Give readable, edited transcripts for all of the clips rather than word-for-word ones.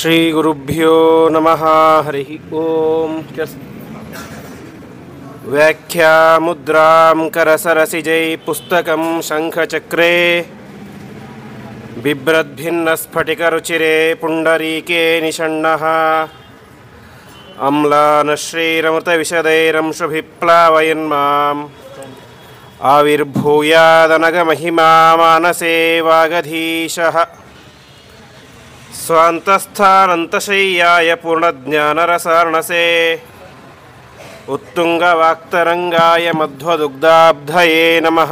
ಶ್ರೀ ಗುರುಭ್ಯೋ ನಮಃ. ಹರಿ ಓಂ. ವ್ಯಾಖ್ಯಾ ಮುದ್ರಾಂ ಕರಸರಸಿಜೈ ಪುಸ್ತಕಂ ಶಂಖಚಕ್ರೇ ಬಿಭ್ರದ್ಭಿನ್ನಸ್ಫಟಿಕರುಚಿರೆ ಪುಂಡರೀಕೆ ನಿಷಣ್ಣಃ ಅಮ್ಲಾನಶ್ರೀರಮೃತವಿಶದೈರಂಶುಭಿಪ್ಲಾವಯನ್ಮಾಂ ಆವಿರ್ಭೂಯಾದನಗಮಹಿಮಾ ಮಾನಸೇ ವಾಗಧೀಶಃ ಸ್ವಾಂತಸ್ಥಾನಂತಶಯ್ಯಾಯ ಪೂರ್ಣಜ್ಞಾನರಸಾರ್ಣಸೇ ಉತ್ತುಂಗವಾಕ್ತರಂಗಾಯ ಮಧ್ವದುಗ್ಧಾಬ್ಧಯೇ ನಮಃ.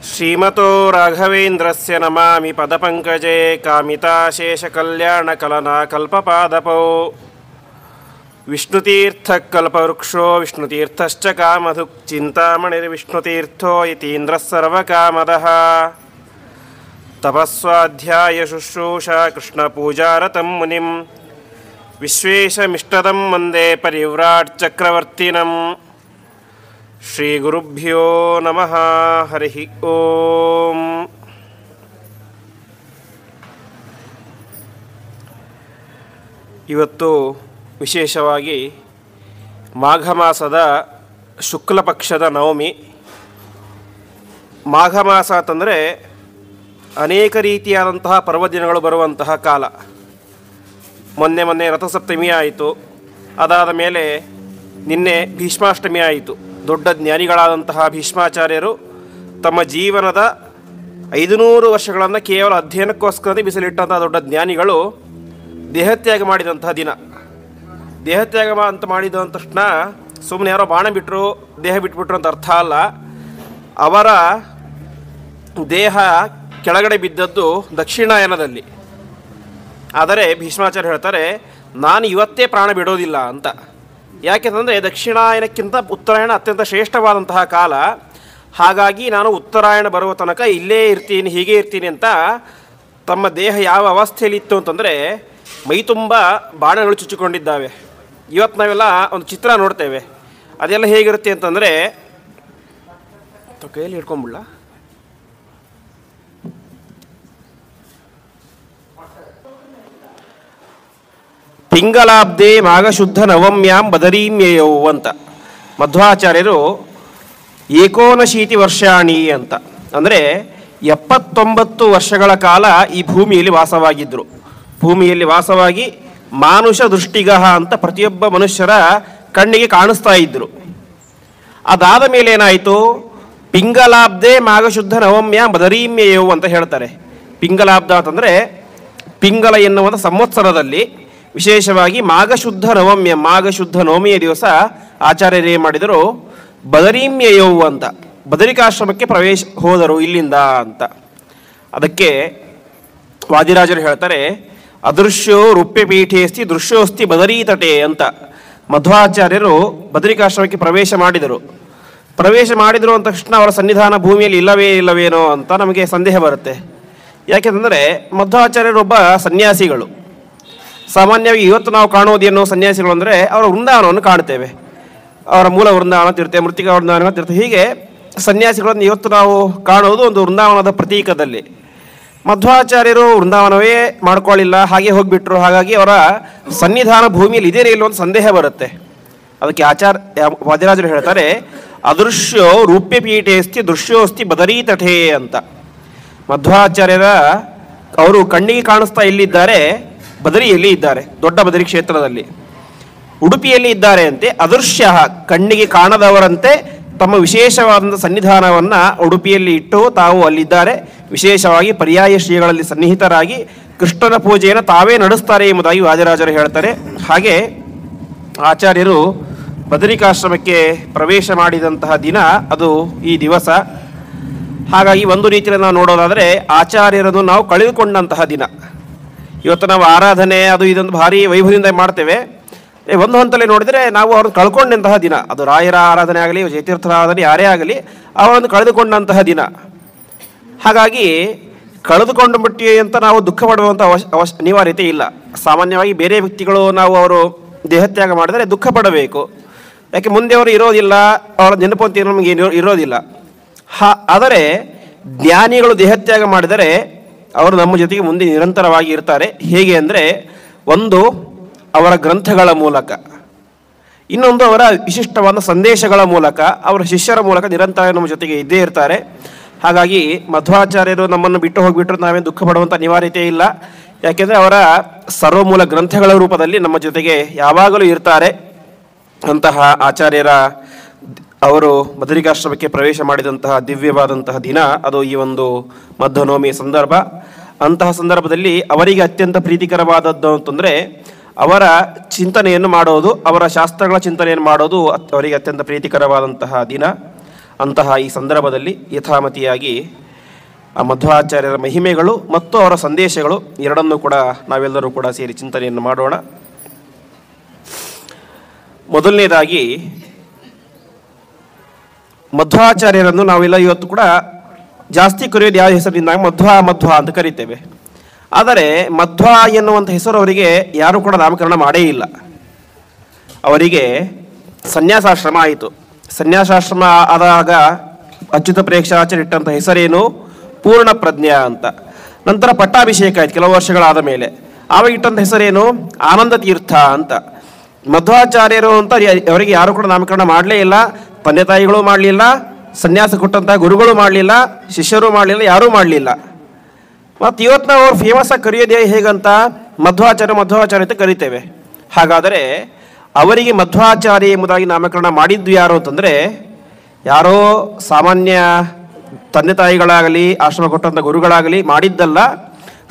ಶ್ರೀಮತೋ ರಾಘವೇಂದ್ರಸ್ಯ ನಮಾಮಿ ಪದಪಂಕಜೇ ಕಾಮಿತಾಶೇಷಕಲ್ಯಾಣಕಲನಾ ಕಲ್ಪಪಾದಪೌ ವಿಷ್ಣುತೀರ್ಥಕಲ್ಪವೃಕ್ಷೋ ವಿಷ್ಣುತೀರ್ಥಶ್ಚ ಕಾಮಧುಕ್ ಚಿಂತಾಮಣಿರ್ವಿಷ್ಣುತೀರ್ಥೋ ಯತೀಂದ್ರಃ ಸರ್ವಕಾಮದಃ ತಪಸ್ವಾಧ್ಯಾಯ ಶುಶ್ರೂಷಾ ಕೃಷ್ಣಪೂಜಾರತಂ ಮುನಿಂ ವಿಶ್ವೇಶಮಿಷ್ಟದಂ ವಂದೇ ಪರಿವ್ರಾಟ್ ಚಕ್ರವರ್ತಿನಂ. ಶ್ರೀ ಗುರುಭ್ಯೋ ನಮಃ. ಹರಿ ಓಂ. ಇವತ್ತು ವಿಶೇಷವಾಗಿ ಮಾಘ ಮಾಸದ ಶುಕ್ಲ ಪಕ್ಷದ ನವಮಿ. ಮಾಘ ಮಾಸ ಅಂತಂದರೆ ಅನೇಕ ರೀತಿಯಾದಂತಹ ಪರ್ವದಿನಗಳು ಬರುವಂತಹ ಕಾಲ. ಮೊನ್ನೆ ರಥಸಪ್ತಮಿ ಆಯಿತು. ಅದಾದ ಮೇಲೆ ನಿನ್ನೆ ಭೀಷ್ಮಾಷ್ಟಮಿ ಆಯಿತು. ದೊಡ್ಡ ಜ್ಞಾನಿಗಳಾದಂತಹ ಭೀಷ್ಮಾಚಾರ್ಯರು ತಮ್ಮ ಜೀವನದ 500 ವರ್ಷಗಳನ್ನು ಕೇವಲ ಅಧ್ಯಯನಕ್ಕೋಸ್ಕರ ಮೀಸಲಿಟ್ಟಂತಹ ದೊಡ್ಡ ಜ್ಞಾನಿಗಳು ದೇಹತ್ಯಾಗ ಮಾಡಿದಂತಹ ದಿನ. ದೇಹತ್ಯಾಗ ಅಂತ ಮಾಡಿದ ತಕ್ಷಣ ಸುಮ್ಮನೆ ಯಾರೋ ಬಾಣ ಬಿಟ್ಟರು, ದೇಹ ಬಿಟ್ಬಿಟ್ರು ಅಂತ ಅರ್ಥ ಅಲ್ಲ. ಅವರ ದೇಹ ಕೆಳಗಡೆ ಬಿದ್ದದ್ದು ದಕ್ಷಿಣಾಯನದಲ್ಲಿ. ಆದರೆ ಭೀಷ್ಮಾಚಾರ್ಯ ಹೇಳ್ತಾರೆ, ನಾನು ಇವತ್ತೇ ಪ್ರಾಣ ಬಿಡೋದಿಲ್ಲ ಅಂತ. ಯಾಕೆಂತಂದರೆ ದಕ್ಷಿಣಾಯನಕ್ಕಿಂತ ಉತ್ತರಾಯಣ ಅತ್ಯಂತ ಶ್ರೇಷ್ಠವಾದಂತಹ ಕಾಲ. ಹಾಗಾಗಿ ನಾನು ಉತ್ತರಾಯಣ ಬರುವ ತನಕ ಇಲ್ಲೇ ಇರ್ತೀನಿ, ಹೀಗೆ ಇರ್ತೀನಿ ಅಂತ ತಮ್ಮ ದೇಹ ಯಾವ ಅವಸ್ಥೆಯಲ್ಲಿ ಇತ್ತು ಅಂತಂದರೆ ಮೈ ತುಂಬ ಬಾಣಗಳು ಚುಚ್ಚಿಕೊಂಡಿದ್ದಾವೆ. ಇವತ್ತು ನಾವೆಲ್ಲ ಒಂದು ಚಿತ್ರ ನೋಡ್ತೇವೆ. ಅದೆಲ್ಲ ಹೇಗಿರುತ್ತೆ ಅಂತಂದರೆ, ಕೈಯಲ್ಲಿ ಹಿಡ್ಕೊಂಬಿಡ್ಲ, ಪಿಂಗಲಾಬ್ಧೆ ಮಾಘಶುದ್ಧ ನವಮ್ಯಾಂ ಬದರೀಮ್ಯಯೌ ಅಂತ ಮಧ್ವಾಚಾರ್ಯರು 79 ವರ್ಷಾಣಿ ಅಂತ, ಅಂದರೆ 79 ವರ್ಷಗಳ ಕಾಲ ಈ ಭೂಮಿಯಲ್ಲಿ ವಾಸವಾಗಿದ್ದರು. ಭೂಮಿಯಲ್ಲಿ ವಾಸವಾಗಿ ಮಾನುಷ ದೃಷ್ಟಿಗಹ ಅಂತ ಪ್ರತಿಯೊಬ್ಬ ಮನುಷ್ಯರ ಕಣ್ಣಿಗೆ ಕಾಣಿಸ್ತಾ ಇದ್ದರು. ಅದಾದ ಮೇಲೆ ಏನಾಯಿತು, ಪಿಂಗಲಾಬ್ಧೆ ಮಾಘಶುದ್ಧ ನವಮ್ಯಾಂ ಬದರೀಮ್ಯಯೌ ಅಂತ ಹೇಳ್ತಾರೆ. ಪಿಂಗಲಾಬ್ಧ ಅಂತಂದರೆ ಪಿಂಗಲ ಎನ್ನುವಂಥ ಸಂವತ್ಸರದಲ್ಲಿ ವಿಶೇಷವಾಗಿ ಮಾಘಶುದ್ಧ ನವಮ್ಯ, ಮಾಘಶುದ್ಧ ನವಮಿಯ ದಿವಸ ಆಚಾರ್ಯರು ಏನು ಮಾಡಿದರು, ಬದರೀಮ್ಯಯೌ ಅಂತ ಬದರಿಕಾಶ್ರಮಕ್ಕೆ ಹೋದರು ಇಲ್ಲಿಂದ ಅಂತ. ಅದಕ್ಕೆ ವಾದಿರಾಜರು ಹೇಳ್ತಾರೆ, ಅದೃಶ್ಯೋ ರೂಪ್ಯಪೀಠೇಸ್ತಿ ದೃಶ್ಯೋಸ್ತಿ ಬದರೀತಟೆ ಅಂತ. ಮಧ್ವಾಚಾರ್ಯರು ಬದರಿಕಾಶ್ರಮಕ್ಕೆ ಪ್ರವೇಶ ಮಾಡಿದರು ಅಂದ ತಕ್ಷಣ ಅವರ ಸನ್ನಿಧಾನ ಭೂಮಿಯಲ್ಲಿ ಇಲ್ಲವೇನೋ ಅಂತ ನಮಗೆ ಸಂದೇಹ ಬರುತ್ತೆ. ಯಾಕೆಂದರೆ ಮಧ್ವಾಚಾರ್ಯರೊಬ್ಬ ಸನ್ಯಾಸಿಗಳು. ಸಾಮಾನ್ಯವಾಗಿ ಇವತ್ತು ನಾವು ಕಾಣುವುದೇನು ಸನ್ಯಾಸಿಗಳು ಅಂದರೆ ಅವರ ವೃಂದಾವನವನ್ನು ಕಾಣ್ತೇವೆ. ಅವರ ಮೂಲ ವೃಂದಾವನ ತಿರ್ತೆ, ಮೃತ್ತಿಕಾ ವೃಂದಾವನ ತಿರ್ತೆ, ಹೀಗೆ ಸನ್ಯಾಸಿಗಳನ್ನು ಇವತ್ತು ನಾವು ಕಾಣುವುದು ಒಂದು ವೃಂದಾವನದ ಪ್ರತೀಕದಲ್ಲಿ. ಮಧ್ವಾಚಾರ್ಯರು ವೃಂದಾವನವೇ ಮಾಡ್ಕೊಳ್ಳಿಲ್ಲ, ಹಾಗೆ ಹೋಗಿಬಿಟ್ರು. ಹಾಗಾಗಿ ಅವರ ಸನ್ನಿಧಾನ ಭೂಮಿಯಲ್ಲಿ ಇದೇನೇ ಇಲ್ಲೋ ಒಂದು ಸಂದೇಹ ಬರುತ್ತೆ. ಅದಕ್ಕೆ ವಾದಿರಾಜರು ಹೇಳ್ತಾರೆ, ಅದೃಶ್ಯೋ ರೂಪ್ಯಪೀಠೇಸ್ತಿ ದೃಶ್ಯೋಸ್ತಿ ಬದರೀತಟೆ ಅಂತ. ಮಧ್ವಾಚಾರ್ಯರ ಅವರು ಕಣ್ಣಿಗೆ ಕಾಣಿಸ್ತಾ ಎಲ್ಲಿದ್ದಾರೆ, ಬದರಿಯಲ್ಲಿ ಇದ್ದಾರೆ, ದೊಡ್ಡ ಬದರಿ ಕ್ಷೇತ್ರದಲ್ಲಿ. ಉಡುಪಿಯಲ್ಲಿ ಇದ್ದಾರೆ ಅಂತೆ. ಅದೃಶ್ಯ ಕಣ್ಣಿಗೆ ಕಾಣದವರಂತೆ ತಮ್ಮ ವಿಶೇಷವಾದಂಥ ಸನ್ನಿಧಾನವನ್ನು ಉಡುಪಿಯಲ್ಲಿ ಇಟ್ಟು ತಾವು ಅಲ್ಲಿದ್ದಾರೆ. ವಿಶೇಷವಾಗಿ ಪರ್ಯಾಯ ಶ್ರೀಗಳಲ್ಲಿ ಸನ್ನಿಹಿತರಾಗಿ ಕೃಷ್ಣನ ಪೂಜೆಯನ್ನು ತಾವೇ ನಡೆಸ್ತಾರೆ ಎಂಬುದಾಗಿ ವಾದಿರಾಜರು ಹೇಳ್ತಾರೆ. ಹಾಗೆ ಆಚಾರ್ಯರು ಬದರಿಕಾಶ್ರಮಕ್ಕೆ ಪ್ರವೇಶ ಮಾಡಿದಂತಹ ದಿನ ಅದು ಈ ದಿವಸ. ಹಾಗಾಗಿ ಒಂದು ರೀತಿಯಲ್ಲಿ ನಾವು ನೋಡೋದಾದರೆ ಆಚಾರ್ಯರನ್ನು ನಾವು ಕಳೆದುಕೊಂಡಂತಹ ದಿನ. ಇವತ್ತು ನಾವು ಆರಾಧನೆ ಅದು ಇದೊಂದು ಭಾರಿ ವೈಭವದಿಂದ ಮಾಡ್ತೇವೆ. ಒಂದು ಹಂತಲ್ಲಿ ನೋಡಿದರೆ ನಾವು ಅವ್ರನ್ನ ಕಳ್ಕೊಂಡಂತಹ ದಿನ. ಅದು ರಾಯರ ಆರಾಧನೆ ಆಗಲಿ, ಜಯತೀರ್ಥರ ಆರಾಧನೆ ಯಾರೇ ಆಗಲಿ, ಅವರನ್ನು ಕಳೆದುಕೊಂಡಂತಹ ದಿನ. ಹಾಗಾಗಿ ಕಳೆದುಕೊಂಡು ಬಿಟ್ಟು ಅಂತ ನಾವು ದುಃಖ ಪಡುವಂಥ ಅನಿವಾರ್ಯತೆ ಇಲ್ಲ. ಸಾಮಾನ್ಯವಾಗಿ ಬೇರೆ ವ್ಯಕ್ತಿಗಳು ನಾವು ಅವರು ದೇಹತ್ಯಾಗ ಮಾಡಿದರೆ ದುಃಖ ಪಡಬೇಕು. ಯಾಕೆ ಮುಂದೆ ಅವರು ಇರೋದಿಲ್ಲ, ಅವರ ನೆನಪು ಅಂತ ನಮಗೆ ಇರೋದಿಲ್ಲ. ಆದರೆ ಜ್ಞಾನಿಗಳು ದೇಹತ್ಯಾಗ ಮಾಡಿದರೆ ಅವರು ನಮ್ಮ ಜೊತೆಗೆ ಮುಂದೆ ನಿರಂತರವಾಗಿ ಇರ್ತಾರೆ. ಹೇಗೆ ಅಂದರೆ, ಒಂದು ಅವರ ಗ್ರಂಥಗಳ ಮೂಲಕ, ಇನ್ನೊಂದು ಅವರ ವಿಶಿಷ್ಟವಾದ ಸಂದೇಶಗಳ ಮೂಲಕ, ಅವರ ಶಿಷ್ಯರ ಮೂಲಕ ನಿರಂತರ ನಮ್ಮ ಜೊತೆಗೆ ಇದ್ದೇ ಇರ್ತಾರೆ. ಹಾಗಾಗಿ ಮಧ್ವಾಚಾರ್ಯರು ನಮ್ಮನ್ನು ಬಿಟ್ಟು ಹೋಗಿಬಿಟ್ರು ನಾವೇನು ದುಃಖ ಪಡುವಂಥ ಅನಿವಾರ್ಯತೆ ಇಲ್ಲ. ಯಾಕೆಂದರೆ ಅವರ ಸರ್ವಮೂಲ ಗ್ರಂಥಗಳ ರೂಪದಲ್ಲಿ ನಮ್ಮ ಜೊತೆಗೆ ಯಾವಾಗಲೂ ಇರ್ತಾರೆ. ಅಂತಹ ಆಚಾರ್ಯರ ಅವರು ಬದರಿಕಾಶ್ರಮಕ್ಕೆ ಪ್ರವೇಶ ಮಾಡಿದಂತಹ ದಿವ್ಯವಾದಂತಹ ದಿನ ಅದು ಈ ಒಂದು ಮಧ್ವನವಮಿ ಸಂದರ್ಭ. ಅಂತಹ ಸಂದರ್ಭದಲ್ಲಿ ಅವರಿಗೆ ಅತ್ಯಂತ ಪ್ರೀತಿಕರವಾದದ್ದು ಅಂತಂದರೆ ಅವರ ಚಿಂತನೆಯನ್ನು ಮಾಡೋದು, ಅವರ ಶಾಸ್ತ್ರಗಳ ಚಿಂತನೆಯನ್ನು ಮಾಡೋದು ಅವರಿಗೆ ಅತ್ಯಂತ ಪ್ರೀತಿಕರವಾದಂತಹ ದಿನ. ಅಂತಹ ಈ ಸಂದರ್ಭದಲ್ಲಿ ಯಥಾಮತಿಯಾಗಿ ಆ ಮಧ್ವಾಚಾರ್ಯರ ಮಹಿಮೆಗಳು ಮತ್ತು ಅವರ ಸಂದೇಶಗಳು ಎರಡನ್ನೂ ಕೂಡ ನಾವೆಲ್ಲರೂ ಕೂಡ ಸೇರಿ ಚಿಂತನೆಯನ್ನು ಮಾಡೋಣ. ಮೊದಲನೇದಾಗಿ ಮಧ್ವಾಚಾರ್ಯರನ್ನು ನಾವೆಲ್ಲ ಇವತ್ತು ಕೂಡ ಜಾಸ್ತಿ ಕರೆಯೋದು ಯಾವ ಹೆಸರಿನಿಂದ ಮಧ್ವ ಅಂತ ಕರಿತೇವೆ. ಆದರೆ ಮಧ್ವ ಎನ್ನುವಂಥ ಹೆಸರು ಅವರಿಗೆ ಯಾರೂ ಕೂಡ ನಾಮಕರಣ ಮಾಡೇ ಇಲ್ಲ. ಅವರಿಗೆ ಸನ್ಯಾಸಾಶ್ರಮ ಆಯಿತು. ಸನ್ಯಾಸಾಶ್ರಮ ಆದಾಗ ಅಚ್ಯುತ ಪ್ರೇಕ್ಷಾಚಾರ್ಯ ಇಟ್ಟಂಥ ಹೆಸರೇನು? ಪೂರ್ಣ ಪ್ರಜ್ಞಾ ಅಂತ. ನಂತರ ಪಟ್ಟಾಭಿಷೇಕ ಆಯ್ತು ಕೆಲವು ವರ್ಷಗಳಾದ ಮೇಲೆ. ಆವಾಗ ಇಟ್ಟಂಥ ಹೆಸರೇನು? ಆನಂದ ತೀರ್ಥ ಅಂತ. ಮಧ್ವಾಚಾರ್ಯರು ಅಂತ ಅವರಿಗೆ ಯಾರು ಕೂಡ ನಾಮಕರಣ ಮಾಡಲೇ ಇಲ್ಲ. ತಂದೆ ತಾಯಿಗಳು ಮಾಡಲಿಲ್ಲ, ಸನ್ಯಾಸ ಕೊಟ್ಟಂಥ ಗುರುಗಳು ಮಾಡಲಿಲ್ಲ, ಶಿಷ್ಯರು ಮಾಡಲಿಲ್ಲ, ಯಾರೂ ಮಾಡಲಿಲ್ಲ. ಮತ್ತು ಇವತ್ತು ನಾವು ಅವ್ರು ಫೇಮಸ್ ಆಗಿ ಕರೆಯೋದೇ ಹೇಗಂತ ಮಧ್ವಾಚಾರ್ಯ ಅಂತ ಕರಿತೇವೆ. ಹಾಗಾದರೆ ಅವರಿಗೆ ಮಧ್ವಾಚಾರ್ಯ ಎಂಬುದಾಗಿ ನಾಮಕರಣ ಮಾಡಿದ್ದು ಯಾರು ಅಂತಂದರೆ, ಯಾರೋ ಸಾಮಾನ್ಯ ತಂದೆ ತಾಯಿಗಳಾಗಲಿ ಆಶ್ರಮ ಕೊಟ್ಟಂಥ ಗುರುಗಳಾಗಲಿ ಮಾಡಿದ್ದಲ್ಲ,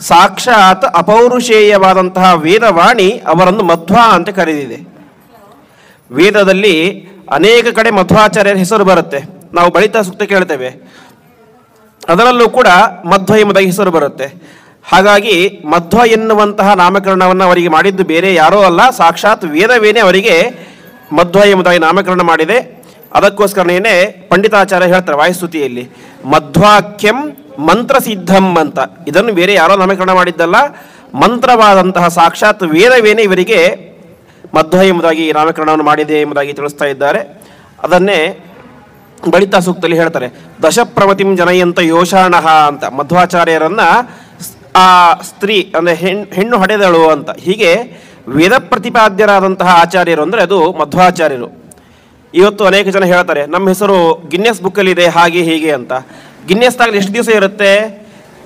ಸಾಕ್ಷಾತ್ ಅಪೌರುಷೇಯವಾದಂತಹ ವೇದವಾಣಿ ಅವರನ್ನು ಮಧ್ವ ಅಂತ ಕರೆದಿದೆ. ವೇದದಲ್ಲಿ ಅನೇಕ ಕಡೆ ಮಧ್ವಾಚಾರ್ಯರ ಹೆಸರು ಬರುತ್ತೆ. ನಾವು ಬಳಿತ ಸೂಕ್ತ ಕೇಳ್ತೇವೆ, ಅದರಲ್ಲೂ ಕೂಡ ಮಧ್ವ ಎಂಬುದಾಗಿ ಹೆಸರು ಬರುತ್ತೆ. ಹಾಗಾಗಿ ಮಧ್ವ ಎನ್ನುವಂತಹ ನಾಮಕರಣವನ್ನು ಅವರಿಗೆ ಮಾಡಿದ್ದು ಬೇರೆ ಯಾರೋ ಅಲ್ಲ, ಸಾಕ್ಷಾತ್ ವೇದವೇನೆ ಅವರಿಗೆ ಮಧ್ವ ಎಂಬುದಾಗಿ ನಾಮಕರಣ ಮಾಡಿದೆ. ಅದಕ್ಕೋಸ್ಕರನೇ ಪಂಡಿತಾಚಾರ್ಯ ಹೇಳ್ತಾರೆ ವಾಯುಸ್ತುತಿಯಲ್ಲಿ, ಮಧ್ವಾಕ್ಯಂ ಮಂತ್ರಸಿದ್ಧಂ ಅಂತ. ಇದನ್ನು ಬೇರೆ ಯಾರೋ ನಾಮಕರಣ ಮಾಡಿದ್ದಲ್ಲ, ಮಂತ್ರವಾದಂತಹ ಸಾಕ್ಷಾತ್ ವೇದವೇನೆ ಇವರಿಗೆ ಮಧ್ವ ಎಂಬುದಾಗಿ ನಾಮಕರಣವನ್ನು ಮಾಡಿದೆ ಎಂಬುದಾಗಿ ತಿಳಿಸ್ತಾ ಇದ್ದಾರೆ. ಅದನ್ನೇ ಬಳಿತ ಸೂಕ್ತದಲ್ಲಿ ಹೇಳ್ತಾರೆ, ದಶಪ್ರಮತಿಂ ಜನಯಂತ ಯೋಷಾಣಃ ಅಂತ. ಮಧ್ವಾಚಾರ್ಯರನ್ನು ಆ ಸ್ತ್ರೀ ಅಂದರೆ ಹೆಣ್ಣು ಹಡೆದಳು ಅಂತ. ಹೀಗೆ ವೇದ ಪ್ರತಿಪಾದ್ಯರಾದಂತಹ ಆಚಾರ್ಯರು ಅಂದರೆ ಅದು ಮಧ್ವಾಚಾರ್ಯರು. ಇವತ್ತು ಅನೇಕ ಜನ ಹೇಳ್ತಾರೆ ನಮ್ಮ ಹೆಸರು ಗಿನ್ನೆಸ್ ಬುಕ್ಕಲ್ಲಿದೆ ಹಾಗೆ ಹೀಗೆ ಅಂತ. ಗಿನ್ನೆಸ್ದಾಗಲಿ ಎಷ್ಟು ದಿವಸ ಇರುತ್ತೆ?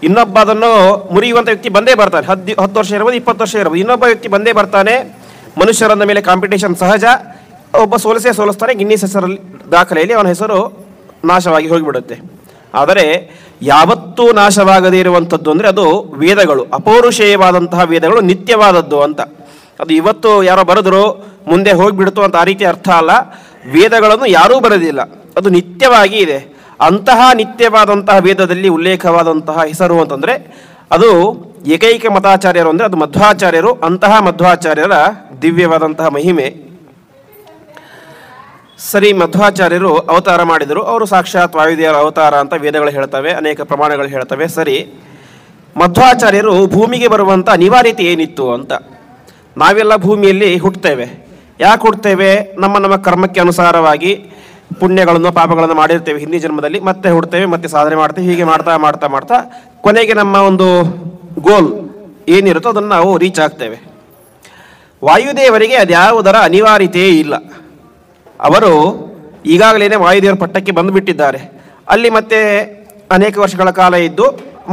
ಇನ್ನೊಬ್ಬ ಅದನ್ನು ಮುರಿಯುವಂಥ ವ್ಯಕ್ತಿ ಬಂದೇ ಬರ್ತಾನೆ. 10 ವರ್ಷ ಇರ್ಬೋದು, 20 ವರ್ಷ ಇರ್ಬೋದು, ಇನ್ನೊಬ್ಬ ವ್ಯಕ್ತಿ ಬಂದೇ ಬರ್ತಾನೆ. ಮನುಷ್ಯರಂದ ಮೇಲೆ ಕಾಂಪಿಟೇಷನ್ ಸಹಜ. ಒಬ್ಬ ಸೋಲಿಸ್ತಾನೆ, ಗಿನ್ನೆಸ್ ಹೆಸರಲ್ಲಿ ದಾಖಲೆಯಲ್ಲಿ ಅವನ ಹೆಸರು ನಾಶವಾಗಿ ಹೋಗಿಬಿಡುತ್ತೆ. ಆದರೆ ಯಾವತ್ತೂ ನಾಶವಾಗದೇ ಇರುವಂಥದ್ದು ಅಂದರೆ ಅದು ವೇದಗಳು, ಅಪೌರುಷೇಯವಾದಂತಹ ವೇದಗಳು ನಿತ್ಯವಾದದ್ದು ಅಂತ. ಅದು ಇವತ್ತು ಯಾರೋ ಬರೆದ್ರು ಮುಂದೆ ಹೋಗಿಬಿಡ್ತು ಅಂತ ಆ ರೀತಿ ಅರ್ಥ ಅಲ್ಲ. ವೇದಗಳನ್ನು ಯಾರೂ ಬರೆದಿಲ್ಲ, ಅದು ನಿತ್ಯವಾಗಿ ಇದೆ. ಅಂತಹ ನಿತ್ಯವಾದಂತಹ ವೇದದಲ್ಲಿ ಉಲ್ಲೇಖವಾದಂತಹ ಹೆಸರು ಅಂತಂದರೆ ಅದು ಏಕೈಕ ಮತಾಚಾರ್ಯರು ಅಂದರೆ ಅದು ಮಧ್ವಾಚಾರ್ಯರು. ಅಂತಹ ಮಧ್ವಾಚಾರ್ಯರ ದಿವ್ಯವಾದಂತಹ ಮಹಿಮೆ. ಸರಿ, ಮಧ್ವಾಚಾರ್ಯರು ಅವತಾರ ಮಾಡಿದರು. ಅವರು ಸಾಕ್ಷಾತ್ ವಾಯುದೇವರ ಅವತಾರ ಅಂತ ವೇದಗಳು ಹೇಳ್ತವೆ, ಅನೇಕ ಪ್ರಮಾಣಗಳು ಹೇಳ್ತವೆ. ಸರಿ, ಮಧ್ವಾಚಾರ್ಯರು ಭೂಮಿಗೆ ಬರುವಂಥ ಅನಿವಾರ್ಯತೆ ಏನಿತ್ತು ಅಂತ. ನಾವೆಲ್ಲ ಭೂಮಿಯಲ್ಲಿ ಹುಟ್ಟುತ್ತೇವೆ. ಯಾಕೆ ಹುಟ್ಟುತ್ತೇವೆ? ನಮ್ಮ ಕರ್ಮಕ್ಕೆ ಅನುಸಾರವಾಗಿ ಪುಣ್ಯಗಳನ್ನು ಪಾಪಗಳನ್ನು ಮಾಡಿರ್ತೇವೆ ಹಿಂದಿನ ಜನ್ಮದಲ್ಲಿ, ಮತ್ತೆ ಹುಡ್ತೇವೆ, ಮತ್ತೆ ಸಾಧನೆ ಮಾಡ್ತೇವೆ. ಹೀಗೆ ಮಾಡ್ತಾ ಮಾಡ್ತಾ ಮಾಡ್ತಾ ಕೊನೆಗೆ ನಮ್ಮ ಒಂದು ಗೋಲ್ ಏನಿರುತ್ತೋ ಅದನ್ನು ನಾವು ರೀಚ್ ಆಗ್ತೇವೆ. ವಾಯುದೇವರಿಗೆ ಅದ್ಯಾವುದರ ಅನಿವಾರ್ಯತೆ ಇಲ್ಲ. ಅವರು ಈಗಾಗಲೇ ವಾಯುದೇವರ ಪಟ್ಟಕ್ಕೆ ಬಂದುಬಿಟ್ಟಿದ್ದಾರೆ. ಅಲ್ಲಿ ಮತ್ತೆ ಅನೇಕ ವರ್ಷಗಳ ಕಾಲ ಇದ್ದು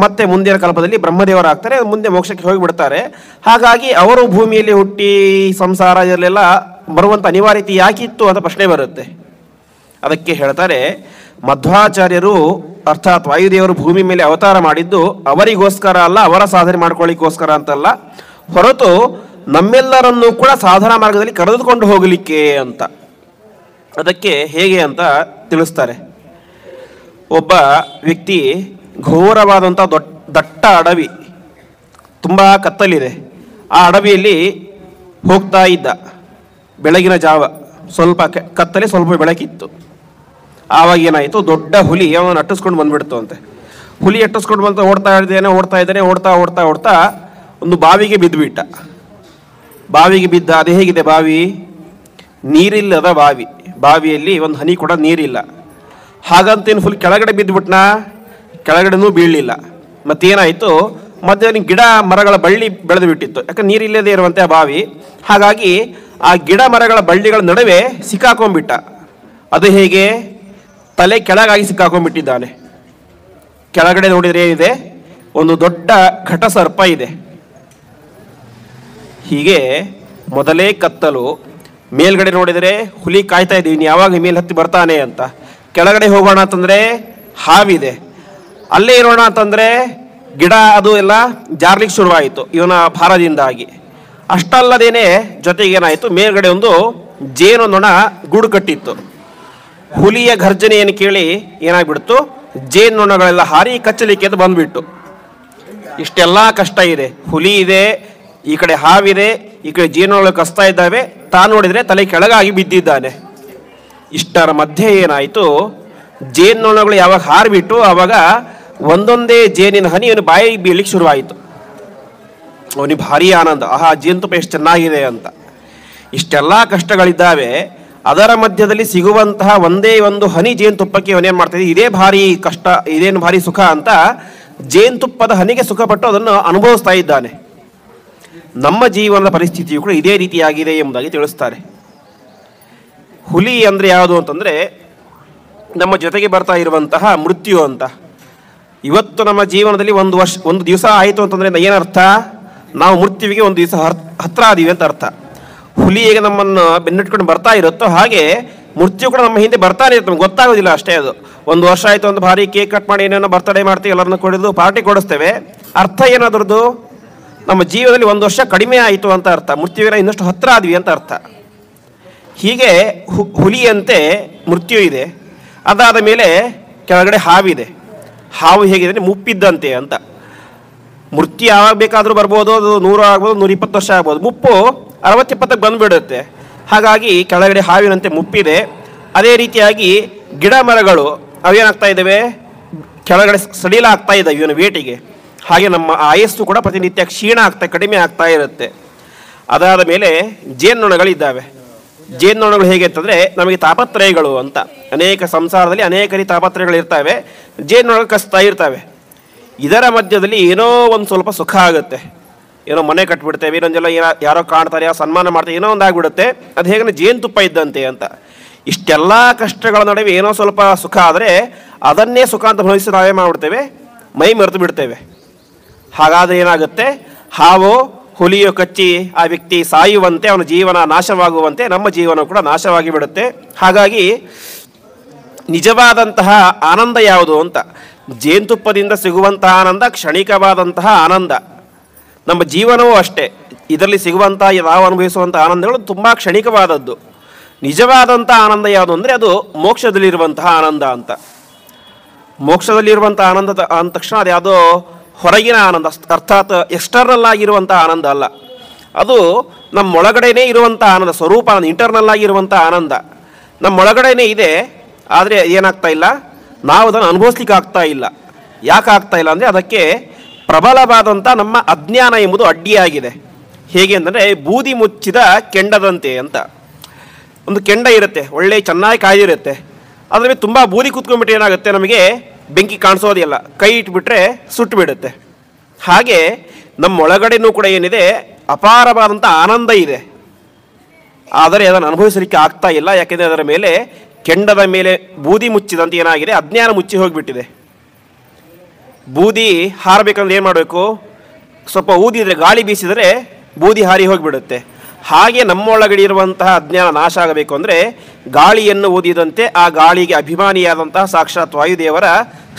ಮತ್ತೆ ಮುಂದಿನ ಕಲ್ಪದಲ್ಲಿ ಬ್ರಹ್ಮದೇವರಾಗ್ತಾರೆ, ಮುಂದೆ ಮೋಕ್ಷಕ್ಕೆ ಹೋಗಿಬಿಡ್ತಾರೆ. ಹಾಗಾಗಿ ಅವರು ಭೂಮಿಯಲ್ಲಿ ಹುಟ್ಟಿ ಸಂಸಾರ ಇದರಲ್ಲೆಲ್ಲ ಬರುವಂಥ ಅನಿವಾರ್ಯತೆ ಯಾಕಿತ್ತು ಅಂತ ಪ್ರಶ್ನೆ ಬರುತ್ತೆ. ಅದಕ್ಕೆ ಹೇಳ್ತಾರೆ, ಮಧ್ವಾಚಾರ್ಯರು ಅರ್ಥಾತ್ ವಾಯುದೇವರು ಭೂಮಿ ಮೇಲೆ ಅವತಾರ ಮಾಡಿದ್ದು ಅವರಿಗೋಸ್ಕರ ಅಲ್ಲ, ಅವರ ಸಾಧನೆ ಮಾಡ್ಕೊಳ್ಳಿಕ್ಕೋಸ್ಕರ ಅಂತಲ್ಲ, ಹೊರತು ನಮ್ಮೆಲ್ಲರನ್ನೂ ಕೂಡ ಸಾಧನಾ ಮಾರ್ಗದಲ್ಲಿ ಕರೆದುಕೊಂಡು ಹೋಗಲಿಕ್ಕೆ ಅಂತ. ಅದಕ್ಕೆ ಹೇಗೆ ಅಂತ ತಿಳಿಸ್ತಾರೆ. ಒಬ್ಬ ವ್ಯಕ್ತಿ ಘೋರವಾದಂಥ ದಟ್ಟ ಅಡವಿ, ತುಂಬ ಕತ್ತಲಿದೆ, ಆ ಅಡವಿಯಲ್ಲಿ ಹೋಗ್ತಾ ಇದ್ದ. ಬೆಳಗಿನ ಜಾವ, ಸ್ವಲ್ಪ ಕತ್ತಲೆ ಸ್ವಲ್ಪ ಬೆಳಕಿತ್ತು. ಆವಾಗ ಏನಾಯಿತು, ದೊಡ್ಡ ಹುಲಿ ಅವನು ಅಟ್ಟಿಸ್ಕೊಂಡು ಬಂದ್ಬಿಡ್ತು ಅಂತೆ. ಹುಲಿ ಅಟ್ಟಿಸ್ಕೊಂಡು ಬಂತ ಓಡ್ತಾ ಇದ್ದಾನೆ. ಓಡ್ತಾ ಒಂದು ಬಾವಿಗೆ ಬಿದ್ದುಬಿಟ್ಟ. ಬಾವಿಗೆ ಬಿದ್ದ. ಅದು ಹೇಗಿದೆ ಬಾವಿ? ನೀರಿಲ್ಲದ ಬಾವಿ. ಬಾವಿಯಲ್ಲಿ ಒಂದು ಹನಿ ಕೂಡ ನೀರಿಲ್ಲ. ಹಾಗಂತೇನು ಫುಲ್ ಕೆಳಗಡೆ ಬಿದ್ದುಬಿಟ್ನಾ? ಕೆಳಗಡೆನೂ ಬೀಳಲಿಲ್ಲ. ಮತ್ತೇನಾಯಿತು, ಮಧ್ಯದಲ್ಲಿ ಗಿಡ ಮರಗಳ ಬಳ್ಳಿ ಬೆಳೆದು ಬಿಟ್ಟಿತ್ತು. ಯಾಕಂದ್ರೆ ನೀರಿಲ್ಲದೆ ಇರುವಂತೆ ಆ ಬಾವಿ. ಹಾಗಾಗಿ ಆ ಗಿಡ ಮರಗಳ ಬಳ್ಳಿಗಳ ನಡುವೆ ಸಿಕ್ಕಾಕೊಂಡ್ಬಿಟ್ಟ. ಅದು ಹೇಗೆ? ತಲೆ ಕೆಳಗಾಗಿ ಸಿಕ್ಕಾಕೊಂಡ್ಬಿಟ್ಟಿದ್ದಾನೆ. ಕೆಳಗಡೆ ನೋಡಿದರೆ ಏನಿದೆ? ಒಂದು ದೊಡ್ಡ ಘಟಸರ್ಪ ಇದೆ. ಹೀಗೆ ಮೊದಲೇ ಕತ್ತಲು. ಮೇಲ್ಗಡೆ ನೋಡಿದರೆ ಹುಲಿ ಕಾಯ್ತಾ ಇದ್ದೀವಿ ಯಾವಾಗ ಮೇಲೆ ಹತ್ತಿ ಬರ್ತಾನೆ ಅಂತ. ಕೆಳಗಡೆ ಹೋಗೋಣ ಅಂತಂದರೆ ಹಾವಿದೆ. ಅಲ್ಲೇ ಇರೋಣ ಅಂತಂದರೆ ಗಿಡ ಅದು ಎಲ್ಲ ಜಾರ್ಲಿಕ್ಕೆ ಶುರುವಾಯಿತು ಇವನ ಭಾರದಿಂದಾಗಿ. ಅಷ್ಟಲ್ಲದೇನೆ ಜೊತೆಗೆ ಏನಾಯಿತು, ಮೇಲ್ಗಡೆ ಒಂದು ಜೇನೊಂದೊಣ ಗೂಡು ಕಟ್ಟಿತ್ತು. ಹುಲಿಯ ಘರ್ಜನೆಯನ್ನು ಕೇಳಿ ಏನಾಗ್ಬಿಡ್ತು, ಜೇನೊಣಗಳೆಲ್ಲ ಹಾರಿ ಕಚ್ಚಲಿಕ್ಕೆ ಅದು ಬಂದ್ಬಿಟ್ಟು. ಇಷ್ಟೆಲ್ಲ ಕಷ್ಟ ಇದೆ. ಹುಲಿ ಇದೆ, ಈ ಕಡೆ ಹಾವಿದೆ, ಈ ಕಡೆ ಜೇನುಗಳು ಕಸ್ತಾ ಇದ್ದಾವೆ. ತಾನು ನೋಡಿದರೆ ತಲೆ ಕೆಳಗಾಗಿ ಬಿದ್ದಿದ್ದಾನೆ. ಇಷ್ಟರ ಮಧ್ಯೆ ಏನಾಯಿತು, ಜೇನುನೊಣಗಳು ಯಾವಾಗ ಹಾರಿಬಿಟ್ಟು ಆವಾಗ ಒಂದೊಂದೇ ಜೇನಿನ ಹನಿ ಅವನು ಬಾಯಿ ಬೀಳಲಿಕ್ಕೆ ಶುರುವಾಯಿತು. ಅವನಿಗೆ ಭಾರಿ ಆನಂದ, ಆಹಾ ಜೇನುತುಪ್ಪ ಎಷ್ಟು ಚೆನ್ನಾಗಿದೆ ಅಂತ. ಇಷ್ಟೆಲ್ಲ ಕಷ್ಟಗಳಿದ್ದಾವೆ, ಅದರ ಮಧ್ಯದಲ್ಲಿ ಸಿಗುವಂತಹ ಒಂದೇ ಒಂದು ಹನಿ ಜೇನುತುಪ್ಪಕ್ಕೆ ಅವನೇನು ಮಾಡ್ತಾಯಿದ್ದ, ಇದೇ ಭಾರಿ ಕಷ್ಟ, ಇದೇನು ಭಾರಿ ಸುಖ ಅಂತ ಜೇನುತುಪ್ಪದ ಹನಿಗೆ ಸುಖಪಟ್ಟು ಅದನ್ನು ಅನುಭವಿಸ್ತಾ ಇದ್ದಾನೆ. ನಮ್ಮ ಜೀವನದ ಪರಿಸ್ಥಿತಿಯು ಕೂಡ ಇದೇ ರೀತಿಯಾಗಿದೆ ಎಂಬುದಾಗಿ ತಿಳಿಸ್ತಾರೆ. ಹುಲಿ ಅಂದರೆ ಯಾವುದು ಅಂತಂದರೆ ನಮ್ಮ ಜೊತೆಗೆ ಬರ್ತಾ ಇರುವಂತಹ ಮೃತ್ಯು ಅಂತ. ಇವತ್ತು ನಮ್ಮ ಜೀವನದಲ್ಲಿ ಒಂದು ದಿವಸ ಆಯಿತು ಅಂತಂದರೆ ಏನರ್ಥ? ನಾವು ಮೃತ್ಯುವಿಗೆ ಒಂದು ದಿವಸ ಹತ್ರ ಆದೀವಿ ಅಂತ ಅರ್ಥ. ಹುಲಿ ಹೇಗೆ ನಮ್ಮನ್ನು ಬೆನ್ನಿಟ್ಕೊಂಡು ಬರ್ತಾ ಇರುತ್ತೋ ಹಾಗೆ ಮೃತ್ಯು ಕೂಡ ನಮ್ಮ ಹಿಂದೆ ಬರ್ತಾನೆ ಇರುತ್ತೆ, ನಮ್ಗೆ ಗೊತ್ತಾಗೋದಿಲ್ಲ ಅಷ್ಟೇ. ಅದು ಒಂದು ವರ್ಷ ಆಯಿತು, ಒಂದು ಭಾರಿ ಕೇಕ್ ಕಟ್ ಮಾಡಿ ಏನೇನೋ ಬರ್ತಡೇ ಮಾಡ್ತೀವಿ, ಎಲ್ಲರನ್ನು ಕೊಡೋದು ಪಾರ್ಟಿ ಕೊಡಿಸ್ತೇವೆ. ಅರ್ಥ ಏನಾದ್ರದ್ದು? ನಮ್ಮ ಜೀವನದಲ್ಲಿ ಒಂದು ವರ್ಷ ಕಡಿಮೆ ಆಯಿತು ಅಂತ ಅರ್ಥ, ಮೃತ್ಯುವಿನ ಇನ್ನಷ್ಟು ಹತ್ರ ಆದ್ವಿ ಅಂತ ಅರ್ಥ. ಹೀಗೆ ಹುಲಿಯಂತೆ ಮೃತ್ಯು ಇದೆ. ಅದಾದ ಮೇಲೆ ಕೆಳಗಡೆ ಹಾವಿದೆ. ಹಾವು ಹೇಗಿದೆ, ಮುಪ್ಪಿದ್ದಂತೆ ಅಂತ. ಮೃತ್ಯು ಯಾವಾಗ ಬೇಕಾದರೂ ಬರ್ಬೋದು, ಅದು 100 ಆಗ್ಬೋದು, 120 ವರ್ಷ ಆಗ್ಬೋದು. ಮುಪ್ಪು 60-70ಕ್ಕೆ ಬಂದುಬಿಡುತ್ತೆ. ಹಾಗಾಗಿ ಕೆಳಗಡೆ ಹಾವಿನಂತೆ ಮುಪ್ಪಿದೆ. ಅದೇ ರೀತಿಯಾಗಿ ಗಿಡ ಮರಗಳು ಅವೇನಾಗ್ತಾ ಇದ್ದಾವೆ, ಕೆಳಗಡೆ ಸಡಿಲ ಆಗ್ತಾ ಇದ್ದಾವೆ ಇವನ ವೇಟಿಗೆ. ಹಾಗೆ ನಮ್ಮ ಆಯಸ್ಸು ಕೂಡ ಪ್ರತಿನಿತ್ಯ ಕ್ಷೀಣ ಕಡಿಮೆ ಆಗ್ತಾ ಇರುತ್ತೆ. ಅದಾದ ಮೇಲೆ ಜೇನುನೊಣಗಳಿದ್ದಾವೆ. ಜೇನುನೊಣಗಳು ಹೇಗೆ ಅಂತಂದರೆ ನಮಗೆ ತಾಪತ್ರಯಗಳು ಅಂತ. ಅನೇಕ ಸಂಸಾರದಲ್ಲಿ ಅನೇಕ ರೀತಿ ತಾಪತ್ರಯಗಳು ಇರ್ತವೆ, ಜೇನುನೊಣಗಳು ಕಸ್ತಾ ಇರ್ತವೆ. ಇದರ ಮಧ್ಯದಲ್ಲಿ ಏನೋ ಒಂದು ಸ್ವಲ್ಪ ಸುಖ ಆಗುತ್ತೆ. ಏನೋ ಮನೆ ಕಟ್ಬಿಡ್ತೇವೆ, ಇನ್ನೊಂದೆಲ್ಲ ಯಾರೋ ಕಾಣ್ತಾರೆ, ಯಾವ ಸನ್ಮಾನ ಮಾಡ್ತಾರೆ, ಏನೋ ಒಂದು ಆಗಿಬಿಡುತ್ತೆ. ಅದು ಹೇಗೆ ಜೇನುತುಪ್ಪ ಇದ್ದಂತೆ ಅಂತ. ಇಷ್ಟೆಲ್ಲ ಕಷ್ಟಗಳ ನಡುವೆ ಏನೋ ಸ್ವಲ್ಪ ಸುಖ ಆದರೆ ಅದನ್ನೇ ಸುಖ ಅಂತ ಭಾವಿಸಿ ನಾವೇ ಮಾಡಿಬಿಡ್ತೇವೆ, ಮೈ ಮರೆತು ಬಿಡ್ತೇವೆ. ಹಾಗಾದರೆ ಏನಾಗುತ್ತೆ, ಹಾವು ಹುಲಿಯು ಕಚ್ಚಿ ಆ ವ್ಯಕ್ತಿ ಸಾಯುವಂತೆ, ಅವನ ಜೀವನ ನಾಶವಾಗುವಂತೆ ನಮ್ಮ ಜೀವನ ಕೂಡ ನಾಶವಾಗಿ ಬಿಡುತ್ತೆ. ಹಾಗಾಗಿ ನಿಜವಾದಂತಹ ಆನಂದ ಯಾವುದು ಅಂತ, ಜೇನುತುಪ್ಪದಿಂದ ಸಿಗುವಂತಹ ಆನಂದ ಕ್ಷಣಿಕವಾದಂತಹ ಆನಂದ. ನಮ್ಮ ಜೀವನವೂ ಅಷ್ಟೇ, ಇದರಲ್ಲಿ ಸಿಗುವಂತಹ ನಾವು ಅನುಭವಿಸುವಂಥ ಆನಂದಗಳು ತುಂಬ ಕ್ಷಣಿಕವಾದದ್ದು. ನಿಜವಾದಂಥ ಆನಂದ ಯಾವುದು ಅಂದರೆ ಅದು ಮೋಕ್ಷದಲ್ಲಿರುವಂತಹ ಆನಂದ ಅಂತ. ಮೋಕ್ಷದಲ್ಲಿರುವಂಥ ಆನಂದ ಅಂದ ತಕ್ಷಣ ಅದು ಯಾವುದೋ ಹೊರಗಿನ ಆನಂದ, ಅರ್ಥಾತ್ ಎಕ್ಸ್ಟರ್ನಲ್ ಆಗಿರುವಂಥ ಆನಂದ ಅಲ್ಲ. ಅದು ನಮ್ಮೊಳಗಡೆನೇ ಇರುವಂಥ ಆನಂದ, ಸ್ವರೂಪ ಇಂಟರ್ನಲ್ ಆಗಿರುವಂಥ ಆನಂದ ನಮ್ಮೊಳಗಡೆನೇ ಇದೆ. ಆದರೆ ಏನಾಗ್ತಾ ಇಲ್ಲ, ನಾವು ಅದನ್ನು ಅನುಭವಿಸ್ಲಿಕ್ಕೆ ಆಗ್ತಾ ಇಲ್ಲ. ಯಾಕೆ ಆಗ್ತಾ ಇಲ್ಲ ಅಂದರೆ ಅದಕ್ಕೆ ಪ್ರಬಲವಾದಂಥ ನಮ್ಮ ಅಜ್ಞಾನ ಎಂಬುದು ಅಡ್ಡಿಯಾಗಿದೆ. ಹೇಗೆ ಅಂದರೆ ಬೂದಿ ಮುಚ್ಚಿದ ಕೆಂಡದಂತೆ ಅಂತ. ಒಂದು ಕೆಂಡ ಇರುತ್ತೆ, ಒಳ್ಳೆ ಚೆನ್ನಾಗಿ ಕಾಯ್ದಿರುತ್ತೆ, ಅದ್ರ ಮೇಲೆ ತುಂಬ ಬೂದಿ ಕೂತ್ಕೊಂಡ್ಬಿಟ್ಟು ಏನಾಗುತ್ತೆ, ನಮಗೆ ಬೆಂಕಿ ಕಾಣಿಸೋದಿಲ್ಲ, ಕೈ ಇಟ್ಬಿಟ್ರೆ ಸುಟ್ಟು ಬಿಡುತ್ತೆ. ಹಾಗೆ ನಮ್ಮೊಳಗಡೆನೂ ಕೂಡ ಏನಿದೆ, ಅಪಾರವಾದಂಥ ಆನಂದ ಇದೆ. ಆದರೆ ಅದನ್ನು ಅನುಭವಿಸಲಿಕ್ಕೆ ಆಗ್ತಾ ಇಲ್ಲ. ಯಾಕೆಂದರೆ ಅದರ ಮೇಲೆ ಕೆಂಡದ ಮೇಲೆ ಬೂದಿ ಮುಚ್ಚಿದಂತೆ ಏನಾಗಿದೆ, ಅಜ್ಞಾನ ಮುಚ್ಚಿ ಹೋಗಿಬಿಟ್ಟಿದೆ. ಬೂದಿ ಹಾರಬೇಕಂದ್ರೆ ಏನು ಮಾಡಬೇಕು, ಸ್ವಲ್ಪ ಊದಿದರೆ, ಗಾಳಿ ಬೀಸಿದರೆ ಬೂದಿ ಹಾರಿ ಹೋಗಿಬಿಡುತ್ತೆ. ಹಾಗೆ ನಮ್ಮೊಳಗಡೆ ಇರುವಂತಹ ಅಜ್ಞಾನ ನಾಶ ಆಗಬೇಕು ಅಂದರೆ ಗಾಳಿಯನ್ನು ಊದಿದಂತೆ ಆ ಗಾಳಿಗೆ ಅಭಿಮಾನಿಯಾದಂತಹ ಸಾಕ್ಷಾತ್ ವಾಯುದೇವರ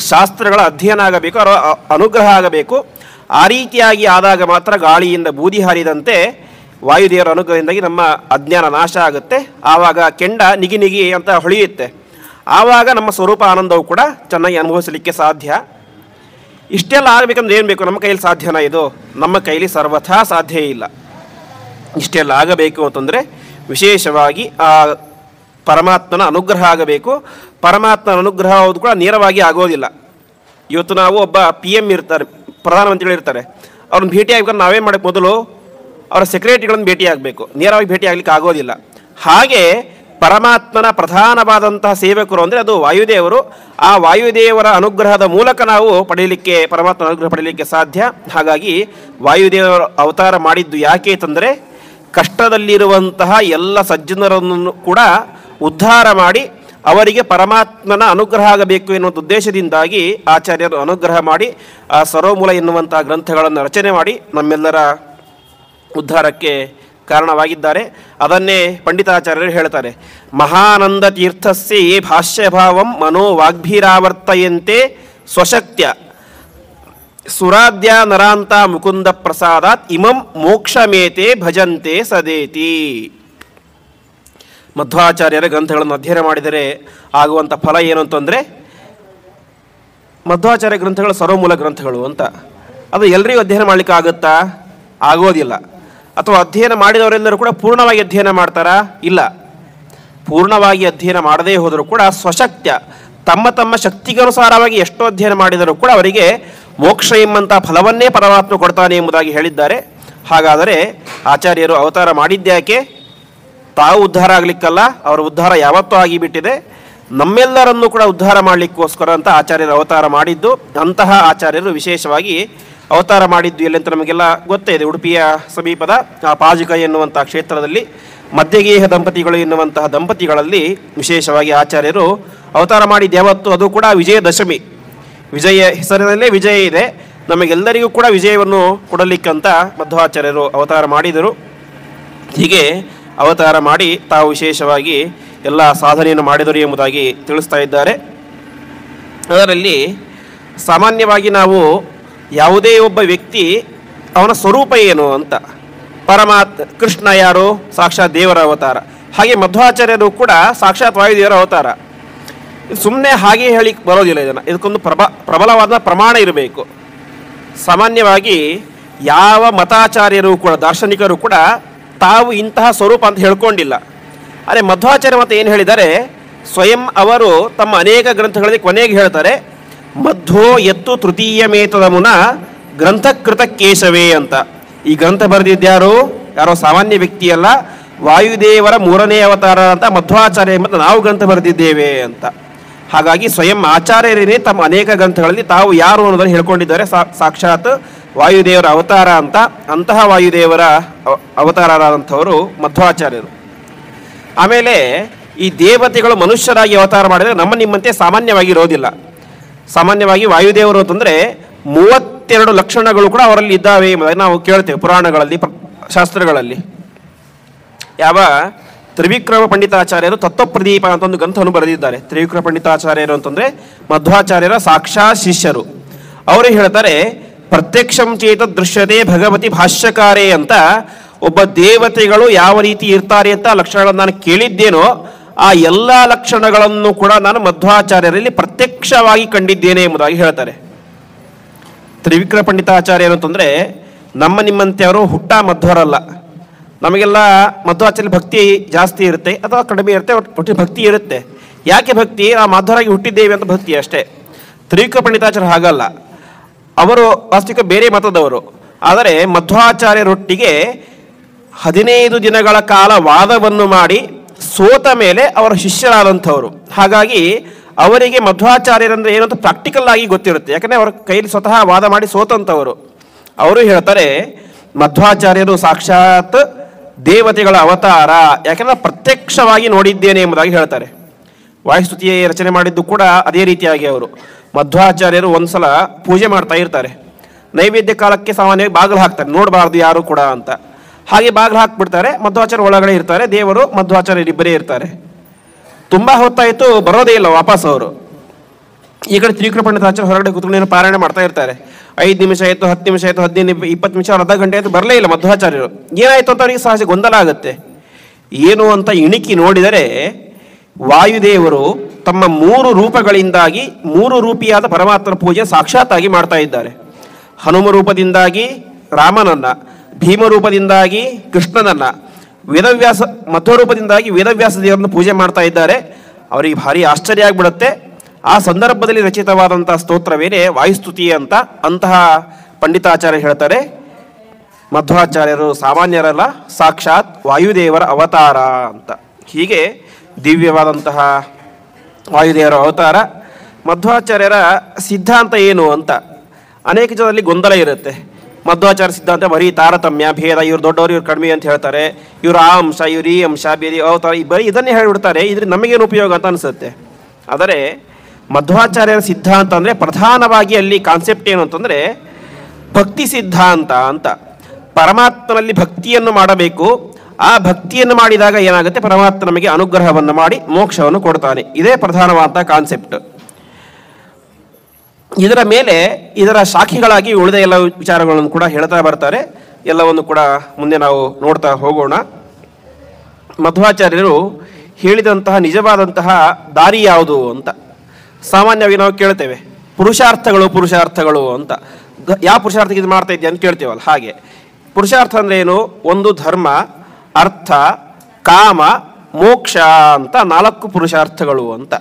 ಶಾಸ್ತ್ರಗಳ ಅಧ್ಯಯನ ಆಗಬೇಕು, ಅನುಗ್ರಹ ಆಗಬೇಕು. ಆ ರೀತಿಯಾಗಿ ಆದಾಗ ಮಾತ್ರ ಗಾಳಿಯಿಂದ ಬೂದಿ ಹಾರಿದಂತೆ ವಾಯುದೇವರ ಅನುಗ್ರಹದಿಂದಾಗಿ ನಮ್ಮ ಅಜ್ಞಾನ ನಾಶ ಆಗುತ್ತೆ. ಆವಾಗ ಕೆಂಡ ನಿಗಿ ನಿಗಿ ಅಂತ ಹೊಳೆಯುತ್ತೆ. ಆವಾಗ ನಮ್ಮ ಸ್ವರೂಪ ಆನಂದವು ಕೂಡ ಚೆನ್ನಾಗಿ ಅನುಭವಿಸಲಿಕ್ಕೆ ಸಾಧ್ಯ. ಇಷ್ಟೆಲ್ಲ ಆಗಬೇಕಂದ್ರೆ ಏನು ಬೇಕು, ನಮ್ಮ ಕೈಯಲ್ಲಿ ಸಾಧ್ಯನಾ? ಇದು ನಮ್ಮ ಕೈಲಿ ಸರ್ವಥಾ ಸಾಧ್ಯ ಇಲ್ಲ. ಇಷ್ಟೆಲ್ಲ ಆಗಬೇಕು ಅಂತಂದರೆ ವಿಶೇಷವಾಗಿ ಆ ಪರಮಾತ್ಮನ ಅನುಗ್ರಹ ಆಗಬೇಕು. ಪರಮಾತ್ಮನ ಅನುಗ್ರಹ ಅದು ಕೂಡ ನೇರವಾಗಿ ಆಗೋದಿಲ್ಲ. ಇವತ್ತು ನಾವು ಒಬ್ಬ PM ಇರ್ತಾರೆ, ಪ್ರಧಾನಮಂತ್ರಿಗಳು ಇರ್ತಾರೆ, ಅವ್ರನ್ನ ಭೇಟಿ ಆಗಬೇಕು, ನಾವೇನು ಮಾಡಬೇಕು, ಮೊದಲು ಅವರ ಸೆಕ್ರೆಟರಿಗಳನ್ನು ಭೇಟಿ ಆಗಬೇಕು, ನೇರವಾಗಿ ಭೇಟಿ ಆಗಲಿಕ್ಕೆ ಆಗೋದಿಲ್ಲ. ಹಾಗೆ ಪರಮಾತ್ಮನ ಪ್ರಧಾನವಾದಂತಹ ಸೇವಕರು ಅಂದರೆ ಅದು ವಾಯುದೇವರು. ಆ ವಾಯುದೇವರ ಅನುಗ್ರಹದ ಮೂಲಕ ನಾವು ಪಡೆಯಲಿಕ್ಕೆ, ಪರಮಾತ್ಮನ ಅನುಗ್ರಹ ಪಡೆಯಲಿಕ್ಕೆ ಸಾಧ್ಯ. ಹಾಗಾಗಿ ವಾಯುದೇವರು ಅವತಾರ ಮಾಡಿದ್ದು ಯಾಕೆ ಅಂತಂದರೆ ಕಷ್ಟದಲ್ಲಿರುವಂತಹ ಎಲ್ಲ ಸಜ್ಜನರನ್ನು ಕೂಡ ಉದ್ಧಾರ ಮಾಡಿ ಅವರಿಗೆ ಪರಮಾತ್ಮನ ಅನುಗ್ರಹ ಆಗಬೇಕು ಎನ್ನುವ ಉದ್ದೇಶದಿಂದಾಗಿ ಆಚಾರ್ಯರು ಅನುಗ್ರಹ ಮಾಡಿ ಆ ಸರ್ವಮೂಲ ಎನ್ನುವಂತಹ ಗ್ರಂಥಗಳನ್ನು ರಚನೆ ಮಾಡಿ ನಮ್ಮೆಲ್ಲರ ಉದ್ಧಾರಕ್ಕೆ ಕಾರಣವಾಗಿದ್ದಾರೆ. ಅದನ್ನೇ ಪಂಡಿತಾಚಾರ್ಯರು ಹೇಳ್ತಾರೆ, ಮಹಾನಂದ ತೀರ್ಥಸ್ಯ ಯೇ ಭಾಷ್ಯಭಾವಂ ಮನೋ ವಾಗ್ಭೀರಾವರ್ತಯಂತೆ ಸ್ವಶಕ್ತ್ಯ ಸುರಾಧ್ಯ ನರಾಂತ ಮುಕುಂದ ಪ್ರಸಾದಾತ್ ಇಮಂ ಮೋಕ್ಷಮೇತೆ ಭಜಂತೆ ಸದೇತಿ. ಮಧ್ವಾಚಾರ್ಯರ ಗ್ರಂಥಗಳನ್ನು ಅಧ್ಯಯನ ಮಾಡಿದರೆ ಆಗುವಂಥ ಫಲ ಏನು ಅಂತಂದರೆ, ಮಧ್ವಾಚಾರ್ಯ ಗ್ರಂಥಗಳು ಸರ್ವಮೂಲ ಗ್ರಂಥಗಳು ಅಂತ. ಅದು ಎಲ್ಲರಿಗೂ ಅಧ್ಯಯನ ಮಾಡಲಿಕ್ಕೆ ಆಗುತ್ತಾ? ಆಗೋದಿಲ್ಲ. ಅಥವಾ ಅಧ್ಯಯನ ಮಾಡಿದವರೆಲ್ಲರೂ ಕೂಡ ಪೂರ್ಣವಾಗಿ ಅಧ್ಯಯನ ಮಾಡ್ತಾರಾ? ಇಲ್ಲ. ಪೂರ್ಣವಾಗಿ ಅಧ್ಯಯನ ಮಾಡದೇ ಹೋದರೂ ಕೂಡ ಸ್ವಶಕ್ತ್ಯ ತಮ್ಮ ತಮ್ಮ ಶಕ್ತಿಗನುಸಾರವಾಗಿ ಎಷ್ಟೋ ಅಧ್ಯಯನ ಮಾಡಿದರೂ ಕೂಡ ಅವರಿಗೆ ಮೋಕ್ಷ ಎಂಬಂಥ ಫಲವನ್ನೇ ಪರಮಾತ್ಮ ಕೊಡ್ತಾನೆ ಎಂಬುದಾಗಿ ಹೇಳಿದ್ದಾರೆ. ಹಾಗಾದರೆ ಆಚಾರ್ಯರು ಅವತಾರ ಮಾಡಿದ್ದ್ಯಾಕೆ? ತಾವು ಉದ್ಧಾರ ಆಗಲಿಕ್ಕಲ್ಲ, ಅವರ ಉದ್ಧಾರ ಯಾವತ್ತೂ ಆಗಿಬಿಟ್ಟಿದೆ. ನಮ್ಮೆಲ್ಲರನ್ನೂ ಕೂಡ ಉದ್ಧಾರ ಮಾಡಲಿಕ್ಕೋಸ್ಕರ ಅಂತ ಆಚಾರ್ಯರು ಅವತಾರ ಮಾಡಿದ್ದು. ಅಂತಹ ಆಚಾರ್ಯರು ವಿಶೇಷವಾಗಿ ಅವತಾರ ಮಾಡಿದ್ದು ಎಲ್ಲಂತ ನಮಗೆಲ್ಲ ಗೊತ್ತೇ ಇದೆ. ಉಡುಪಿಯ ಸಮೀಪದ ಪಾಜಕ ಎನ್ನುವಂಥ ಕ್ಷೇತ್ರದಲ್ಲಿ ಮಧ್ಯಗೇಹ ದಂಪತಿಗಳು ಎನ್ನುವಂತಹ ದಂಪತಿಗಳಲ್ಲಿ ವಿಶೇಷವಾಗಿ ಆಚಾರ್ಯರು ಅವತಾರ ಮಾಡಿದ್ದು ಯಾವತ್ತು? ಅದು ಕೂಡ ವಿಜಯದಶಮಿ. ವಿಜಯ ಹೆಸರಿನಲ್ಲೇ ವಿಜಯ ಇದೆ. ನಮಗೆಲ್ಲರಿಗೂ ಕೂಡ ವಿಜಯವನ್ನು ಕೊಡಲಿಕ್ಕಂತ ಮಧ್ವಾಚಾರ್ಯರು ಅವತಾರ ಮಾಡಿದರು. ಹೀಗೆ ಅವತಾರ ಮಾಡಿ ತಾವು ವಿಶೇಷವಾಗಿ ಎಲ್ಲ ಸಾಧನೆಯನ್ನು ಮಾಡಿದರು ಎಂಬುದಾಗಿ ತಿಳಿಸ್ತಾ ಇದ್ದಾರೆ. ಅದರಲ್ಲಿ ಸಾಮಾನ್ಯವಾಗಿ ನಾವು ಯಾವುದೇ ಒಬ್ಬ ವ್ಯಕ್ತಿ ಅವನ ಸ್ವರೂಪ ಏನು ಅಂತ, ಕೃಷ್ಣ ಯಾರು? ಸಾಕ್ಷಾತ್ ದೇವರ ಅವತಾರ. ಹಾಗೆ ಮಧ್ವಾಚಾರ್ಯರು ಕೂಡ ಸಾಕ್ಷಾತ್ ವಾಯುದೇವರ ಅವತಾರ. ಸುಮ್ಮನೆ ಹಾಗೆ ಹೇಳಿ ಬರೋದಿಲ್ಲ. ಇದಕ್ಕೊಂದು ಪ್ರಬಲವಾದ ಪ್ರಮಾಣ ಇರಬೇಕು. ಸಾಮಾನ್ಯವಾಗಿ ಯಾವ ಮತಾಚಾರ್ಯರು ಕೂಡ, ದಾರ್ಶನಿಕರು ಕೂಡ ತಾವು ಇಂತಹ ಸ್ವರೂಪ ಅಂತ ಹೇಳ್ಕೊಂಡಿಲ್ಲ. ಆದರೆ ಮಧ್ವಾಚಾರ್ಯ ಮತ ಏನು ಹೇಳಿದ್ದಾರೆ, ಸ್ವಯಂ ಅವರು ತಮ್ಮ ಅನೇಕ ಗ್ರಂಥಗಳಲ್ಲಿ ಕೊನೆಗೆ ಹೇಳ್ತಾರೆ, ಮಧ್ವೋ ಎತ್ತು ತೃತೀಯ ಮೇತದ ಮುನ ಗ್ರಂಥಕೃತ ಕೇಶವೇ ಅಂತ. ಈ ಗ್ರಂಥ ಬರೆದಿದ್ದ್ಯಾರು? ಯಾರೋ ಸಾಮಾನ್ಯ ವ್ಯಕ್ತಿಯಲ್ಲ, ವಾಯುದೇವರ 3ನೇ ಅವತಾರ ಅಂತ ಮಧ್ವಾಚಾರ್ಯ ಮತ್ತು ನಾವು ಗ್ರಂಥ ಬರೆದಿದ್ದೇವೆ ಅಂತ. ಹಾಗಾಗಿ ಸ್ವಯಂ ಆಚಾರ್ಯರೇ ತಮ್ಮ ಅನೇಕ ಗ್ರಂಥಗಳಲ್ಲಿ ತಾವು ಯಾರು ಅನ್ನೋದನ್ನು ಹೇಳ್ಕೊಂಡಿದ್ದಾರೆ. ಸಾಕ್ಷಾತ್ ವಾಯುದೇವರ ಅವತಾರ ಅಂತ. ಅಂತಹ ವಾಯುದೇವರ ಅವತಾರರಾದಂಥವರು ಮಧ್ವಾಚಾರ್ಯರು. ಆಮೇಲೆ ಈ ದೇವತೆಗಳು ಮನುಷ್ಯರಾಗಿ ಅವತಾರ ಮಾಡಿದರೆ ನಮ್ಮ ನಿಮ್ಮಂತೆ ಸಾಮಾನ್ಯವಾಗಿ ಇರೋದಿಲ್ಲ. ಸಾಮಾನ್ಯವಾಗಿ ವಾಯುದೇವರು ಅಂತಂದರೆ 32 ಲಕ್ಷಣಗಳು ಕೂಡ ಅವರಲ್ಲಿ ಇದ್ದಾವೆ ಎಂಬುದಾಗಿ ನಾವು ಕೇಳ್ತೇವೆ ಪುರಾಣಗಳಲ್ಲಿ, ಶಾಸ್ತ್ರಗಳಲ್ಲಿ. ಯಾವ ತ್ರಿವಿಕ್ರಮ ಪಂಡಿತಾಚಾರ್ಯರು ತತ್ವಪ್ರದೀಪ ಅಂತ ಒಂದು ಗ್ರಂಥವನ್ನು ಬರೆದಿದ್ದಾರೆ. ತ್ರಿವಿಕ್ರಮ ಪಂಡಿತಾಚಾರ್ಯರು ಅಂತಂದರೆ ಮಧ್ವಾಚಾರ್ಯರ ಸಾಕ್ಷಾತ್ ಶಿಷ್ಯರು. ಅವರು ಹೇಳ್ತಾರೆ, ಪ್ರತ್ಯಕ್ಷಂ ಚೇತ ದೃಶ್ಯತೆ ಭಗವತಿ ಭಾಷ್ಯಕಾರೇ ಅಂತ. ಒಬ್ಬ ದೇವತೆಗಳು ಯಾವ ರೀತಿ ಇರ್ತಾರೆ ಅಂತ ಲಕ್ಷಣಗಳನ್ನು ನಾನು ಕೇಳಿದ್ದೇನೋ ಆ ಎಲ್ಲ ಲಕ್ಷಣಗಳನ್ನು ಕೂಡ ನಾನು ಮಧ್ವಾಚಾರ್ಯರಲ್ಲಿ ಪ್ರತ್ಯಕ್ಷವಾಗಿ ಕಂಡಿದ್ದೇನೆ ಎಂಬುದಾಗಿ ಹೇಳ್ತಾರೆ. ತ್ರಿವಿಕ್ರಮ ಪಂಡಿತಾಚಾರ್ಯರು ಅಂತಂದರೆ ನಮ್ಮ ನಿಮ್ಮಂತೆಯವರು ಹುಟ್ಟ ಮಧ್ವರಲ್ಲ. ನಮಗೆಲ್ಲ ಮಧ್ವಾಚಾರ್ಯ ಭಕ್ತಿ ಜಾಸ್ತಿ ಇರುತ್ತೆ ಅಥವಾ ಕಡಿಮೆ ಇರುತ್ತೆ, ಒಟ್ಟು ಭಕ್ತಿ ಇರುತ್ತೆ. ಯಾಕೆ ಭಕ್ತಿ? ನಾವು ಮಧ್ವರಾಗಿ ಹುಟ್ಟಿದ್ದೇವೆ ಅಂತ ಭಕ್ತಿ ಅಷ್ಟೇ. ತ್ರಿವಿಕ್ರಮ ಪಂಡಿತಾಚಾರ್ಯ ಹಾಗಲ್ಲ. ಅವರು ವಾಸ್ತವಿಕ ಬೇರೆ ಮತದವರು. ಆದರೆ ಮಧ್ವಾಚಾರ್ಯರೊಟ್ಟಿಗೆ 15 ದಿನಗಳ ಕಾಲ ವಾದವನ್ನು ಮಾಡಿ ಸೋತ ಮೇಲೆ ಅವರ ಶಿಷ್ಯರಾದಂಥವರು. ಹಾಗಾಗಿ ಅವರಿಗೆ ಮಧ್ವಾಚಾರ್ಯರಂದರೆ ಏನು ಅಂತ ಪ್ರಾಕ್ಟಿಕಲ್ ಆಗಿ ಗೊತ್ತಿರುತ್ತೆ. ಯಾಕಂದರೆ ಅವರ ಕೈಯಲ್ಲಿ ಸ್ವತಃ ವಾದ ಮಾಡಿ ಸೋತಂಥವರು. ಅವರು ಹೇಳ್ತಾರೆ, ಮಧ್ವಾಚಾರ್ಯರು ಸಾಕ್ಷಾತ್ ದೇವತೆಗಳ ಅವತಾರ, ಯಾಕೆಂದರೆ ಪ್ರತ್ಯಕ್ಷವಾಗಿ ನೋಡಿದ್ದೇನೆ ಎಂಬುದಾಗಿ ಹೇಳ್ತಾರೆ. ವಾಯುಸ್ತುತಿಯ ರಚನೆ ಮಾಡಿದ್ದು ಕೂಡ ಅದೇ ರೀತಿಯಾಗಿ ಅವರು. ಮಧ್ವಾಚಾರ್ಯರು ಒಂದ್ಸಲ ಪೂಜೆ ಮಾಡ್ತಾ ಇರ್ತಾರೆ. ನೈವೇದ್ಯ ಕಾಲಕ್ಕೆ ಸಾಮಾನ್ಯವಾಗಿ ಬಾಗಿಲು ಹಾಕ್ತಾರೆ, ನೋಡಬಾರ್ದು ಯಾರು ಕೂಡ ಅಂತ. ಹಾಗೆ ಬಾಗಿಲು ಹಾಕ್ಬಿಡ್ತಾರೆ. ಮಧ್ವಾಚಾರ್ಯ ಒಳಗಡೆ ಇರ್ತಾರೆ, ದೇವರು ಮಧ್ವಾಚಾರ್ಯರಿಬ್ಬರೇ ಇರ್ತಾರೆ. ತುಂಬ ಹೊತ್ತಾಯಿತು, ಬರೋದೇ ಇಲ್ಲ ವಾಪಸ್ ಅವರು. ಈ ಕಡೆ ತ್ರಿವಿಕ್ರಮ ಪಂಡಿತಾಚಾರ್ಯ ಹೊರಗಡೆ ಕೂತ್ಕೊಂಡು ಪಾರಾಯಣ ಮಾಡ್ತಾ ಇರ್ತಾರೆ. 5 ನಿಮಿಷ ಆಯಿತು, 10 ನಿಮಿಷ ಆಯಿತು, 15 20 ನಿಮಿಷ, ಅರ್ಧ ಗಂಟೆ ಆಯಿತು, ಬರಲೇ ಇಲ್ಲ ಮಧ್ವಾಚಾರ್ಯರು. ಏನಾಯಿತು ಅಂತ ಅವರಿಗೆ ಸಹಜ ಗೊಂದಲ ಆಗುತ್ತೆ. ಏನು ಅಂತ ಇಣಿಕಿ ನೋಡಿದರೆ ವಾಯುದೇವರು ತಮ್ಮ 3 ರೂಪಗಳಿಂದಾಗಿ 3 ರೂಪಿಯಾದ ಪರಮಾತ್ಮನ ಪೂಜೆ ಸಾಕ್ಷಾತ್ತಾಗಿ ಮಾಡ್ತಾ ಇದ್ದಾರೆ. ಹನುಮ ರೂಪದಿಂದಾಗಿ ರಾಮನನ್ನ, ಭೀಮ ರೂಪದಿಂದಾಗಿ ಕೃಷ್ಣನನ್ನ, ವೇದವ್ಯಾಸ ಮಧ್ವರೂಪದಿಂದಾಗಿ ವೇದವ್ಯಾಸ ದೇವರನ್ನು ಪೂಜೆ ಮಾಡ್ತಾ ಇದ್ದಾರೆ. ಅವರಿಗೆ ಭಾರಿ ಆಶ್ಚರ್ಯ ಆಗಿಬಿಡುತ್ತೆ. ಆ ಸಂದರ್ಭದಲ್ಲಿ ರಚಿತವಾದಂಥ ಸ್ತೋತ್ರವೇನೆ ವಾಯುಸ್ತುತಿ ಅಂತ. ಅಂತಹ ಪಂಡಿತಾಚಾರ್ಯ ಹೇಳ್ತಾರೆ, ಮಧ್ವಾಚಾರ್ಯರು ಸಾಮಾನ್ಯರಲ್ಲ, ಸಾಕ್ಷಾತ್ ವಾಯುದೇವರ ಅವತಾರ ಅಂತ. ಹೀಗೆ ದಿವ್ಯವಾದಂತಹ ವಾಯುದೇವರ ಅವತಾರ. ಮಧ್ವಾಚಾರ್ಯರ ಸಿದ್ಧಾಂತ ಏನು ಅಂತ ಅನೇಕ ಜನರಲ್ಲಿ ಗೊಂದಲ ಇರುತ್ತೆ. ಮಧ್ವಾಚಾರ್ಯ ಸಿದ್ಧಾಂತ ಬರೀ ತಾರತಮ್ಯ, ಭೇದ, ಇವ್ರು ದೊಡ್ಡವರು ಇವ್ರು ಕಡಿಮೆ ಅಂತ ಹೇಳ್ತಾರೆ, ಇವರು ಆ ಅಂಶ ಇವ್ರು ಈ ಅಂಶ, ಬೇರೆ ಅವತಾರ, ಬರೀ ಇದನ್ನೇ ಹೇಳಿಬಿಡ್ತಾರೆ. ಇದ್ರ ನಮಗೇನು ಉಪಯೋಗ ಅಂತ ಅನಿಸುತ್ತೆ. ಆದರೆ ಮಧ್ವಾಚಾರ್ಯರ ಸಿದ್ಧಾಂತ ಅಂದರೆ ಪ್ರಧಾನವಾಗಿ ಅಲ್ಲಿ ಕಾನ್ಸೆಪ್ಟ್ ಏನು ಅಂತಂದರೆ ಭಕ್ತಿ ಸಿದ್ಧಾಂತ ಅಂತ. ಪರಮಾತ್ಮನಲ್ಲಿ ಭಕ್ತಿಯನ್ನು ಮಾಡಬೇಕು. ಆ ಭಕ್ತಿಯನ್ನು ಮಾಡಿದಾಗ ಏನಾಗುತ್ತೆ, ಪರಮಾತ್ಮ ನಮಗೆ ಅನುಗ್ರಹವನ್ನು ಮಾಡಿ ಮೋಕ್ಷವನ್ನು ಕೊಡ್ತಾನೆ. ಇದೇ ಪ್ರಧಾನವಾದ ಕಾನ್ಸೆಪ್ಟ್. ಇದರ ಮೇಲೆ ಇದರ ಶಾಖೆಗಳಾಗಿ ಉಳಿದ ಎಲ್ಲ ವಿಚಾರಗಳನ್ನು ಕೂಡ ಹೇಳ್ತಾ ಬರ್ತಾರೆ. ಎಲ್ಲವನ್ನು ಕೂಡ ಮುಂದೆ ನಾವು ನೋಡ್ತಾ ಹೋಗೋಣ. ಮಧ್ವಾಚಾರ್ಯರು ಹೇಳಿದಂತಹ ನಿಜವಾದಂತಹ ದಾರಿ ಯಾವುದು ಅಂತ ಸಾಮಾನ್ಯವಾಗಿ ನಾವು ಕೇಳ್ತೇವೆ. ಪುರುಷಾರ್ಥಗಳು ಅಂತ. ಯಾವ ಪುರುಷಾರ್ಥಕ್ಕೆ ಇದು ಮಾಡ್ತಾ ಇದೆಯಾ ಅಂತ ಕೇಳ್ತೇವಲ್ಲ, ಹಾಗೆ ಪುರುಷಾರ್ಥ ಅಂದರೆ ಏನು? ಒಂದು ಧರ್ಮ, ಅರ್ಥ, ಕಾಮ, ಮೋಕ್ಷ ಅಂತ 4 ಪುರುಷಾರ್ಥಗಳು ಅಂತ.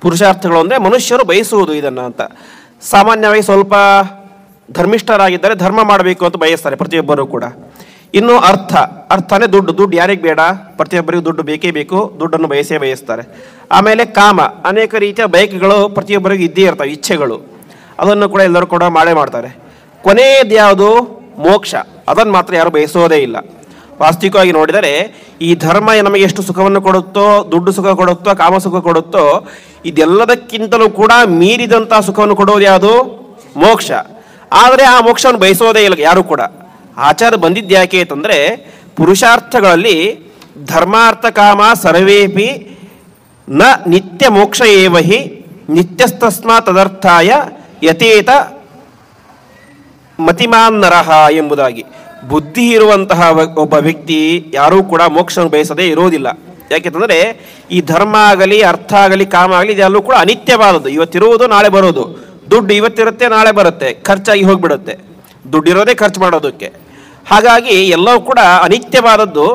ಪುರುಷಾರ್ಥಗಳು ಅಂದರೆ ಮನುಷ್ಯರು ಬಯಸುವುದು ಇದನ್ನು ಅಂತ. ಸಾಮಾನ್ಯವಾಗಿ ಸ್ವಲ್ಪ ಧರ್ಮಿಷ್ಠರಾಗಿದ್ದರೆ ಧರ್ಮ ಮಾಡಬೇಕು ಅಂತ ಬಯಸ್ತಾರೆ ಪ್ರತಿಯೊಬ್ಬರೂ ಕೂಡ. ಇನ್ನು ಅರ್ಥನೇ ದುಡ್ಡು ಯಾರಿಗೆ ಬೇಡ? ಪ್ರತಿಯೊಬ್ಬರಿಗೂ ದುಡ್ಡು ಬೇಕೇ ಬೇಕು, ದುಡ್ಡನ್ನು ಬಯಸ್ತಾರೆ. ಆಮೇಲೆ ಕಾಮ, ಅನೇಕ ರೀತಿಯ ಬಯಕೆಗಳು ಪ್ರತಿಯೊಬ್ಬರಿಗೂ ಇದ್ದೇ ಇರ್ತವೆ, ಇಚ್ಛೆಗಳು, ಅದನ್ನು ಕೂಡ ಎಲ್ಲರೂ ಕೂಡ ಮಾಡ್ತಾರೆ. ಕೊನೆಯದು ಯಾವುದು? ಮೋಕ್ಷ. ಅದನ್ನು ಮಾತ್ರ ಯಾರು ಬಯಸೋದೇ ಇಲ್ಲ. ವಾಸ್ತವಿಕವಾಗಿ ನೋಡಿದರೆ ಈ ಧರ್ಮ ನಮಗೆ ಎಷ್ಟು ಸುಖವನ್ನು ಕೊಡುತ್ತೋ, ದುಡ್ಡು ಸುಖ ಕೊಡುತ್ತೋ, ಕಾಮ ಸುಖ ಕೊಡುತ್ತೋ, ಇದೆಲ್ಲದಕ್ಕಿಂತಲೂ ಕೂಡ ಮೀರಿದಂಥ ಸುಖವನ್ನು ಕೊಡೋದು ಯಾವುದು? ಮೋಕ್ಷ. ಆದರೆ ಆ ಮೋಕ್ಷವನ್ನು ಬಯಸೋದೇ ಇಲ್ಲ ಯಾರು ಕೂಡ. ಆಚಾರ ಬಂದಿದ್ದು ಯಾಕೆ ಅಂತಂದರೆ ಪುರುಷಾರ್ಥಗಳಲ್ಲಿ ಧರ್ಮಾರ್ಥ ಕಾಮ ಸರ್ವೇಪಿ ನ ನಿತ್ಯ ಮೋಕ್ಷ ಏವ ಹಿ ನಿತ್ಯಸ್ತಸ್ಮಾತ್ ತದರ್ಥಾಯ ಯತೇತ ಮತಿಮಾನ್ ನರಹ ಎಂಬುದಾಗಿ. ಬುದ್ಧಿ ಇರುವಂತಹ ಒಬ್ಬ ವ್ಯಕ್ತಿ ಯಾರೂ ಕೂಡ ಮೋಕ್ಷವನ್ನು ಬಯಸದೇ ಇರೋದಿಲ್ಲ. ಯಾಕೆಂತಂದರೆ ಈ ಧರ್ಮ ಆಗಲಿ, ಅರ್ಥ ಆಗಲಿ, ಕಾಮ ಆಗಲಿ, ಇದೆಲ್ಲೂ ಕೂಡ ಅನಿತ್ಯವಾದದ್ದು. ಇವತ್ತಿರುವುದು ನಾಳೆ ಬರೋದು. ದುಡ್ಡು ಇವತ್ತಿರುತ್ತೆ, ನಾಳೆ ಬರುತ್ತೆ, ಖರ್ಚಾಗಿ ಹೋಗಿಬಿಡುತ್ತೆ. ದುಡ್ಡಿರೋದೇ ಖರ್ಚು ಮಾಡೋದಕ್ಕೆ. ಹಾಗಾಗಿ ಎಲ್ಲವೂ ಕೂಡ ಅನಿತ್ಯವಾದದ್ದು.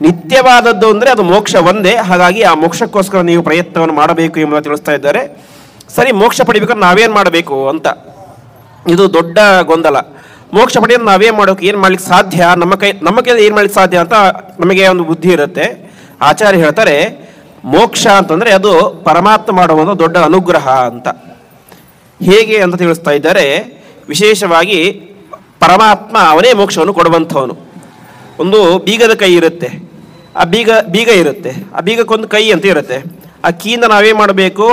ನಿತ್ಯವಾದದ್ದು ಅಂದರೆ ಅದು ಮೋಕ್ಷ ಒಂದೇ. ಹಾಗಾಗಿ ಆ ಮೋಕ್ಷಕ್ಕೋಸ್ಕರ ನೀವು ಪ್ರಯತ್ನವನ್ನು ಮಾಡಬೇಕು ಎಂಬುದನ್ನು ತಿಳಿಸ್ತಾ ಇದ್ದಾರೆ. ಸರಿ, ಮೋಕ್ಷ ಪಡಿಬೇಕಾದ್ರೆ ನಾವೇನು ಮಾಡಬೇಕು ಅಂತ ಇದು ದೊಡ್ಡ ಗೊಂದಲ. ಮೋಕ್ಷ ಪಡೆಯೋದು ನಾವೇನು ಮಾಡೋಕೆ, ಏನು ಮಾಡ್ಲಿಕ್ಕೆ ಸಾಧ್ಯ, ನಮ್ಮ ಕೈಯಲ್ಲಿ ಏನು ಮಾಡ್ಲಿಕ್ಕೆ ಸಾಧ್ಯ ಅಂತ ನಮಗೆ ಒಂದು ಬುದ್ಧಿ ಇರುತ್ತೆ. ಆಚಾರ್ಯ ಹೇಳ್ತಾರೆ ಮೋಕ್ಷ ಅಂತಂದರೆ ಅದು ಪರಮಾತ್ಮ ಮಾಡುವ ಒಂದು ದೊಡ್ಡ ಅನುಗ್ರಹ ಅಂತ. ಹೇಗೆ ಅಂತ ತಿಳಿಸ್ತಾ ಇದ್ದಾರೆ. ವಿಶೇಷವಾಗಿ ಪರಮಾತ್ಮ ಅವನೇ ಮೋಕ್ಷವನ್ನು ಕೊಡುವಂಥವನು. ಒಂದು ಬೀಗದ ಕೈ ಇರುತ್ತೆ, ಆ ಬೀಗ ಇರುತ್ತೆ, ಆ ಬೀಗಕ್ಕೊಂದು ಕೈ ಅಂತ ಇರುತ್ತೆ. ಆ ಕೀಯಿಂದ ನಾವೇನು ಮಾಡಬೇಕು?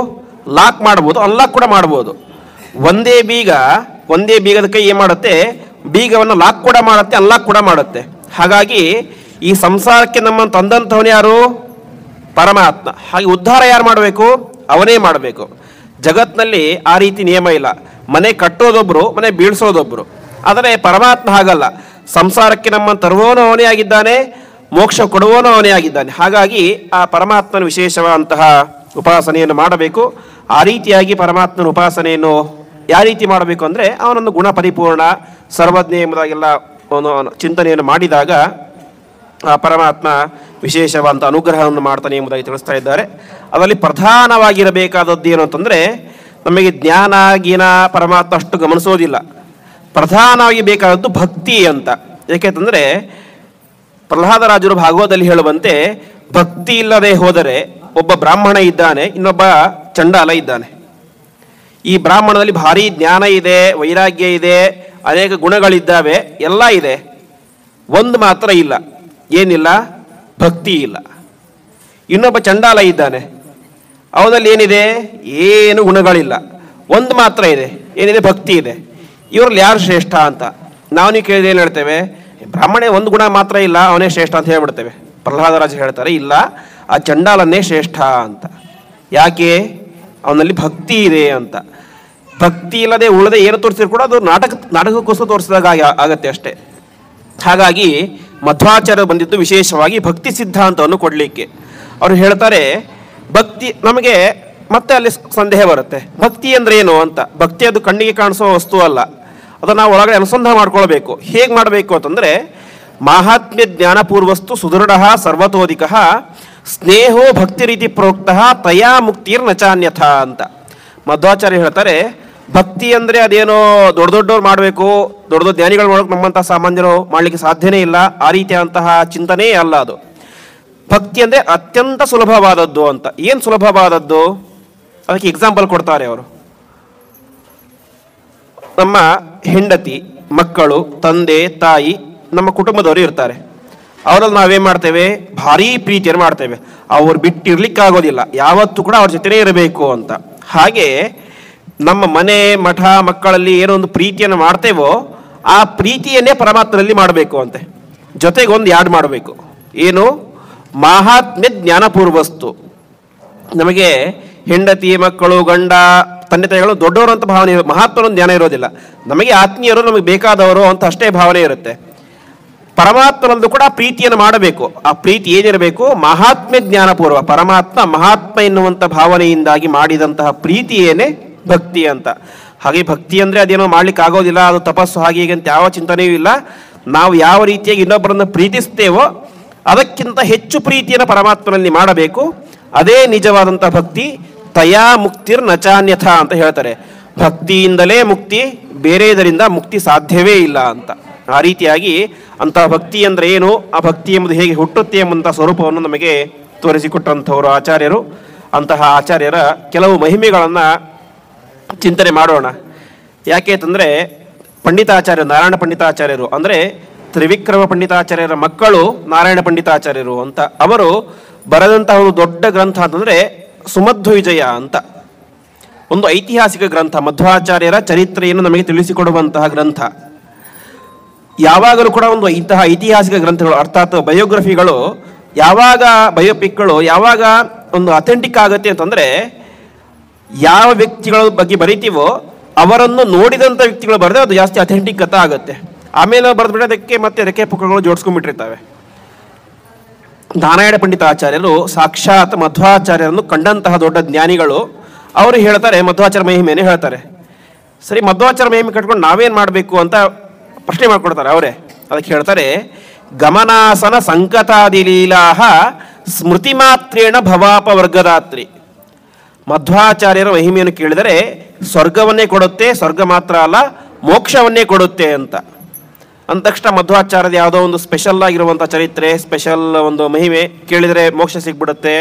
ಲಾಕ್ ಮಾಡ್ಬೋದು, ಅನ್ಲಾಕ್ ಕೂಡ ಮಾಡ್ಬೋದು. ಒಂದೇ ಬೀಗದ ಕೈ ಏನು ಮಾಡುತ್ತೆ? ಬೀಗವನ್ನು ಲಾಕ್ ಕೂಡ ಮಾಡುತ್ತೆ, ಅನ್ಲಾಕ್ ಕೂಡ ಮಾಡುತ್ತೆ. ಹಾಗಾಗಿ ಈ ಸಂಸಾರಕ್ಕೆ ನಮ್ಮನ್ನು ತಂದಂಥವನು ಯಾರು? ಪರಮಾತ್ಮ. ಹಾಗೆ ಉದ್ಧಾರ ಯಾರು ಮಾಡಬೇಕು? ಅವನೇ ಮಾಡಬೇಕು. ಜಗತ್ತಿನಲ್ಲಿ ಆ ರೀತಿ ನಿಯಮ ಇಲ್ಲ. ಮನೆ ಕಟ್ಟೋದೊಬ್ಬರು, ಮನೆ ಬೀಳ್ಸೋದೊಬ್ಬರು. ಆದರೆ ಪರಮಾತ್ಮ ಹಾಗಲ್ಲ. ಸಂಸಾರಕ್ಕೆ ನಮ್ಮನ್ನು ತರುವವನು ಅವನೇ ಆಗಿದ್ದಾನೆ, ಮೋಕ್ಷ ಕೊಡುವವನು ಅವನೇ ಆಗಿದ್ದಾನೆ. ಹಾಗಾಗಿ ಆ ಪರಮಾತ್ಮನ ವಿಶೇಷವಾದಂತಹ ಉಪಾಸನೆಯನ್ನು ಮಾಡಬೇಕು. ಆ ರೀತಿಯಾಗಿ ಪರಮಾತ್ಮನ ಉಪಾಸನೆಯನ್ನು ಯಾವ ರೀತಿ ಮಾಡಬೇಕು ಅಂದರೆ ಅವನೊಂದು ಗುಣ ಪರಿಪೂರ್ಣ, ಸರ್ವಜ್ಞ ಎಂಬುದಾಗೆಲ್ಲ ಒಂದು ಚಿಂತನೆಯನ್ನು ಮಾಡಿದಾಗ ಆ ಪರಮಾತ್ಮ ವಿಶೇಷವಾದಂಥ ಅನುಗ್ರಹವನ್ನು ಮಾಡ್ತಾನೆ ಎಂಬುದಾಗಿ ತಿಳಿಸ್ತಾ ಇದ್ದಾರೆ. ಅದರಲ್ಲಿ ಪ್ರಧಾನವಾಗಿರಬೇಕಾದದ್ದು ಏನು ಅಂತಂದರೆ ನಮಗೆ ಜ್ಞಾನ ಗೀನ ಪರಮಾತ್ಮ ಅಷ್ಟು ಗಮನಿಸೋದಿಲ್ಲ. ಪ್ರಧಾನವಾಗಿ ಬೇಕಾದದ್ದು ಭಕ್ತಿ ಅಂತ. ಏಕೆಂತಂದರೆ ಪ್ರಹ್ಲಾದರಾಜರು ಭಾಗವತದಲ್ಲಿ ಹೇಳುವಂತೆ ಭಕ್ತಿ ಇಲ್ಲದೆ ಹೋದರೆ ಒಬ್ಬ ಬ್ರಾಹ್ಮಣ ಇದ್ದಾನೆ, ಇನ್ನೊಬ್ಬ ಚಂಡಾಲ ಇದ್ದಾನೆ. ಈ ಬ್ರಾಹ್ಮಣದಲ್ಲಿ ಭಾರಿ ಜ್ಞಾನ ಇದೆ, ವೈರಾಗ್ಯ ಇದೆ, ಅನೇಕ ಗುಣಗಳಿದ್ದಾವೆ, ಎಲ್ಲ ಇದೆ. ಒಂದು ಮಾತ್ರ ಇಲ್ಲ. ಏನಿಲ್ಲ? ಭಕ್ತಿ ಇಲ್ಲ. ಇನ್ನೊಬ್ಬ ಚಂಡಾಲ ಇದ್ದಾನೆ, ಅವನಲ್ಲಿ ಏನಿದೆ? ಏನು ಗುಣಗಳಿಲ್ಲ. ಒಂದು ಮಾತ್ರ ಇದೆ, ಏನಿದೆ? ಭಕ್ತಿ ಇದೆ. ಇವರಲ್ಲಿ ಯಾರು ಶ್ರೇಷ್ಠ ಅಂತ ನಾವು ನೀವು ಕೇಳಿದ್ರೆ ಏನು ಹೇಳ್ತೇವೆ? ಬ್ರಾಹ್ಮಣ ಒಂದು ಗುಣ ಮಾತ್ರ ಇಲ್ಲ, ಅವನೇ ಶ್ರೇಷ್ಠ ಅಂತ ಹೇಳ್ಬಿಡ್ತೇವೆ. ಪ್ರಹ್ಲಾದರಾಜ ಹೇಳ್ತಾರೆ ಇಲ್ಲ, ಆ ಚಂಡಾಲನ್ನೇ ಶ್ರೇಷ್ಠ ಅಂತ. ಯಾಕೆ? ಅವನಲ್ಲಿ ಭಕ್ತಿ ಇದೆ ಅಂತ. ಭಕ್ತಿ ಇಲ್ಲದೆ ಉಳಿದ ಏನು ತೋರಿಸಿದ್ರು ಕೂಡ ಅದು ನಾಟಕಕ್ಕೋಸ್ಕರ ತೋರಿಸಿದಾಗ ಆಗತ್ತೆ ಅಷ್ಟೇ. ಹಾಗಾಗಿ ಮಧ್ವಾಚಾರ್ಯರು ಬಂದಿದ್ದು ವಿಶೇಷವಾಗಿ ಭಕ್ತಿ ಸಿದ್ಧಾಂತವನ್ನು ಕೊಡಲಿಕ್ಕೆ. ಅವರು ಹೇಳ್ತಾರೆ ಭಕ್ತಿ ನಮಗೆ ಮತ್ತೆ ಅಲ್ಲಿ ಸಂದೇಹ ಬರುತ್ತೆ. ಭಕ್ತಿ ಅಂದರೆ ಏನು ಅಂತ. ಭಕ್ತಿ ಅದು ಕಣ್ಣಿಗೆ ಕಾಣಿಸೋ ವಸ್ತು ಅಲ್ಲ, ಅದನ್ನು ನಾವು ಒಳಗಡೆ ಅನುಸಂಧಾನ ಮಾಡ್ಕೊಳ್ಬೇಕು. ಹೇಗೆ ಮಾಡಬೇಕು ಅಂತಂದರೆ ಮಾಹಾತ್ಮ್ಯ ಜ್ಞಾನಪೂರ್ವಸ್ತು ಸುದೃಢ ಸರ್ವತೋಧಿಕ ಸ್ನೇಹೋ ಭಕ್ತಿ ರೀತಿ ಪ್ರೋಕ್ತ ತಯಾ ಮುಕ್ತಿರ್ ನಚಾನ್ಯಥ ಅಂತ ಮಧ್ವಾಚಾರ್ಯ ಹೇಳ್ತಾರೆ. ಭಕ್ತಿ ಅಂದರೆ ಅದೇನೋ ದೊಡ್ಡವ್ರು ಮಾಡಬೇಕು, ದೊಡ್ಡ ಜ್ಞಾನಿಗಳು ಮಾಡೋಕೆ ನಮ್ಮಂಥ ಸಾಮಾನ್ಯರು ಮಾಡಲಿಕ್ಕೆ ಸಾಧ್ಯನೇ ಇಲ್ಲ. ಆ ರೀತಿಯಾದಂತಹ ಚಿಂತನೆ ಅಲ್ಲ ಅದು. ಭಕ್ತಿ ಅಂದರೆ ಅತ್ಯಂತ ಸುಲಭವಾದದ್ದು ಅಂತ. ಏನು ಸುಲಭವಾದದ್ದು? ಅದಕ್ಕೆ ಎಕ್ಸಾಂಪಲ್ ಕೊಡ್ತಾರೆ ಅವರು. ನಮ್ಮ ಹೆಂಡತಿ, ಮಕ್ಕಳು, ತಂದೆ, ತಾಯಿ, ನಮ್ಮ ಕುಟುಂಬದವರು ಇರ್ತಾರೆ. ಅವರಲ್ಲಿ ನಾವೇನು ಮಾಡ್ತೇವೆ? ಭಾರೀ ಪ್ರೀತಿಯನ್ನು ಮಾಡ್ತೇವೆ. ಅವ್ರು ಬಿಟ್ಟಿರ್ಲಿಕ್ಕಾಗೋದಿಲ್ಲ, ಯಾವತ್ತೂ ಕೂಡ ಅವ್ರ ಜೊತೆನೇ ಇರಬೇಕು ಅಂತ. ಹಾಗೆ ನಮ್ಮ ಮನೆ, ಮಠ, ಮಕ್ಕಳಲ್ಲಿ ಏನೋ ಒಂದು ಪ್ರೀತಿಯನ್ನು ಮಾಡ್ತೇವೋ ಆ ಪ್ರೀತಿಯನ್ನೇ ಪರಮಾತ್ಮನಲ್ಲಿ ಮಾಡಬೇಕು ಅಂತೆ. ಜೊತೆಗೆ ಒಂದು ಯಾಡ್ ಮಾಡಬೇಕು. ಏನು? ಮಾಹಾತ್ಮ್ಯ ಜ್ಞಾನಪೂರ್ವಸ್ತು. ನಮಗೆ ಹೆಂಡತಿ, ಮಕ್ಕಳು, ಗಂಡ, ತಂದೆ ತಾಯಿಗಳು ದೊಡ್ಡವರು ಅಂತ ಭಾವನೆ, ಮಹಾತ್ಮನ ಜ್ಞಾನ ಇರೋದಿಲ್ಲ. ನಮಗೆ ಆತ್ಮೀಯರು, ನಮಗೆ ಬೇಕಾದವರು ಅಂತ ಅಷ್ಟೇ ಭಾವನೆ ಇರುತ್ತೆ. ಪರಮಾತ್ಮನಲ್ಲೂ ಕೂಡ ಪ್ರೀತಿಯನ್ನು ಮಾಡಬೇಕು. ಆ ಪ್ರೀತಿ ಏನಿರಬೇಕು? ಮಹಾತ್ಮ್ಯ ಜ್ಞಾನಪೂರ್ವ. ಪರಮಾತ್ಮ ಮಹಾತ್ಮ ಎನ್ನುವಂಥ ಭಾವನೆಯಿಂದಾಗಿ ಮಾಡಿದಂತಹ ಪ್ರೀತಿಯೇನೆ ಭಕ್ತಿ ಅಂತ. ಹಾಗೆ ಭಕ್ತಿ ಅಂದರೆ ಅದೇನೋ ಮಾಡ್ಲಿಕ್ಕೆ ಆಗೋದಿಲ್ಲ, ಅದು ತಪಸ್ಸು ಹಾಗೆ ಹೀಗೆ ಅಂತ ಯಾವ ಚಿಂತನೆಯೂ ಇಲ್ಲ. ನಾವು ಯಾವ ರೀತಿಯಾಗಿ ಇನ್ನೊಬ್ಬರನ್ನು ಪ್ರೀತಿಸ್ತೇವೋ ಅದಕ್ಕಿಂತ ಹೆಚ್ಚು ಪ್ರೀತಿಯನ್ನು ಪರಮಾತ್ಮನಲ್ಲಿ ಮಾಡಬೇಕು. ಅದೇ ನಿಜವಾದಂಥ ಭಕ್ತಿ. ತಯಾ ಮುಕ್ತಿರ್ ನಚಾನ್ಯಥ ಅಂತ ಹೇಳ್ತಾರೆ. ಭಕ್ತಿಯಿಂದಲೇ ಮುಕ್ತಿ, ಬೇರೆದರಿಂದ ಮುಕ್ತಿ ಸಾಧ್ಯವೇ ಇಲ್ಲ ಅಂತ. ಆ ರೀತಿಯಾಗಿ ಅಂತಹ ಭಕ್ತಿ ಅಂದರೆ ಏನು, ಆ ಭಕ್ತಿ ಎಂಬುದು ಹೇಗೆ ಹುಟ್ಟುತ್ತೆ ಎಂಬಂಥ ಸ್ವರೂಪವನ್ನು ನಮಗೆ ತೋರಿಸಿಕೊಟ್ಟಂಥವರು ಆಚಾರ್ಯರು. ಅಂತಹ ಆಚಾರ್ಯರ ಕೆಲವು ಮಹಿಮೆಗಳನ್ನು ಚಿಂತನೆ ಮಾಡೋಣ. ಯಾಕೆ ಅಂತಂದರೆ ಪಂಡಿತಾಚಾರ್ಯರು, ನಾರಾಯಣ ಪಂಡಿತಾಚಾರ್ಯರು ಅಂದರೆ ತ್ರಿವಿಕ್ರಮ ಪಂಡಿತಾಚಾರ್ಯರ ಮಕ್ಕಳು ನಾರಾಯಣ ಪಂಡಿತಾಚಾರ್ಯರು ಅಂತ. ಅವರು ಬರೆದಂತಹ ಒಂದು ದೊಡ್ಡ ಗ್ರಂಥ ಅಂತಂದರೆ ಸುಮಧ್ವ ವಿಜಯ ಅಂತ, ಒಂದು ಐತಿಹಾಸಿಕ ಗ್ರಂಥ. ಮಧ್ವಾಚಾರ್ಯರ ಚರಿತ್ರೆಯನ್ನು ನಮಗೆ ತಿಳಿಸಿಕೊಡುವಂತಹ ಗ್ರಂಥ. ಯಾವಾಗಲೂ ಕೂಡ ಒಂದು ಇಂತಹ ಐತಿಹಾಸಿಕ ಗ್ರಂಥಗಳು, ಅರ್ಥಾತ್ ಬಯೋಗ್ರಫಿಗಳು, ಯಾವಾಗ ಬಯೋಪಿಕ್ಗಳು ಯಾವಾಗ ಒಂದು ಅಥೆಂಟಿಕ್ ಆಗುತ್ತೆ ಅಂತಂದರೆ ಯಾವ ವ್ಯಕ್ತಿಗಳ ಬಗ್ಗೆ ಬರಿತೀವೋ ಅವರನ್ನು ನೋಡಿದಂಥ ವ್ಯಕ್ತಿಗಳು ಬರೆದ್ರೆ ಅದು ಜಾಸ್ತಿ ಅಥೆಂಟಿಕ್ ಕಥೆ ಆಗುತ್ತೆ. ಆಮೇಲೆ ಬರೆದ್ಬಿಡೋದಕ್ಕೆ ಮತ್ತೆ ರೆಕ್ಕೆ ಪುಕ್ಕಗಳು ಜೋಡಿಸ್ಕೊಂಡ್ಬಿಟ್ಟಿರ್ತವೆ. ನಾರಾಯಣ ಪಂಡಿತಾಚಾರ್ಯರು ಸಾಕ್ಷಾತ್ ಮಧ್ವಾಚಾರ್ಯರನ್ನು ಕಂಡಂತಹ ದೊಡ್ಡ ಜ್ಞಾನಿಗಳು. ಅವರು ಹೇಳ್ತಾರೆ, ಮಧ್ವಾಚಾರ್ಯ ಮಹಿಮೆಯನ್ನು ಹೇಳ್ತಾರೆ. ಸರಿ, ಮಧ್ವಾಚಾರ್ಯ ಮಹಿಮೆ ಕಟ್ಕೊಂಡು ನಾವೇನು ಮಾಡಬೇಕು ಅಂತ ಪ್ರಶ್ನೆ ಮಾಡ್ಕೊಡ್ತಾರೆ ಅವರೇ. ಅದಕ್ಕೆ ಹೇಳ್ತಾರೆ, ಗಮನಾಸನ ಸಂಕತಾದಿಲೀಲಾಹ ಸ್ಮೃತಿ ಮಾತ್ರೇಣ ಭವಾಪವರ್ಗದಾತ್ರಿ. ಮಧ್ವಾಚಾರ್ಯರ ಮಹಿಮೆಯನ್ನು ಕೇಳಿದರೆ ಸ್ವರ್ಗವನ್ನೇ ಕೊಡುತ್ತೆ, ಸ್ವರ್ಗ ಮಾತ್ರ ಅಲ್ಲ ಮೋಕ್ಷವನ್ನೇ ಕೊಡುತ್ತೆ ಅಂತ. ಅಂತಕ್ಷಣ ಮಧ್ವಾಚಾರ್ಯದ ಯಾವುದೋ ಒಂದು ಸ್ಪೆಷಲ್ ಆಗಿರುವಂಥ ಚರಿತ್ರೆ, ಸ್ಪೆಷಲ್ ಒಂದು ಮಹಿಮೆ ಕೇಳಿದರೆ ಮೋಕ್ಷ ಸಿಗ್ಬಿಡುತ್ತೆ.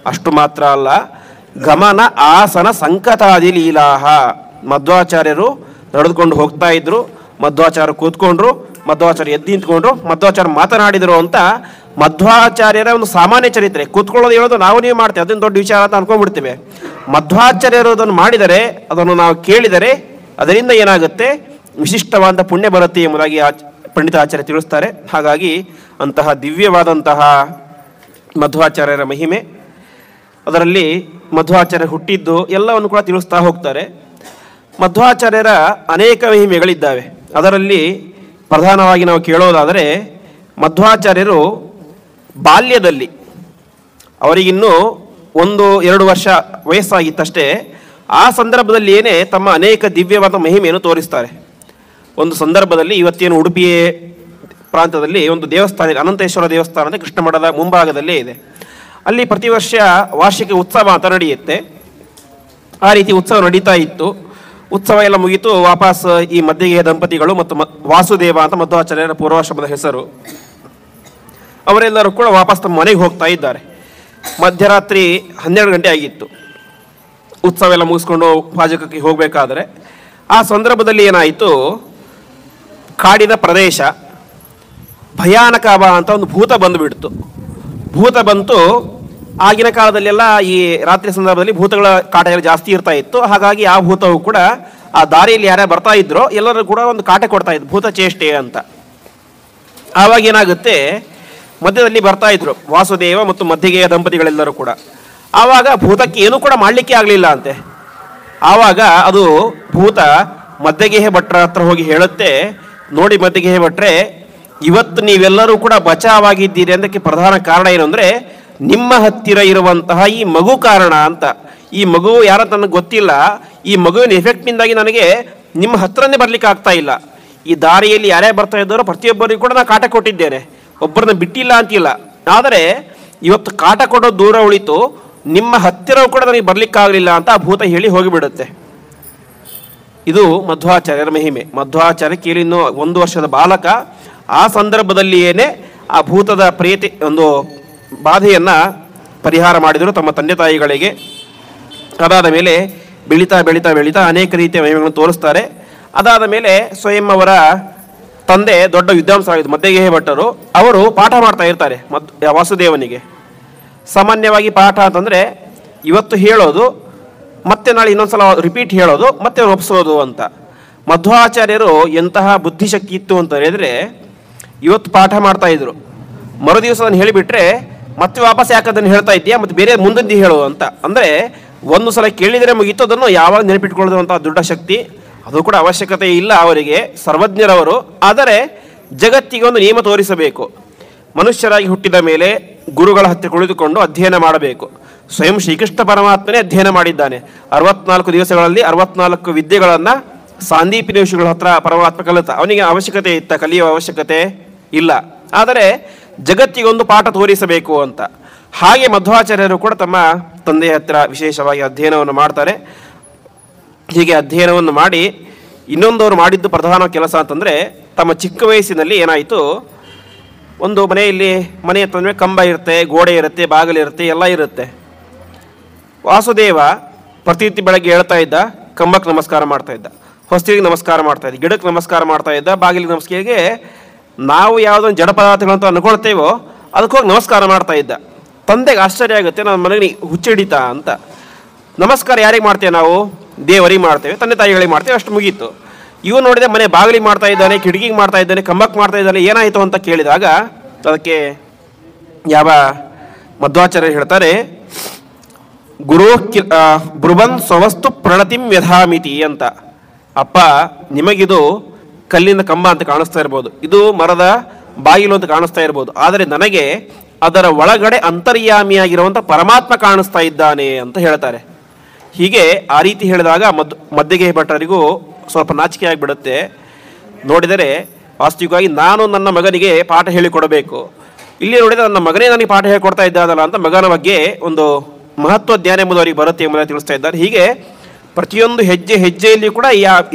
ಅಷ್ಟು ಮಾತ್ರ ಅಲ್ಲ, ಗಮನ ಆಸನ ಸಂಕತಾದಿ ಲೀಲಾಹ. ಮಧ್ವಾಚಾರ್ಯರು ನಡೆದುಕೊಂಡು ಹೋಗ್ತಾ ಇದ್ರು, ಮಧ್ವಾಚಾರ್ಯ ಕೂತ್ಕೊಂಡ್ರು, ಮಧ್ವಾಚಾರ್ಯ ಎದ್ದು ನಿಂತ್ಕೊಂಡ್ರು, ಮಧ್ವಾಚಾರ್ಯ ಮಾತನಾಡಿದರು ಅಂತ ಮಧ್ವಾಚಾರ್ಯರ ಒಂದು ಸಾಮಾನ್ಯ ಚರಿತ್ರೆ. ಕೂತ್ಕೊಳ್ಳೋದು ಹೇಳೋದು ನಾವು ನೀವು ಮಾಡ್ತೇವೆ, ಅದನ್ನು ದೊಡ್ಡ ವಿಚಾರ ಅಂತ ಅನ್ಕೊಂಡ್ಬಿಡ್ತೇವೆ. ಮಧ್ವಾಚಾರ್ಯರು ಅದನ್ನು ಮಾಡಿದರೆ, ಅದನ್ನು ನಾವು ಕೇಳಿದರೆ ಅದರಿಂದ ಏನಾಗುತ್ತೆ? ವಿಶಿಷ್ಟವಾದ ಪುಣ್ಯ ಬರುತ್ತೆ ಎಂಬುದಾಗಿ ಪಂಡಿತಾಚಾರ್ಯ ತಿಳಿಸ್ತಾರೆ. ಹಾಗಾಗಿ ಅಂತಹ ದಿವ್ಯವಾದಂತಹ ಮಧ್ವಾಚಾರ್ಯರ ಮಹಿಮೆ, ಅದರಲ್ಲಿ ಮಧ್ವಾಚಾರ್ಯ ಹುಟ್ಟಿದ್ದು ಎಲ್ಲವನ್ನು ಕೂಡ ತಿಳಿಸ್ತಾ ಹೋಗ್ತಾರೆ. ಮಧ್ವಾಚಾರ್ಯರ ಅನೇಕ ಮಹಿಮೆಗಳಿದ್ದಾವೆ. ಅದರಲ್ಲಿ ಪ್ರಧಾನವಾಗಿ ನಾವು ಕೇಳೋದಾದರೆ, ಮಧ್ವಾಚಾರ್ಯರು ಬಾಲ್ಯದಲ್ಲಿ, ಅವರಿಗಿನ್ನೂ 1-2 ವರ್ಷ ವಯಸ್ಸಾಗಿತ್ತಷ್ಟೇ, ಆ ಸಂದರ್ಭದಲ್ಲಿ ಏನೇ ತಮ್ಮ ಅನೇಕ ದಿವ್ಯವಾದ ಮಹಿಮೆಯನ್ನು ತೋರಿಸ್ತಾರೆ. ಒಂದು ಸಂದರ್ಭದಲ್ಲಿ, ಇವತ್ತೇನು ಉಡುಪಿ ಪ್ರಾಂತದಲ್ಲಿ ಒಂದು ದೇವಸ್ಥಾನ ಇದೆ, ಅನಂತೇಶ್ವರ ದೇವಸ್ಥಾನ ಅಂತ, ಕೃಷ್ಣ ಮಠದ ಮುಂಭಾಗದಲ್ಲೇ ಇದೆ. ಅಲ್ಲಿ ಪ್ರತಿ ವರ್ಷ ವಾರ್ಷಿಕ ಉತ್ಸವ ಅಂತ ನಡೆಯುತ್ತೆ. ಆ ರೀತಿ ಉತ್ಸವ ನಡೀತಾ ಇತ್ತು. ಉತ್ಸವ ಎಲ್ಲ ಮುಗಿತು, ವಾಪಸ್ ಈ ಮಧ್ಯಗೆಯ ದಂಪತಿಗಳು ಮತ್ತು ವಾಸುದೇವ ಅಂತ ಮಧ್ವಾಚಾರ್ಯರ ಪೂರ್ವಾಶ್ರಮದ ಹೆಸರು, ಅವರೆಲ್ಲರೂ ಕೂಡ ವಾಪಸ್ ತಮ್ಮ ಮನೆಗೆ ಹೋಗ್ತಾ ಇದ್ದಾರೆ. ಮಧ್ಯರಾತ್ರಿ 12 ಗಂಟೆ ಆಗಿತ್ತು. ಉತ್ಸವ ಎಲ್ಲ ಮುಗಿಸ್ಕೊಂಡು ಪಾಜಕಕ್ಕೆ ಹೋಗಬೇಕಾದ್ರೆ ಆ ಸಂದರ್ಭದಲ್ಲಿ ಏನಾಯಿತು, ಕಾಡಿನ ಪ್ರದೇಶ, ಭಯಾನಕ ಅಂತ ಒಂದು ಭೂತ ಬಂದುಬಿಡ್ತು. ಭೂತ ಬಂತು. ಆಗಿನ ಕಾಲದಲ್ಲೆಲ್ಲ ಈ ರಾತ್ರಿ ಸಂದರ್ಭದಲ್ಲಿ ಭೂತಗಳ ಕಾಟ ಎಲ್ಲ ಜಾಸ್ತಿ ಇರ್ತಾ ಇತ್ತು. ಹಾಗಾಗಿ ಆ ಭೂತವು ಕೂಡ ಆ ದಾರಿಯಲ್ಲಿ ಯಾರ್ಯಾರು ಬರ್ತಾ ಇದ್ರೋ ಎಲ್ಲರೂ ಕೂಡ ಒಂದು ಕಾಟ ಕೊಡ್ತಾ ಇತ್ತು, ಭೂತ ಚೇಷ್ಟೆ ಅಂತ. ಆವಾಗ ಏನಾಗುತ್ತೆ, ಮಧ್ಯದಲ್ಲಿ ಬರ್ತಾ ಇದ್ರು ವಾಸುದೇವ ಮತ್ತು ಮಧ್ಯಗೆಯ ದಂಪತಿಗಳೆಲ್ಲರೂ ಕೂಡ. ಆವಾಗ ಭೂತಕ್ಕೆ ಏನೂ ಕೂಡ ಮಾಡಲಿಕ್ಕೆ ಆಗಲಿಲ್ಲ ಅಂತೆ. ಆವಾಗ ಅದು ಭೂತ ಮಧ್ಯಗೆಯ ಭಟ್ರ ಹತ್ರ ಹೋಗಿ ಹೇಳುತ್ತೆ, ನೋಡಿ ಮಧ್ಯಗೆಯ ಭಟ್ರೆ, ಇವತ್ತು ನೀವೆಲ್ಲರೂ ಕೂಡ ಬಚಾವಾಗಿದ್ದೀರಿ. ಅದಕ್ಕೆ ಪ್ರಧಾನ ಕಾರಣ ಏನು ಅಂದರೆ, ನಿಮ್ಮ ಹತ್ತಿರ ಇರುವಂತಹ ಈ ಮಗು ಕಾರಣ ಅಂತ. ಈ ಮಗು ಯಾರಂತ ನನಗೆ ಗೊತ್ತಿಲ್ಲ, ಈ ಮಗುವಿನ ಎಫೆಕ್ಟ್ನಿಂದಾಗಿ ನನಗೆ ನಿಮ್ಮ ಹತ್ರನೇ ಬರಲಿಕ್ಕೆ ಆಗ್ತಾ ಇಲ್ಲ. ಈ ದಾರಿಯಲ್ಲಿ ಯಾರೇ ಬರ್ತಾ ಇದ್ದಾರೋ ಪ್ರತಿಯೊಬ್ಬರಿಗೂ ಕೂಡ ನಾನು ಕಾಟ ಕೊಟ್ಟಿದ್ದೇನೆ, ಒಬ್ಬರನ್ನ ಬಿಟ್ಟಿಲ್ಲ ಅಂತಿಲ್ಲ. ಆದರೆ ಇವತ್ತು ಕಾಟ ಕೊಡೋದು ದೂರ ಉಳಿತು, ನಿಮ್ಮ ಹತ್ತಿರ ಕೂಡ ನನಗೆ ಬರಲಿಕ್ಕಾಗಲಿಲ್ಲ ಅಂತ ಆ ಭೂತ ಹೇಳಿ ಹೋಗಿಬಿಡುತ್ತೆ. ಇದು ಮಧ್ವಾಚಾರ್ಯರ ಮಹಿಮೆ. ಮಧ್ವಾಚಾರ್ಯ ಕೇಳಿನ್ನು 1 ವರ್ಷದ ಬಾಲಕ. ಆ ಸಂದರ್ಭದಲ್ಲಿಯೇ ಆ ಭೂತದ ಪ್ರೇತಿ ಒಂದು ಬಾಧೆಯನ್ನು ಪರಿಹಾರ ಮಾಡಿದರು ತಮ್ಮ ತಂದೆ ತಾಯಿಗಳಿಗೆ. ಅದಾದ ಮೇಲೆ ಬೆಳೀತಾ ಬೆಳೀತಾ ಬೆಳೀತಾ ಅನೇಕ ರೀತಿಯ ಮಹಿಮೆಗಳನ್ನು ತೋರಿಸ್ತಾರೆ. ಅದಾದ ಮೇಲೆ ಸ್ವಯಂ ಅವರ ತಂದೆ ದೊಡ್ಡ ವಿದ್ವಾಂಸರಾಗಿದ್ದು ಮಧ್ಯಗೇಹ ಭಟ್ಟರು, ಅವರು ಪಾಠ ಮಾಡ್ತಾ ಇರ್ತಾರೆ ವಾಸುದೇವನಿಗೆ. ಸಾಮಾನ್ಯವಾಗಿ ಪಾಠ ಅಂತಂದರೆ ಇವತ್ತು ಹೇಳೋದು, ಮತ್ತೆ ನಾಳೆ ಇನ್ನೊಂದು ಸಲ ರಿಪೀಟ್ ಹೇಳೋದು, ಮತ್ತೆ ಒಪ್ಪಿಸೋದು ಅಂತ. ಮಧ್ವಾಚಾರ್ಯರು ಎಂತಹ ಬುದ್ಧಿಶಕ್ತಿ ಇತ್ತು ಅಂತ ಹೇಳಿದರೆ, ಇವತ್ತು ಪಾಠ ಮಾಡ್ತಾಯಿದ್ರು, ಮರುದಿವಸ ಅದನ್ನು ಹೇಳಿಬಿಟ್ರೆ ಮತ್ತೆ ವಾಪಸ್ ಯಾಕೆ ಅದನ್ನು ಹೇಳ್ತಾ ಇದ್ದೀಯಾ, ಮತ್ತು ಬೇರೆ ಮುಂದಿದ್ದು ಹೇಳು ಅಂತ. ಅಂದರೆ ಒಂದು ಸಲ ಕೇಳಿದರೆ ಮುಗೀತು, ಅದನ್ನು ಯಾವಾಗ ನೆನಪಿಟ್ಕೊಳ್ಳುವಂಥ ದೊಡ್ಡ ಶಕ್ತಿ. ಅದು ಕೂಡ ಅವಶ್ಯಕತೆ ಇಲ್ಲ ಅವರಿಗೆ, ಸರ್ವಜ್ಞರವರು. ಆದರೆ ಜಗತ್ತಿಗೆ ಒಂದು ನಿಯಮ ತೋರಿಸಬೇಕು. ಮನುಷ್ಯರಾಗಿ ಹುಟ್ಟಿದ ಮೇಲೆ ಗುರುಗಳ ಹತ್ತಿರ ಕುಳಿತುಕೊಂಡು ಅಧ್ಯಯನ ಮಾಡಬೇಕು. ಸ್ವಯಂ ಶ್ರೀಕೃಷ್ಣ ಪರಮಾತ್ಮನೇ ಅಧ್ಯಯನ ಮಾಡಿದ್ದಾನೆ. 64 ದಿವಸಗಳಲ್ಲಿ 64 ವಿದ್ಯೆಗಳನ್ನು ಸಾಂದೀಪಿನಿ ಋಷಿಗಳ ಹತ್ರ ಪರಮಾತ್ಮ ಕಲಿತ. ಅವನಿಗೆ ಅವಶ್ಯಕತೆ ಇತ್ತ ಕಲಿಯುವ ಅವಶ್ಯಕತೆ ಇಲ್ಲ. ಆದರೆ ಜಗತ್ತಿಗೊಂದು ಪಾಠ ತೋರಿಸಬೇಕು ಅಂತ. ಹಾಗೆ ಮಧ್ವಾಚಾರ್ಯರು ಕೂಡ ತಮ್ಮ ತಂದೆಯ ಹತ್ತಿರ ವಿಶೇಷವಾಗಿ ಅಧ್ಯಯನವನ್ನು ಮಾಡ್ತಾರೆ. ಹೀಗೆ ಅಧ್ಯಯನವನ್ನು ಮಾಡಿ ಇನ್ನೊಂದವರು ಮಾಡಿದ್ದು ಪ್ರಧಾನ ಕೆಲಸ ಅಂತಂದರೆ, ತಮ್ಮ ಚಿಕ್ಕ ವಯಸ್ಸಿನಲ್ಲಿ ಏನಾಯಿತು, ಒಂದು ಮನೆಯಲ್ಲಿ ಮನೆ ಅಂತಂದರೆ ಕಂಬ ಇರುತ್ತೆ, ಗೋಡೆ ಇರುತ್ತೆ, ಬಾಗಿಲಿರುತ್ತೆ, ಎಲ್ಲ ಇರುತ್ತೆ. ವಾಸುದೇವ ಪ್ರತಿನಿತ್ಯ ಬೆಳಗ್ಗೆ ಹೇಳ್ತಾ ಇದ್ದ, ಕಂಬಕ್ಕೆ ನಮಸ್ಕಾರ ಮಾಡ್ತಾ ಇದ್ದ, ಹೊಸ್ತಿಗೆ ನಮಸ್ಕಾರ ಮಾಡ್ತಾ ಇದ್ದ, ಗಿಡಕ್ಕೆ ನಮಸ್ಕಾರ ಮಾಡ್ತಾ ಇದ್ದ, ಬಾಗಿಲಿಗೆ ನಮಸ್ಕಾರಿಗೆ ನಾವು ಯಾವುದೊಂದು ಜಡ ಪದಾರ್ಥಗಳಂತ ಅಂದ್ಕೊಳ್ತೇವೋ ಅದಕ್ಕೋಗಿ ನಮಸ್ಕಾರ ಮಾಡ್ತಾ ಇದ್ದ. ತಂದೆಗೆ ಆಶ್ಚರ್ಯ ಆಗುತ್ತೆ, ನನ್ನ ಮನೆಗೆ ಹುಚ್ಚಿಡಿತಾ ಅಂತ. ನಮಸ್ಕಾರ ಯಾರಿಗೆ ಮಾಡ್ತೇವೆ ನಾವು? ದೇವರಿಗೆ ಮಾಡ್ತೇವೆ, ತಂದೆ ತಾಯಿಗಳಿಗೆ ಮಾಡ್ತೇವೆ, ಅಷ್ಟು ಮುಗೀತು. ಇವು ನೋಡಿದೆ ಮನೆ ಬಾಗಿಲಿಗೆ ಮಾಡ್ತಾ ಇದ್ದಾನೆ, ಕಿಟಕಿಗೆ ಮಾಡ್ತಾ ಇದ್ದಾನೆ, ಕಂಬಕ್ಕೆ ಮಾಡ್ತಾ ಇದ್ದಾನೆ, ಏನಾಯಿತು ಅಂತ ಕೇಳಿದಾಗ ಅದಕ್ಕೆ ಯಾವ ಮಧ್ವಾಚಾರ್ಯರು ಹೇಳ್ತಾರೆ, ಗುರು ಬ್ರುವನ್ ಸ್ವವಸ್ತು ಪ್ರಣತಿಂ ವ್ಯಧಾಮಿತಿ ಅಂತ. ಅಪ್ಪ, ನಿಮಗಿದು ಕಲ್ಲಿನ ಕಂಬ ಅಂತ ಕಾಣಿಸ್ತಾ ಇರ್ಬೋದು, ಇದು ಮರದ ಬಾಗಿಲು ಅಂತ ಕಾಣಿಸ್ತಾ ಇರ್ಬೋದು, ಆದರೆ ನನಗೆ ಅದರ ಒಳಗಡೆ ಅಂತರ್ಯಾಮಿಯಾಗಿರುವಂಥ ಪರಮಾತ್ಮ ಕಾಣಿಸ್ತಾ ಇದ್ದಾನೆ ಅಂತ ಹೇಳ್ತಾರೆ. ಹೀಗೆ ಆ ರೀತಿ ಹೇಳಿದಾಗ ಮಧ್ಯಗೇಹ ಭಟ್ಟರಿಗೂ ಸ್ವಲ್ಪ ನಾಚಿಕೆ ಆಗಿಬಿಡುತ್ತೆ. ನೋಡಿದರೆ ವಾಸ್ತವಿಕವಾಗಿ ನಾನು ನನ್ನ ಮಗನಿಗೆ ಪಾಠ ಹೇಳಿಕೊಡಬೇಕು, ಇಲ್ಲಿ ನೋಡಿದರೆ ನನ್ನ ಮಗನೇ ನನಗೆ ಪಾಠ ಹೇಳಿಕೊಡ್ತಾ ಇದ್ದಾನಲ್ಲ ಅಂತ ಮಗನ ಬಗ್ಗೆ ಒಂದು ಮಹತ್ವ ಜ್ಞಾನ ಎಂಬುದವರಿಗೆ ಬರುತ್ತೆ ಎಂಬುದನ್ನು ತಿಳಿಸ್ತಾ ಇದ್ದಾರೆ. ಹೀಗೆ ಪ್ರತಿಯೊಂದು ಹೆಜ್ಜೆ ಹೆಜ್ಜೆಯಲ್ಲಿ ಕೂಡ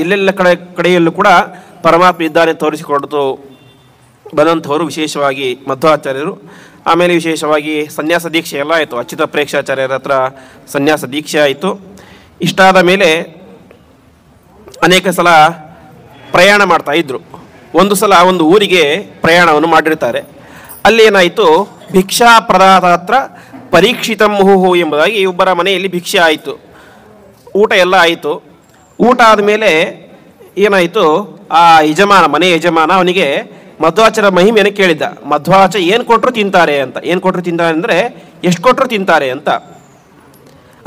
ಎಲ್ಲೆಲ್ಲ ಕಡೆಯಲ್ಲೂ ಕೂಡ ಪರಮಾತ್ಮ ಇದ್ದಾನೆ ತೋರಿಸಿಕೊಡ್ತು ಬಂದಂಥವರು ವಿಶೇಷವಾಗಿ ಮಧ್ವಾಚಾರ್ಯರು. ಆಮೇಲೆ ವಿಶೇಷವಾಗಿ ಸನ್ಯಾಸ ದೀಕ್ಷೆ ಎಲ್ಲ ಆಯಿತು. ಅಚ್ಯುತ ಪ್ರೇಕ್ಷಾಚಾರ್ಯರ ಹತ್ರ ಸನ್ಯಾಸ ದೀಕ್ಷೆ ಆಯಿತು. ಇಷ್ಟಾದ ಮೇಲೆ ಅನೇಕ ಸಲ ಪ್ರಯಾಣ ಮಾಡ್ತಾ ಇದ್ದರು. ಒಂದು ಸಲ ಒಂದು ಊರಿಗೆ ಪ್ರಯಾಣವನ್ನು ಮಾಡಿರ್ತಾರೆ. ಅಲ್ಲಿ ಏನಾಯಿತು, ಭಿಕ್ಷಾ ಪ್ರದಾತ ಹತ್ರ ಪರೀಕ್ಷಿತಂ ಮುಹುಹು ಎಂಬುದಾಗಿ ಒಬ್ಬರ ಮನೆಯಲ್ಲಿ ಭಿಕ್ಷೆ ಆಯಿತು. ಊಟ ಎಲ್ಲ ಆಯಿತು. ಊಟ ಆದಮೇಲೆ ಏನಾಯಿತು, ಆ ಯಜಮಾನ, ಮನೆ ಯಜಮಾನ ಅವನಿಗೆ ಮಧ್ವಾಚಾರ್ಯ ಮಹಿಮೆಯನ್ನು ಕೇಳಿದ್ದ. ಮಧ್ವಾಚಾರ್ಯ ಏನು ಕೊಟ್ಟರು ತಿಂತಾರೆ ಅಂತ. ಏನು ಕೊಟ್ಟರು ತಿಂತಾರೆ ಅಂದರೆ ಎಷ್ಟು ಕೊಟ್ಟರು ತಿಂತಾರೆ ಅಂತ.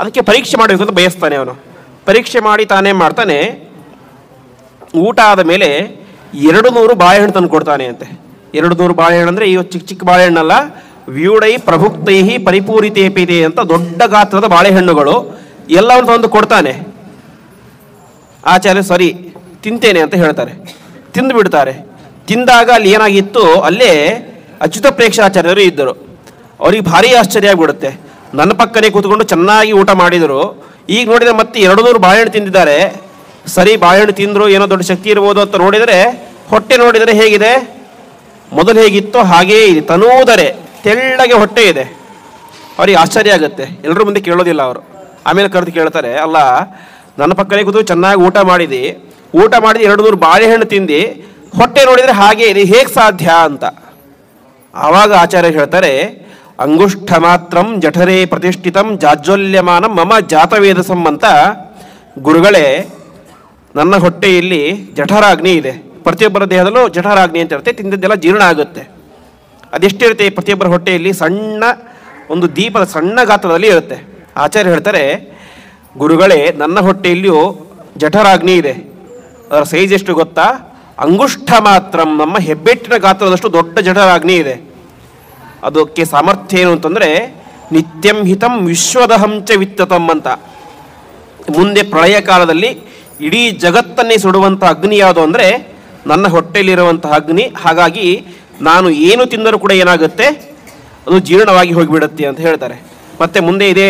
ಅದಕ್ಕೆ ಪರೀಕ್ಷೆ ಮಾಡಬೇಕು ಅಂತ ಬಯಸ್ತಾನೆ ಅವನು. ಪರೀಕ್ಷೆ ಮಾಡಿ ತಾನೇ ಮಾಡ್ತಾನೆ. ಊಟ ಆದ ಮೇಲೆ 200 ಬಾಳೆಹಣ್ಣು ತಂದು ಕೊಡ್ತಾನೆ ಅಂತೆ. 200 ಬಾಳೆಹಣ್ಣು ಅಂದರೆ ಇವು ಚಿಕ್ಕ ಚಿಕ್ಕ ಬಾಳೆಹಣ್ಣಲ್ಲ, ವ್ಯೂಡೈ ಪ್ರಭುಕ್ತೈಹಿ ಪರಿಪೂರಿತೇಪಿದೆ ಅಂತ ದೊಡ್ಡ ಗಾತ್ರದ ಬಾಳೆಹಣ್ಣುಗಳು ಎಲ್ಲವನ್ನು ತಂದು ಕೊಡ್ತಾನೆ. ಆಚಾರ್ಯ ಸರಿ ತಿಂತೇನೆ ಅಂತ ಹೇಳ್ತಾರೆ. ತಿಂದು ಬಿಡ್ತಾರೆ. ತಿಂದಾಗ ಅಲ್ಲಿ ಏನಾಗಿತ್ತು, ಅಲ್ಲೇ ಅಚ್ಯುತ ಪ್ರೇಕ್ಷಾಚಾರ್ಯರು ಇದ್ದರು. ಅವ್ರಿಗೆ ಭಾರಿ ಆಶ್ಚರ್ಯ ಆಗಿಬಿಡುತ್ತೆ. ನನ್ನ ಪಕ್ಕನೇ ಕೂತ್ಕೊಂಡು ಚೆನ್ನಾಗಿ ಊಟ ಮಾಡಿದರು. ಈಗ ನೋಡಿದರೆ ಮತ್ತೆ 200 ಬಾಳೆಹಣ್ಣು ತಿಂದಿದ್ದಾರೆ. ಸರಿ, ಬಾಳೆಹಣ್ಣು ತಿಂದರು, ಏನೋ ದೊಡ್ಡ ಶಕ್ತಿ ಇರ್ಬೋದು ಅಂತ ನೋಡಿದರೆ ಹೊಟ್ಟೆ ನೋಡಿದರೆ ಹೇಗಿದೆ, ಮೊದಲು ಹೇಗಿತ್ತೋ ಹಾಗೇ ಇದೆ. ತನೂದರೆ ತೆಳ್ಳಗೆ ಹೊಟ್ಟೆ ಇದೆ. ಅವ್ರಿಗೆ ಆಶ್ಚರ್ಯ ಆಗುತ್ತೆ. ಎಲ್ಲರೂ ಮುಂದೆ ಕೇಳೋದಿಲ್ಲ ಅವರು. ಆಮೇಲೆ ಕರೆದು ಕೇಳ್ತಾರೆ, ಅಲ್ಲ ನನ್ನ ಪಕ್ಕನೇ ಕೂತು ಚೆನ್ನಾಗಿ ಊಟ ಮಾಡಿದ್ದು, ಊಟ ಮಾಡಿದ್ದು 200 ಬಾಳೆಹಣ್ಣು ತಿಂದು ಹೊಟ್ಟೆ ನೋಡಿದರೆ ಹಾಗೇ ಇದೆ, ಹೇಗೆ ಸಾಧ್ಯ ಅಂತ. ಆವಾಗ ಆಚಾರ್ಯ ಹೇಳ್ತಾರೆ, ಅಂಗುಷ್ಠ ಮಾತ್ರಂ ಜಠರೇ ಪ್ರತಿಷ್ಠಿತಂ ಜಾಜ್ವಲ್ಯಮಾನ ಮಮ ಜಾತವೇದಸಂ ಅಂತ. ಗುರುಗಳೇ, ನನ್ನ ಹೊಟ್ಟೆಯಲ್ಲಿ ಜಠರಾಗ್ನಿ ಇದೆ. ಪ್ರತಿಯೊಬ್ಬರ ದೇಹದಲ್ಲೂ ಜಠರಾಗ್ನಿ ಅಂತ ಇರುತ್ತೆ. ತಿಂದದ್ದೆಲ್ಲ ಜೀರ್ಣ ಆಗುತ್ತೆ. ಅದೆಷ್ಟಿರುತ್ತೆ ಪ್ರತಿಯೊಬ್ಬರ ಹೊಟ್ಟೆಯಲ್ಲಿ? ಸಣ್ಣ ಒಂದು ದೀಪದ ಸಣ್ಣ ಗಾತ್ರದಲ್ಲಿ ಇರುತ್ತೆ. ಆಚಾರ್ಯ ಹೇಳ್ತಾರೆ, ಗುರುಗಳೇ, ನನ್ನ ಹೊಟ್ಟೆಯಲ್ಲಿಯೂ ಜಠರಾಗ್ನಿ ಇದೆ. ಅದರ ಸೈಜ್ ಎಷ್ಟು ಗೊತ್ತಾ? ಅಂಗುಷ್ಠ ಮಾತ್ರಂ, ನಮ್ಮ ಹೆಬ್ಬೆಟ್ಟಿನ ಗಾತ್ರದಷ್ಟು ದೊಡ್ಡ ಜಠರಾಗ್ನಿ ಇದೆ. ಅದಕ್ಕೆ ಸಾಮರ್ಥ್ಯ ಏನು ಅಂತಂದರೆ ನಿತ್ಯಂ ಹಿತಂ ವಿಶ್ವದಹಂಚ ವಿತ್ತತಂ ಅಂತ. ಮುಂದೆ ಪ್ರಳಯ ಕಾಲದಲ್ಲಿ ಇಡೀ ಜಗತ್ತನ್ನೇ ಸುಡುವಂಥ ಅಗ್ನಿ ಯಾವುದು ಅಂದರೆ ನನ್ನ ಹೊಟ್ಟೆಯಲ್ಲಿರುವಂತಹ ಅಗ್ನಿ. ಹಾಗಾಗಿ ನಾನು ಏನು ತಿಂದರೂ ಕೂಡ ಏನಾಗುತ್ತೆ, ಅದು ಜೀರ್ಣವಾಗಿ ಹೋಗಿಬಿಡುತ್ತೆ ಅಂತ ಹೇಳ್ತಾರೆ. ಮತ್ತು ಮುಂದೆ ಇದೇ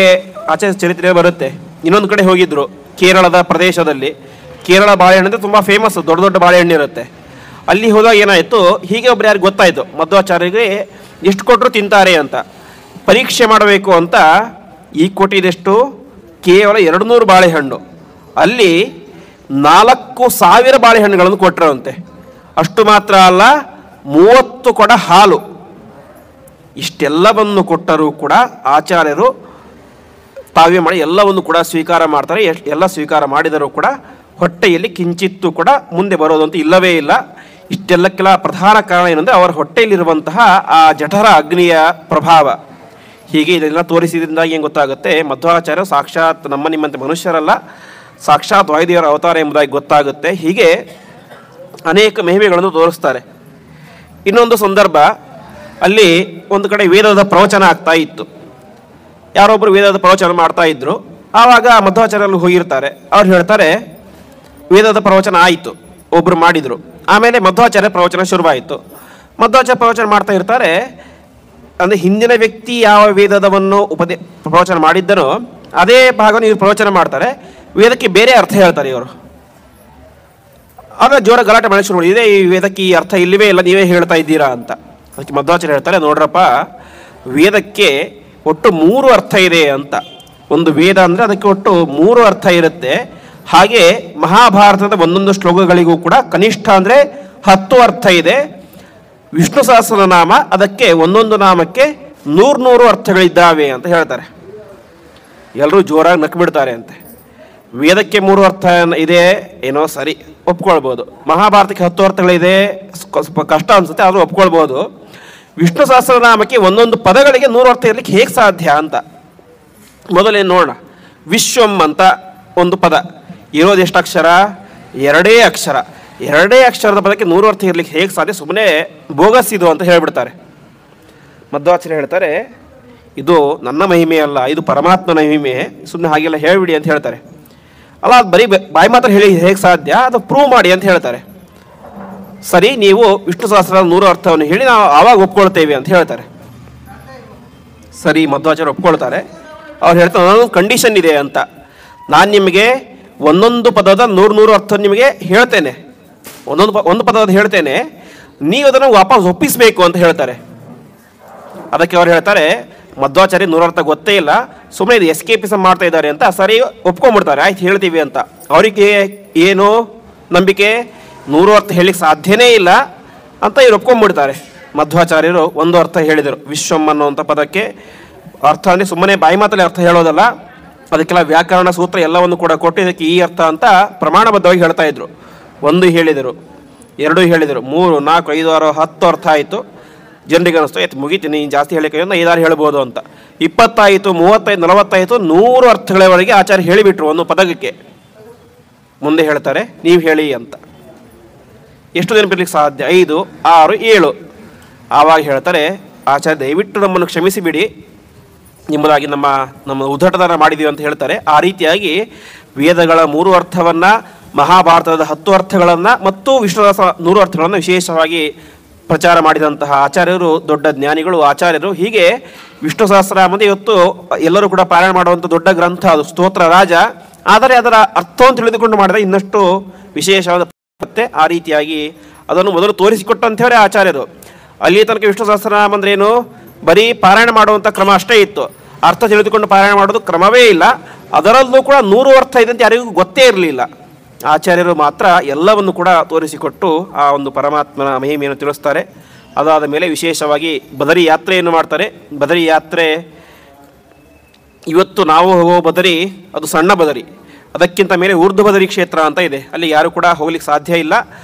ಆಚಾರ್ಯ ಚರಿತ್ರೆ ಬರುತ್ತೆ. ಇನ್ನೊಂದು ಕಡೆ ಹೋಗಿದ್ದರು, ಕೇರಳದ ಪ್ರದೇಶದಲ್ಲಿ. ಕೇರಳ ಬಾಳೆಹಣ್ಣು ಅಂದರೆ ತುಂಬ ಫೇಮಸ್, ದೊಡ್ಡ ದೊಡ್ಡ ಬಾಳೆಹಣ್ಣು ಇರುತ್ತೆ. ಅಲ್ಲಿ ಹೋದಾಗ ಏನಾಯಿತು, ಹೀಗೆ ಒಬ್ರು ಯಾರಿಗೆ ಗೊತ್ತಾಯಿತು, ಮಧ್ವಾಚಾರ್ಯರಿಗೆ ಎಷ್ಟು ಕೊಟ್ಟರು ತಿಂತಾರೆ ಅಂತ. ಪರೀಕ್ಷೆ ಮಾಡಬೇಕು ಅಂತ ಈಗ ಕೊಟ್ಟಿದ್ದೆಷ್ಟು? ಕೇವಲ 200 ಬಾಳೆಹಣ್ಣು. ಅಲ್ಲಿ 4000 ಬಾಳೆಹಣ್ಣುಗಳನ್ನು ಕೊಟ್ಟರಂತೆ. ಅಷ್ಟು ಮಾತ್ರ ಅಲ್ಲ, 30 ಕೊಡ ಹಾಲು. ಇಷ್ಟೆಲ್ಲವನ್ನು ಕೊಟ್ಟರೂ ಕೂಡ ಆಚಾರ್ಯರು ತಾವೇ ಮಾಡಿ ಎಲ್ಲವನ್ನು ಕೂಡ ಸ್ವೀಕಾರ ಮಾಡ್ತಾರೆ. ಎಲ್ಲ ಸ್ವೀಕಾರ ಮಾಡಿದರೂ ಕೂಡ ಹೊಟ್ಟೆಯಲ್ಲಿ ಕಿಂಚಿತ್ತು ಕೂಡ ಮುಂದೆ ಬರೋದು ಅಂತ ಇಲ್ಲವೇ ಇಲ್ಲ. ಇಷ್ಟೆಲ್ಲಕ್ಕೆಲ್ಲ ಪ್ರಧಾನ ಕಾರಣ ಏನಂದರೆ ಅವರ ಹೊಟ್ಟೆಯಲ್ಲಿರುವಂತಹ ಆ ಜಠರ ಅಗ್ನಿಯ ಪ್ರಭಾವ. ಹೀಗೆ ಇದೆಲ್ಲ ತೋರಿಸಿದ್ರಿಂದಾಗಿ ಏನು ಗೊತ್ತಾಗುತ್ತೆ, ಮಧ್ವಾಚಾರ್ಯರು ಸಾಕ್ಷಾತ್ ನಮ್ಮ ನಿಮ್ಮಂತೆ ಮನುಷ್ಯರಲ್ಲ, ಸಾಕ್ಷಾತ್ ವಾಯುದೇವರ ಅವತಾರ ಎಂಬುದಾಗಿ ಗೊತ್ತಾಗುತ್ತೆ. ಹೀಗೆ ಅನೇಕ ಮಹಿಮೆಗಳನ್ನು ತೋರಿಸ್ತಾರೆ. ಇನ್ನೊಂದು ಸಂದರ್ಭ, ಅಲ್ಲಿ ಒಂದು ಕಡೆ ವೇದದ ಪ್ರವಚನ ಆಗ್ತಾ ಇತ್ತು. ಯಾರೊಬ್ಬರು ವೇದದ ಪ್ರವಚನ ಮಾಡ್ತಾ ಇದ್ರು. ಆವಾಗ ಮಧ್ವಾಚಾರ್ಯರು ಹೋಗಿರ್ತಾರೆ. ಅವ್ರು ಹೇಳ್ತಾರೆ, ವೇದದ ಪ್ರವಚನ ಆಯಿತು, ಒಬ್ಬರು ಮಾಡಿದರು. ಆಮೇಲೆ ಮಧ್ವಾಚಾರ್ಯ ಪ್ರವಚನ ಶುರುವಾಯಿತು. ಮಧ್ವಾಚಾರ್ಯ ಪ್ರವಚನ ಮಾಡ್ತಾ ಇರ್ತಾರೆ. ಅಂದರೆ ಹಿಂದಿನ ವ್ಯಕ್ತಿ ಯಾವ ವೇದವನ್ನು ಪ್ರವಚನ ಮಾಡಿದ್ದನೋ ಅದೇ ಭಾಗವನ್ನು ಇವರು ಪ್ರವಚನ ಮಾಡ್ತಾರೆ. ವೇದಕ್ಕೆ ಬೇರೆ ಅರ್ಥ ಹೇಳ್ತಾರೆ ಇವರು. ಆಗ ಜೋರ ಗಲಾಟೆ ಮಾಡಿ ಶುರು ಮಾಡಿದೆ, ಈ ವೇದಕ್ಕೆ ಈ ಅರ್ಥ ಇಲ್ಲವೇ ಇಲ್ಲ, ನೀವೇ ಹೇಳ್ತಾ ಇದ್ದೀರಾ ಅಂತ. ಅದಕ್ಕೆ ಮಧ್ವಾಚಾರ್ಯ ಹೇಳ್ತಾರೆ, ನೋಡ್ರಪ್ಪ, ವೇದಕ್ಕೆ ಒಟ್ಟು 3 ಅರ್ಥ ಇದೆ ಅಂತ. ಒಂದು ವೇದ ಅಂದರೆ ಅದಕ್ಕೆ ಒಟ್ಟು 3 ಅರ್ಥ ಇರುತ್ತೆ. ಹಾಗೆ ಮಹಾಭಾರತದ ಒಂದೊಂದು ಶ್ಲೋಕಗಳಿಗೂ ಕೂಡ ಕನಿಷ್ಠ ಅಂದರೆ 10 ಅರ್ಥ ಇದೆ. ವಿಷ್ಣು ಸಹಸ್ರನಾಮ ಅದಕ್ಕೆ ಒಂದೊಂದು ನಾಮಕ್ಕೆ 100 ಅರ್ಥಗಳಿದ್ದಾವೆ ಅಂತ ಹೇಳ್ತಾರೆ. ಎಲ್ಲರೂ ಜೋರಾಗಿ ನಕ್ಕು ಬಿಡ್ತಾರೆ ಅಂತೆ. ವೇದಕ್ಕೆ 3 ಅರ್ಥ ಇದೆ ಏನೋ ಸರಿ, ಒಪ್ಕೊಳ್ಬೋದು. ಮಹಾಭಾರತಕ್ಕೆ 10 ಅರ್ಥಗಳಿದೆ, ಸ್ವಲ್ಪ ಕಷ್ಟ ಅನಿಸುತ್ತೆ, ಆದರೂ ಒಪ್ಕೊಳ್ಬೋದು. ವಿಷ್ಣು ಸಹಸ್ರನಾಮಕ್ಕೆ ಒಂದೊಂದು ಪದಗಳಿಗೆ 100 ಅರ್ಥ ಇರಲಿಕ್ಕೆ ಹೇಗೆ ಸಾಧ್ಯ ಅಂತ ಮೊದಲೇನು ನೋಡೋಣ. ವಿಶ್ವಂ ಅಂತ ಒಂದು ಪದ ಇರೋದು ಎಷ್ಟು ಅಕ್ಷರ? 2 ಅಕ್ಷರ. 2 ಅಕ್ಷರದ ಪದಕ್ಕೆ 100 ಅರ್ಥ ಇರಲಿಕ್ಕೆ ಹೇಗೆ ಸಾಧ್ಯ? ಸುಮ್ಮನೆ ಬೋಗಸ್ ಇದು ಅಂತ ಹೇಳಿಬಿಡ್ತಾರೆ. ಮಧ್ವಾಚಾರ್ಯ ಹೇಳ್ತಾರೆ, ಇದು ನನ್ನ ಮಹಿಮೆ ಅಲ್ಲ, ಇದು ಪರಮಾತ್ಮನ ಮಹಿಮೆ, ಸುಮ್ಮನೆ ಹಾಗೆಲ್ಲ ಹೇಳಿಬಿಡಿ ಅಂತ ಹೇಳ್ತಾರೆ. ಅಲ್ಲ, ಅದು ಬರೀ ಬಾಯಿ ಮಾತ್ರ ಹೇಳಿ ಹೇಗೆ ಸಾಧ್ಯ? ಅದು ಪ್ರೂವ್ ಮಾಡಿ ಅಂತ ಹೇಳ್ತಾರೆ. ಸರಿ, ನೀವು ವಿಷ್ಣು ಸಹಸ್ರದ 100 ಅರ್ಥವನ್ನು ಹೇಳಿ ನಾವು ಆವಾಗ ಒಪ್ಕೊಳ್ತೇವೆ ಅಂತ ಹೇಳ್ತಾರೆ. ಸರಿ, ಮಧ್ವಾಚಾರ್ಯ ಒಪ್ಕೊಳ್ತಾರೆ. ಅವ್ರು ಹೇಳ್ತಾರೆ, ನನ್ನೊಂದು ಕಂಡೀಷನ್ ಇದೆ ಅಂತ. ನಾನು ನಿಮಗೆ ಒಂದೊಂದು ಪದದ 100 ಅರ್ಥ ನಿಮಗೆ ಹೇಳ್ತೇನೆ, ಒಂದು ಪದದ ಹೇಳ್ತೇನೆ, ನೀವು ಅದನ್ನು ವಾಪಸ್ ಒಪ್ಪಿಸಬೇಕು ಅಂತ ಹೇಳ್ತಾರೆ. ಅದಕ್ಕೆ ಅವ್ರು ಹೇಳ್ತಾರೆ, ಮಧ್ವಾಚಾರ್ಯ 100 ಅರ್ಥ ಗೊತ್ತೇ ಇಲ್ಲ, ಸುಮ್ಮನೆ ಇದು ಎಸ್ಕೇಪಿಸಮ್ ಮಾಡ್ತಾ ಇದ್ದಾರೆ ಅಂತ. ಸರಿ, ಒಪ್ಕೊಂಡ್ಬಿಡ್ತಾರೆ, ಆಯ್ತು ಹೇಳ್ತೀವಿ ಅಂತ. ಅವರಿಗೆ ಏನು ನಂಬಿಕೆ? 100 ಅರ್ಥ ಹೇಳಲಿಕ್ಕೆ ಸಾಧ್ಯನೇ ಇಲ್ಲ ಅಂತ ಇವ್ರು ಒಪ್ಕೊಂಡ್ಬಿಡ್ತಾರೆ. ಮಧ್ವಾಚಾರ್ಯರು ಒಂದು ಅರ್ಥ ಹೇಳಿದರು, ವಿಶ್ವಂ ಅನ್ನುವಂಥ ಪದಕ್ಕೆ ಅರ್ಥ ಅಂದರೆ ಸುಮ್ಮನೆ ಬಾಯಿ ಮಾತಲ್ಲಿ ಅರ್ಥ ಹೇಳೋದಲ್ಲ, ಅದಕ್ಕೆಲ್ಲ ವ್ಯಾಕರಣ ಸೂತ್ರ ಎಲ್ಲವನ್ನು ಕೂಡ ಕೊಟ್ಟು ಇದಕ್ಕೆ ಈ ಅರ್ಥ ಅಂತ ಪ್ರಮಾಣಬದ್ಧವಾಗಿ ಹೇಳ್ತಾ ಇದ್ರು. 1 ಹೇಳಿದರು, 2 ಹೇಳಿದರು, 3, 4, 5, 6, 10 ಅರ್ಥ ಆಯಿತು. ಜನರಿಗೆ ಅನ್ನಿಸ್ತು, ಆಯ್ತು ಮುಗಿತೀನಿ, ಜಾಸ್ತಿ ಹೇಳಿಕೆ 5-6 ಹೇಳ್ಬೋದು ಅಂತ. 20 ಆಯಿತು, 35, 40 ಆಯಿತು, 100 ಅರ್ಥಗಳವರೆಗೆ ಆಚಾರ್ಯ ಹೇಳಿಬಿಟ್ರು ಒಂದು ಪದಕ್ಕೆ. ಮುಂದೆ ಹೇಳ್ತಾರೆ, ನೀವು ಹೇಳಿ ಅಂತ. ಎಷ್ಟು ದಿನ ಬಿಡ್ಲಿಕ್ಕೆ ಸಾಧ್ಯ? 5, 6, 7. ಆವಾಗ ಹೇಳ್ತಾರೆ, ಆಚಾರ್ಯ ದಯವಿಟ್ಟು ನಮ್ಮನ್ನು ಕ್ಷಮಿಸಿಬಿಡಿ ಎಂಬುದಾಗಿ ನಮ್ಮ ಉದ್ದಟತನ ಮಾಡಿದ್ದೀವಿ ಅಂತ ಹೇಳ್ತಾರೆ. ಆ ರೀತಿಯಾಗಿ ವೇದಗಳ 3 ಅರ್ಥವನ್ನು, ಮಹಾಭಾರತದ 10 ಅರ್ಥಗಳನ್ನು ಮತ್ತು ವಿಷ್ಣುದಾಸ 100 ಅರ್ಥಗಳನ್ನು ವಿಶೇಷವಾಗಿ ಪ್ರಚಾರ ಮಾಡಿದಂತಹ ಆಚಾರ್ಯರು ದೊಡ್ಡ ಜ್ಞಾನಿಗಳು, ಆಚಾರ್ಯರು. ಹೀಗೆ ವಿಷ್ಣು ಸಹಸ್ರನಾಮ ಇವತ್ತು ಎಲ್ಲರೂ ಕೂಡ ಪಾರಾಯಣ ಮಾಡುವಂಥ ದೊಡ್ಡ ಗ್ರಂಥ, ಅದು ಸ್ತೋತ್ರ ರಾಜ. ಆದರೆ ಅದರ ಅರ್ಥವನ್ನು ತಿಳಿದುಕೊಂಡು ಮಾಡಿದರೆ ಇನ್ನಷ್ಟು ವಿಶೇಷವಾದ ಮತ್ತೆ. ಆ ರೀತಿಯಾಗಿ ಅದನ್ನು ಮೊದಲು ತೋರಿಸಿಕೊಟ್ಟಂಥವರೇ ಆಚಾರ್ಯರು. ಅಲ್ಲಿ ತನಕ ವಿಷ್ಣು ಸಹಸ್ರನಾಮ ಅಂದ್ರೇನು? ಬರೀ ಪಾರಾಯಣ ಮಾಡುವಂಥ ಕ್ರಮ ಅಷ್ಟೇ ಇತ್ತು, ಅರ್ಥ ತಿಳಿದುಕೊಂಡು ಪಾರಾಯಣ ಮಾಡೋದು ಕ್ರಮವೇ ಇಲ್ಲ. ಅದರಲ್ಲೂ ಕೂಡ 100 ಅರ್ಥ ಇದೆ ಅಂತ ಯಾರಿಗೂ ಗೊತ್ತೇ ಇರಲಿಲ್ಲ. ಆಚಾರ್ಯರು ಮಾತ್ರ ಎಲ್ಲವನ್ನು ಕೂಡ ತೋರಿಸಿಕೊಟ್ಟು ಆ ಒಂದು ಪರಮಾತ್ಮನ ಮಹಿಮೆಯನ್ನು ತಿಳಿಸ್ತಾರೆ. ಅದಾದ ಮೇಲೆ ವಿಶೇಷವಾಗಿ ಬದರಿ ಯಾತ್ರೆಯನ್ನು ಮಾಡ್ತಾರೆ. ಬದರಿ ಯಾತ್ರೆ ಇವತ್ತು ನಾವು ಹೋಗೋ ಬದರಿ ಅದು ಸಣ್ಣ ಬದರಿ, ಅದಕ್ಕಿಂತ ಮೇಲೆ ಊರ್ಧ್ವ ಬದರಿ ಕ್ಷೇತ್ರ ಅಂತ ಇದೆ. ಅಲ್ಲಿ ಯಾರು ಕೂಡ ಹೋಗ್ಲಿಕ್ಕೆ ಸಾಧ್ಯ ಇಲ್ಲ,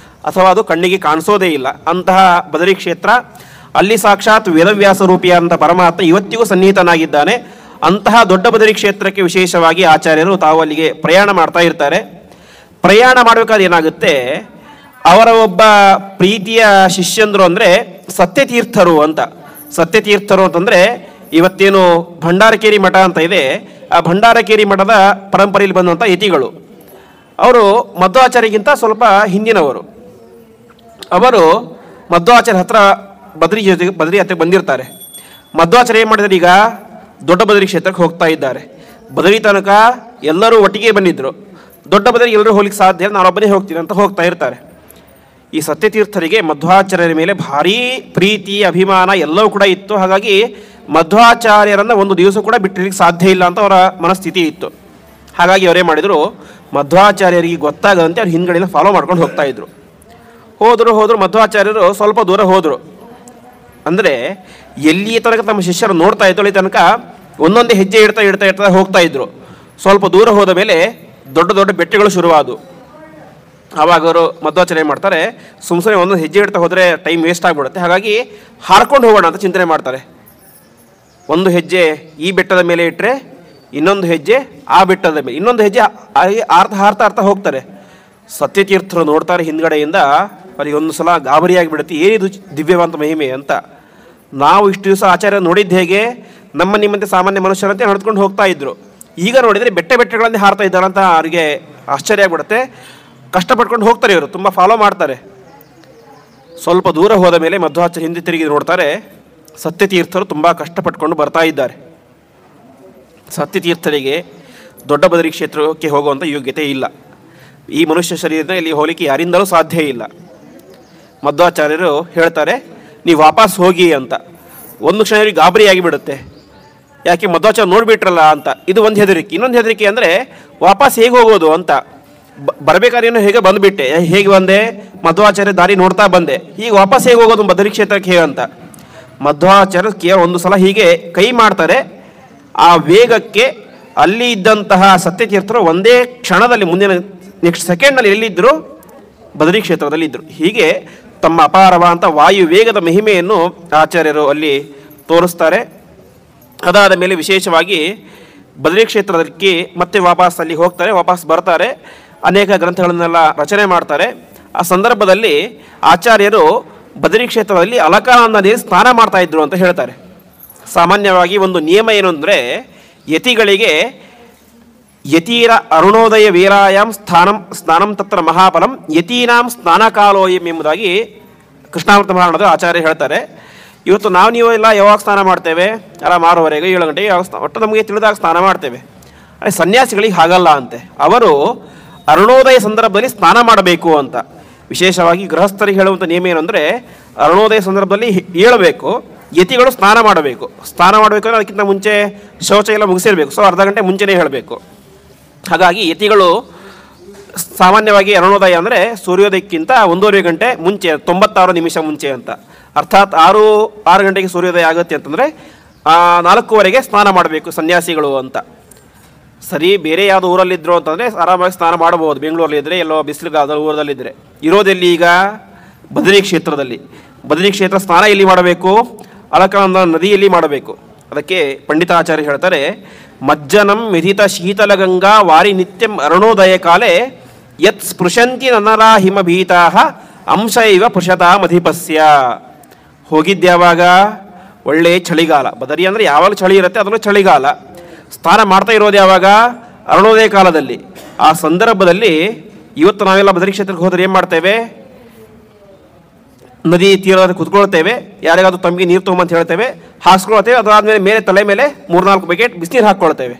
ಅಥವಾ ಅದು ಕಣ್ಣಿಗೆ ಕಾಣಿಸೋದೇ ಇಲ್ಲ ಅಂತಹ ಬದರಿ ಕ್ಷೇತ್ರ. ಅಲ್ಲಿ ಸಾಕ್ಷಾತ್ ವೇದವ್ಯಾಸ ರೂಪಿಯಾದಂಥ ಪರಮಾತ್ಮ ಇವತ್ತಿಗೂ ಸನ್ನಿಹಿತನಾಗಿದ್ದಾನೆ. ಅಂತಹ ದೊಡ್ಡ ಬದರಿ ಕ್ಷೇತ್ರಕ್ಕೆ ವಿಶೇಷವಾಗಿ ಆಚಾರ್ಯರು ತಾವು ಅಲ್ಲಿಗೆ ಪ್ರಯಾಣ ಮಾಡ್ತಾ ಇರ್ತಾರೆ. ಪ್ರಯಾಣ ಮಾಡಬೇಕಾದ್ರೆ ಏನಾಗುತ್ತೆ, ಅವರ ಒಬ್ಬ ಪ್ರೀತಿಯ ಶಿಷ್ಯಂದರು ಅಂದರೆ ಸತ್ಯತೀರ್ಥರು ಅಂತ. ಸತ್ಯತೀರ್ಥರು ಅಂತಂದರೆ ಇವತ್ತೇನು ಭಂಡಾರಕೇರಿ ಮಠ ಅಂತ ಇದೆ, ಆ ಭಂಡಾರಕೇರಿ ಮಠದ ಪರಂಪರೆಯಲ್ಲಿ ಬಂದಂಥ ಯತಿಗಳು. ಅವರು ಮಧ್ವಾಚಾರ್ಯಗಿಂತ ಸ್ವಲ್ಪ ಹಿಂದಿನವರು. ಅವರು ಮಧ್ವಾಚಾರ್ಯ ಹತ್ರ ಬದ್ರಿ ಯಾತ್ರೆಗೆ ಬಂದಿರ್ತಾರೆ. ಮಧ್ವಾಚಾರ್ಯ ಏನು ಮಾಡಿದರೆ, ಈಗ ದೊಡ್ಡ ಬದರಿ ಕ್ಷೇತ್ರಕ್ಕೆ ಹೋಗ್ತಾ ಇದ್ದಾರೆ. ಬದರಿ ತನಕ ಎಲ್ಲರೂ ಒಟ್ಟಿಗೆ ಬಂದಿದ್ದರು, ದೊಡ್ಡ ಬದರಿಗೆ ಎಲ್ಲರೂ ಹೋಗ್ಲಿಕ್ಕೆ ಸಾಧ್ಯ, ನಾನೊಬ್ಬನೇ ಹೋಗ್ತೀನಿ ಅಂತ ಹೋಗ್ತಾ ಇರ್ತಾರೆ. ಈ ಸತ್ಯತೀರ್ಥರಿಗೆ ಮಧ್ವಾಚಾರ್ಯರ ಮೇಲೆ ಭಾರೀ ಪ್ರೀತಿ, ಅಭಿಮಾನ ಎಲ್ಲವೂ ಕೂಡ ಇತ್ತು. ಹಾಗಾಗಿ ಮಧ್ವಾಚಾರ್ಯರನ್ನು ಒಂದು ದಿವಸ ಕೂಡ ಬಿಟ್ಟಿರಲಿಕ್ಕೆ ಸಾಧ್ಯ ಇಲ್ಲ ಅಂತ ಅವರ ಮನಸ್ಥಿತಿ ಇತ್ತು. ಹಾಗಾಗಿ ಅವರೇ ಮಾಡಿದರು, ಮಧ್ವಾಚಾರ್ಯರಿಗೆ ಗೊತ್ತಾಗದಂತೆ ಅವ್ರು ಹಿಂದ್ಗಡೆಯಿಂದ ಫಾಲೋ ಮಾಡ್ಕೊಂಡು ಹೋಗ್ತಾ ಇದ್ರು. ಹೋದರು ಮಧ್ವಾಚಾರ್ಯರು ಸ್ವಲ್ಪ ದೂರ ಹೋದರು. ಅಂದರೆ ಎಲ್ಲಿಯ ತನಕ ತಮ್ಮ ಶಿಷ್ಯರು ನೋಡ್ತಾ ಇದ್ರು ಅಲ್ಲಿ ತನಕ ಒಂದೊಂದೇ ಹೆಜ್ಜೆ ಇಡ್ತಾ ಹೋಗ್ತಾ ಇದ್ರು. ಸ್ವಲ್ಪ ದೂರ ಹೋದ ಮೇಲೆ ದೊಡ್ಡ ದೊಡ್ಡ ಬೆಟ್ಟಗಳು ಶುರುವಾದವು. ಆವಾಗ ಅವರು ಮಧ್ವಾಚಾರ್ಯ ಮಾಡ್ತಾರೆ, ಸುಮ್ಮನೆ ಒಂದೊಂದು ಹೆಜ್ಜೆ ಇಡ್ತಾ ಹೋದರೆ ಟೈಮ್ ವೇಸ್ಟ್ ಆಗಿಬಿಡುತ್ತೆ, ಹಾಗಾಗಿ ಹಾರ್ಕೊಂಡು ಹೋಗೋಣ ಅಂತ ಚಿಂತನೆ ಮಾಡ್ತಾರೆ. ಒಂದು ಹೆಜ್ಜೆ ಈ ಬೆಟ್ಟದ ಮೇಲೆ ಇಟ್ಟರೆ ಇನ್ನೊಂದು ಹೆಜ್ಜೆ ಆ ಬೆಟ್ಟದ ಮೇಲೆ, ಇನ್ನೊಂದು ಹೆಜ್ಜೆ ಹಾರ್ತಾ ಹೋಗ್ತಾರೆ. ಸತ್ಯತೀರ್ಥರು ನೋಡ್ತಾರೆ ಹಿಂದ್ಗಡೆಯಿಂದ, ಅವರಿಗೆ ಒಂದು ಸಲ ಗಾಬರಿಯಾಗಿಬಿಡುತ್ತೆ, ಏನಿದು ದಿವ್ಯವಂತ ಮಹಿಮೆ ಅಂತ. ನಾವು ಇಷ್ಟು ದಿವಸ ಆಚಾರ್ಯ ನೋಡಿದ್ದು ಹೇಗೆ, ನಿಮ್ಮಂತೆ ಸಾಮಾನ್ಯ ಮನುಷ್ಯರಂತೆ ನಡೆದುಕೊಂಡು ಹೋಗ್ತಾ ಇದ್ರು, ಈಗ ನೋಡಿದರೆ ಬೆಟ್ಟಗಳಲ್ಲಿ ಹಾರ್ತಾ ಇದ್ದಾರೆ ಅಂತ ಅವರಿಗೆ ಆಶ್ಚರ್ಯ ಆಗಿಬಿಡುತ್ತೆ. ಕಷ್ಟಪಟ್ಕೊಂಡು ಹೋಗ್ತಾರೆ ಇವರು, ತುಂಬ ಫಾಲೋ ಮಾಡ್ತಾರೆ. ಸ್ವಲ್ಪ ದೂರ ಹೋದ ಮೇಲೆ ಮಧ್ವಾಚಾರ್ಯ ಹಿಂದೆ ತಿರುಗಿ ನೋಡ್ತಾರೆ, ಸತ್ಯತೀರ್ಥರು ತುಂಬ ಕಷ್ಟಪಟ್ಕೊಂಡು ಬರ್ತಾ ಇದ್ದಾರೆ. ಸತ್ಯತೀರ್ಥರಿಗೆ ದೊಡ್ಡ ಬದರಿ ಕ್ಷೇತ್ರಕ್ಕೆ ಹೋಗುವಂಥ ಯೋಗ್ಯತೆ ಇಲ್ಲ. ಈ ಮನುಷ್ಯ ಶರೀರದಿಂದ ಇಲ್ಲಿ ಹೋಗಲಿಕ್ಕೆ ಯಾರಿಂದಲೂ ಸಾಧ್ಯ ಇಲ್ಲ. ಮಧ್ವಾಚಾರ್ಯರು ಹೇಳ್ತಾರೆ, ನೀವು ವಾಪಸ್ ಹೋಗಿ ಅಂತ. ಒಂದು ಕ್ಷಣ ಗಾಬರಿ ಆಗಿಬಿಡುತ್ತೆ, ಯಾಕೆ ಮಧ್ವಾಚಾರ್ಯ ನೋಡಿಬಿಟ್ರಲ್ಲ ಅಂತ. ಇದು ಒಂದು ಹೆದರಿಕೆ. ಇನ್ನೊಂದು ಹೆದರಿಕೆ ಅಂದರೆ ವಾಪಸ್ ಹೇಗೆ ಹೋಗೋದು ಅಂತ. ಬರಬೇಕಾದ್ರೇನು ಹೇಗೆ ಬಂದುಬಿಟ್ಟೆ, ಹೇಗೆ ಬಂದೆ, ಮಧ್ವಾಚಾರ್ಯ ದಾರಿ ನೋಡ್ತಾ ಬಂದೆ, ಈಗ ವಾಪಸ್ ಹೇಗೆ ಹೋಗೋದು ಬದರಿ ಕ್ಷೇತ್ರಕ್ಕೆ ಹೇಗೆ ಅಂತ. ಮಧ್ವಾಚಾರ್ಯ ಕೇವಲ ಒಂದು ಸಲ ಹೀಗೆ ಕೈ ಮಾಡ್ತಾರೆ. ಆ ವೇಗಕ್ಕೆ ಅಲ್ಲಿ ಇದ್ದಂತಹ ಸತ್ಯತೀರ್ಥರು ಒಂದೇ ಕ್ಷಣದಲ್ಲಿ, ಮುಂದಿನ ನೆಕ್ಸ್ಟ್ ಸೆಕೆಂಡ್ನಲ್ಲಿ ಎಲ್ಲಿದ್ದರು, ಬದರಿ ಕ್ಷೇತ್ರದಲ್ಲಿ ಇದ್ದರು. ಹೀಗೆ ತಮ್ಮ ಅಪಾರವಾದಂಥ ವಾಯು ವೇಗದ ಮಹಿಮೆಯನ್ನು ಆಚಾರ್ಯರು ಅಲ್ಲಿ ತೋರಿಸ್ತಾರೆ. ಅದಾದ ಮೇಲೆ ವಿಶೇಷವಾಗಿ ಬದರಿ ಕ್ಷೇತ್ರದಲ್ಲಿ ಮತ್ತೆ ವಾಪಸ್ ಅಲ್ಲಿ ಹೋಗ್ತಾರೆ, ವಾಪಸ್ ಬರ್ತಾರೆ, ಅನೇಕ ಗ್ರಂಥಗಳನ್ನೆಲ್ಲ ರಚನೆ ಮಾಡ್ತಾರೆ. ಆ ಸಂದರ್ಭದಲ್ಲಿ ಆಚಾರ್ಯರು ಬದರಿ ಕ್ಷೇತ್ರದಲ್ಲಿ ಅಲಕಾನಂದ ನೀರು ಸ್ನಾನ ಮಾಡ್ತಾ ಇದ್ರು ಅಂತ ಹೇಳ್ತಾರೆ. ಸಾಮಾನ್ಯವಾಗಿ ಒಂದು ನಿಯಮ ಏನು ಅಂದರೆ, ಯತಿಗಳಿಗೆ ಯತೀರ ಅರುಣೋದಯ ವೀರಾಯಾಂ ಸ್ನಾನಂ ತತ್ರ ಮಹಾಫಲಂ ಯತೀನಾಂ ಸ್ನಾನಕಾಲೋಯಂ ಎಂಬುದಾಗಿ ಕೃಷ್ಣಾಮೃತ ಮಹಾರಾಣದ ಆಚಾರ್ಯ ಹೇಳ್ತಾರೆ. ಇವತ್ತು ನೀವು ಎಲ್ಲ ಯಾವಾಗ ಸ್ನಾನ ಮಾಡ್ತೇವೆ, ಅಲ್ಲ 6:30 7 ಗಂಟೆಗೆ ಯಾವಾಗ ಒಟ್ಟು ನಮಗೆ ತಿಳಿದಾಗ ಸ್ನಾನ ಮಾಡ್ತೇವೆ. ಆದರೆ ಸನ್ಯಾಸಿಗಳಿಗೆ ಹಾಗಲ್ಲ ಅಂತೆ. ಅವರು ಅರುಣೋದಯ ಸಂದರ್ಭದಲ್ಲಿ ಸ್ನಾನ ಮಾಡಬೇಕು ಅಂತ. ವಿಶೇಷವಾಗಿ ಗೃಹಸ್ಥರಿಗೆ ಹೇಳುವಂಥ ನಿಯಮ ಏನು ಅಂದರೆ, ಅರುಣೋದಯ ಸಂದರ್ಭದಲ್ಲಿ ಏಳಬೇಕು, ಯತಿಗಳು ಸ್ನಾನ ಮಾಡಬೇಕು. ಸ್ನಾನ ಮಾಡಬೇಕಂದ್ರೆ ಅದಕ್ಕಿಂತ ಮುಂಚೆ ಶೌಚ ಎಲ್ಲ ಮುಗಿಸಿರಬೇಕು, ಸೊ ಅರ್ಧ ಗಂಟೆ ಮುಂಚೆನೇ ಹೇಳಬೇಕು. ಹಾಗಾಗಿ ಯತಿಗಳು ಸಾಮಾನ್ಯವಾಗಿ ಅರುಣೋದಯ ಅಂದರೆ ಸೂರ್ಯೋದಯಕ್ಕಿಂತ 1.5 ಗಂಟೆ ಮುಂಚೆ, 96 ನಿಮಿಷ ಮುಂಚೆ ಅಂತ. ಅರ್ಥಾತ್ 6 ಗಂಟೆಗೆ ಸೂರ್ಯೋದಯ ಆಗುತ್ತೆ ಅಂತಂದರೆ 4:15ಗೆ ಸ್ನಾನ ಮಾಡಬೇಕು ಸನ್ಯಾಸಿಗಳು ಅಂತ. ಸರಿ, ಬೇರೆ ಯಾವುದೋ ಊರಲ್ಲಿದ್ದರು ಅಂತಂದರೆ ಆರಾಮಾಗಿ ಸ್ನಾನ ಮಾಡಬಹುದು, ಬೆಂಗಳೂರಲ್ಲಿದ್ದರೆ ಎಲ್ಲೋ ಬಿಸಿಲುಗಾದ ಊರದಲ್ಲಿದ್ದರೆ. ಇರೋದೆಲ್ಲಿ ಈಗ ಬದರಿ ಕ್ಷೇತ್ರದಲ್ಲಿ. ಬದರಿ ಕ್ಷೇತ್ರ ಸ್ನಾನ ಎಲ್ಲಿ ಮಾಡಬೇಕು, ಅಲಕಾನಂದ ನದಿಯಲ್ಲಿ ಮಾಡಬೇಕು. ಅದಕ್ಕೆ ಪಂಡಿತಾಚಾರ್ಯ ಹೇಳ್ತಾರೆ, ಮಜ್ಜನಂ ಮಿಥಿತ ಶೀತಲ ಗಂಗಾ ವಾರಿ ನಿತ್ಯಂ ಅರುಣೋದಯ ಕಾಲೇ ಯತ್ ಸ್ಪೃಶಂತಿ ನನರಾ ಹಿಮಭೀತಾ ಅಂಶ ಇವ ಪುಷತಾಮಧಿಪಸ್ಯ. ಹೋಗಿದ್ಯಾವಾಗ, ಒಳ್ಳೆಯ ಚಳಿಗಾಲ. ಬದರಿ ಅಂದರೆ ಯಾವಾಗ ಚಳಿ ಇರುತ್ತೆ ಅದನ್ನು ಚಳಿಗಾಲ. ಸ್ನಾನ ಮಾಡ್ತಾ ಇರೋದು ಯಾವಾಗ, ಅರುಣೋದಯ ಕಾಲದಲ್ಲಿ. ಆ ಸಂದರ್ಭದಲ್ಲಿ ಇವತ್ತು ನಾವೆಲ್ಲ ಬದರಿ ಕ್ಷೇತ್ರಕ್ಕೆ ಹೋದರೆ ಏನು ಮಾಡ್ತೇವೆ, ನದಿ ತೀರದ ಕುತ್ಕೊಳ್ತೇವೆ, ಯಾರಿಗಾದ್ರೂ ತಮಗೆ ನೀರು ತೊಗೊಂಬಂತ ಹೇಳ್ತೇವೆ, ಹಾಸ್ಕೊಳ್ತೇವೆ. ಅದಾದಮೇಲೆ ಮೇಲೆ ತಲೆ ಮೇಲೆ 3-4 ಬಕೆಟ್ ಬಿಸಿನೀರು ಹಾಕ್ಕೊಳ್ತೇವೆ.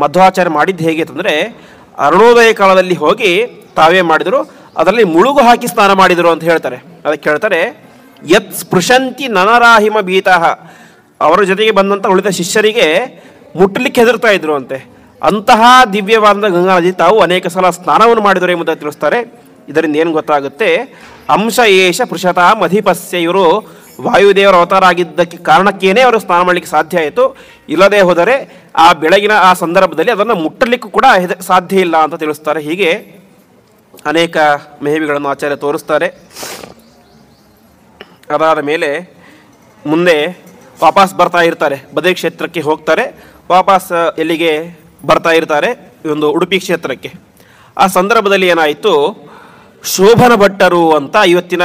ಮಧ್ವಾಚಾರ್ಯ ಮಾಡಿದ್ದು ಹೇಗೆ ಅಂತಂದರೆ, ಅರುಣೋದಯ ಕಾಲದಲ್ಲಿ ಹೋಗಿ ತಾವೇ ಮಾಡಿದರು, ಅದರಲ್ಲಿ ಮುಳುಗು ಹಾಕಿ ಸ್ನಾನ ಮಾಡಿದರು ಅಂತ ಹೇಳ್ತಾರೆ. ಅದಕ್ಕೆ ಹೇಳ್ತಾರೆ, ಯತ್ ಸ್ಪೃಶಂತಿ ನನರಾಹಿಮ ಭೀತಃ. ಅವರ ಜೊತೆಗೆ ಬಂದಂಥ ಉಳಿದ ಶಿಷ್ಯರಿಗೆ ಮುಟ್ಟಲಿಕ್ಕೆ ಹೆದರ್ತಾ ಇದ್ರು ಅಂತೆ. ಅಂತಹ ದಿವ್ಯವಾದ ಗಂಗಾ ನದಿ ತಾವು ಅನೇಕ ಸಲ ಸ್ನಾನವನ್ನು ಮಾಡಿದರು ಎಂಬುದಾಗಿ ತಿಳಿಸ್ತಾರೆ. ಇದರಿಂದ ಏನು ಗೊತ್ತಾಗುತ್ತೆ, ಅಂಶ ಏಷ ಪೃಷತಾಂ ಅಧಿಪಸ್ಯ. ಇವರು ವಾಯುದೇವರ ಅವತಾರ ಆಗಿದ್ದಕ್ಕೆ ಕಾರಣಕ್ಕೇನೆ ಅವರು ಸ್ನಾನ ಮಾಡಲಿಕ್ಕೆ ಸಾಧ್ಯ ಆಯಿತು. ಇಲ್ಲದೆ ಹೋದರೆ ಆ ಬೆಳಗಿನ ಆ ಸಂದರ್ಭದಲ್ಲಿ ಅದನ್ನು ಮುಟ್ಟಲಿಕ್ಕೂ ಕೂಡ ಸಾಧ್ಯ ಇಲ್ಲ ಅಂತ ತಿಳಿಸ್ತಾರೆ. ಹೀಗೆ ಅನೇಕ ಮಹಿಮೆಗಳನ್ನು ಆಚಾರ್ಯ ತೋರಿಸ್ತಾರೆ. ಅದಾದ ಮೇಲೆ ಮುಂದೆ ವಾಪಸ್ ಬರ್ತಾ ಇರ್ತಾರೆ, ಬದರಿ ಕ್ಷೇತ್ರಕ್ಕೆ ಹೋಗ್ತಾರೆ. ವಾಪಸ್ ಎಲ್ಲಿಗೆ ಬರ್ತಾ ಇರ್ತಾರೆ, ಒಂದು ಉಡುಪಿ ಕ್ಷೇತ್ರಕ್ಕೆ. ಆ ಸಂದರ್ಭದಲ್ಲಿ ಏನಾಯಿತು, ಶೋಭನ ಭಟ್ಟರು ಅಂತ ಇವತ್ತಿನ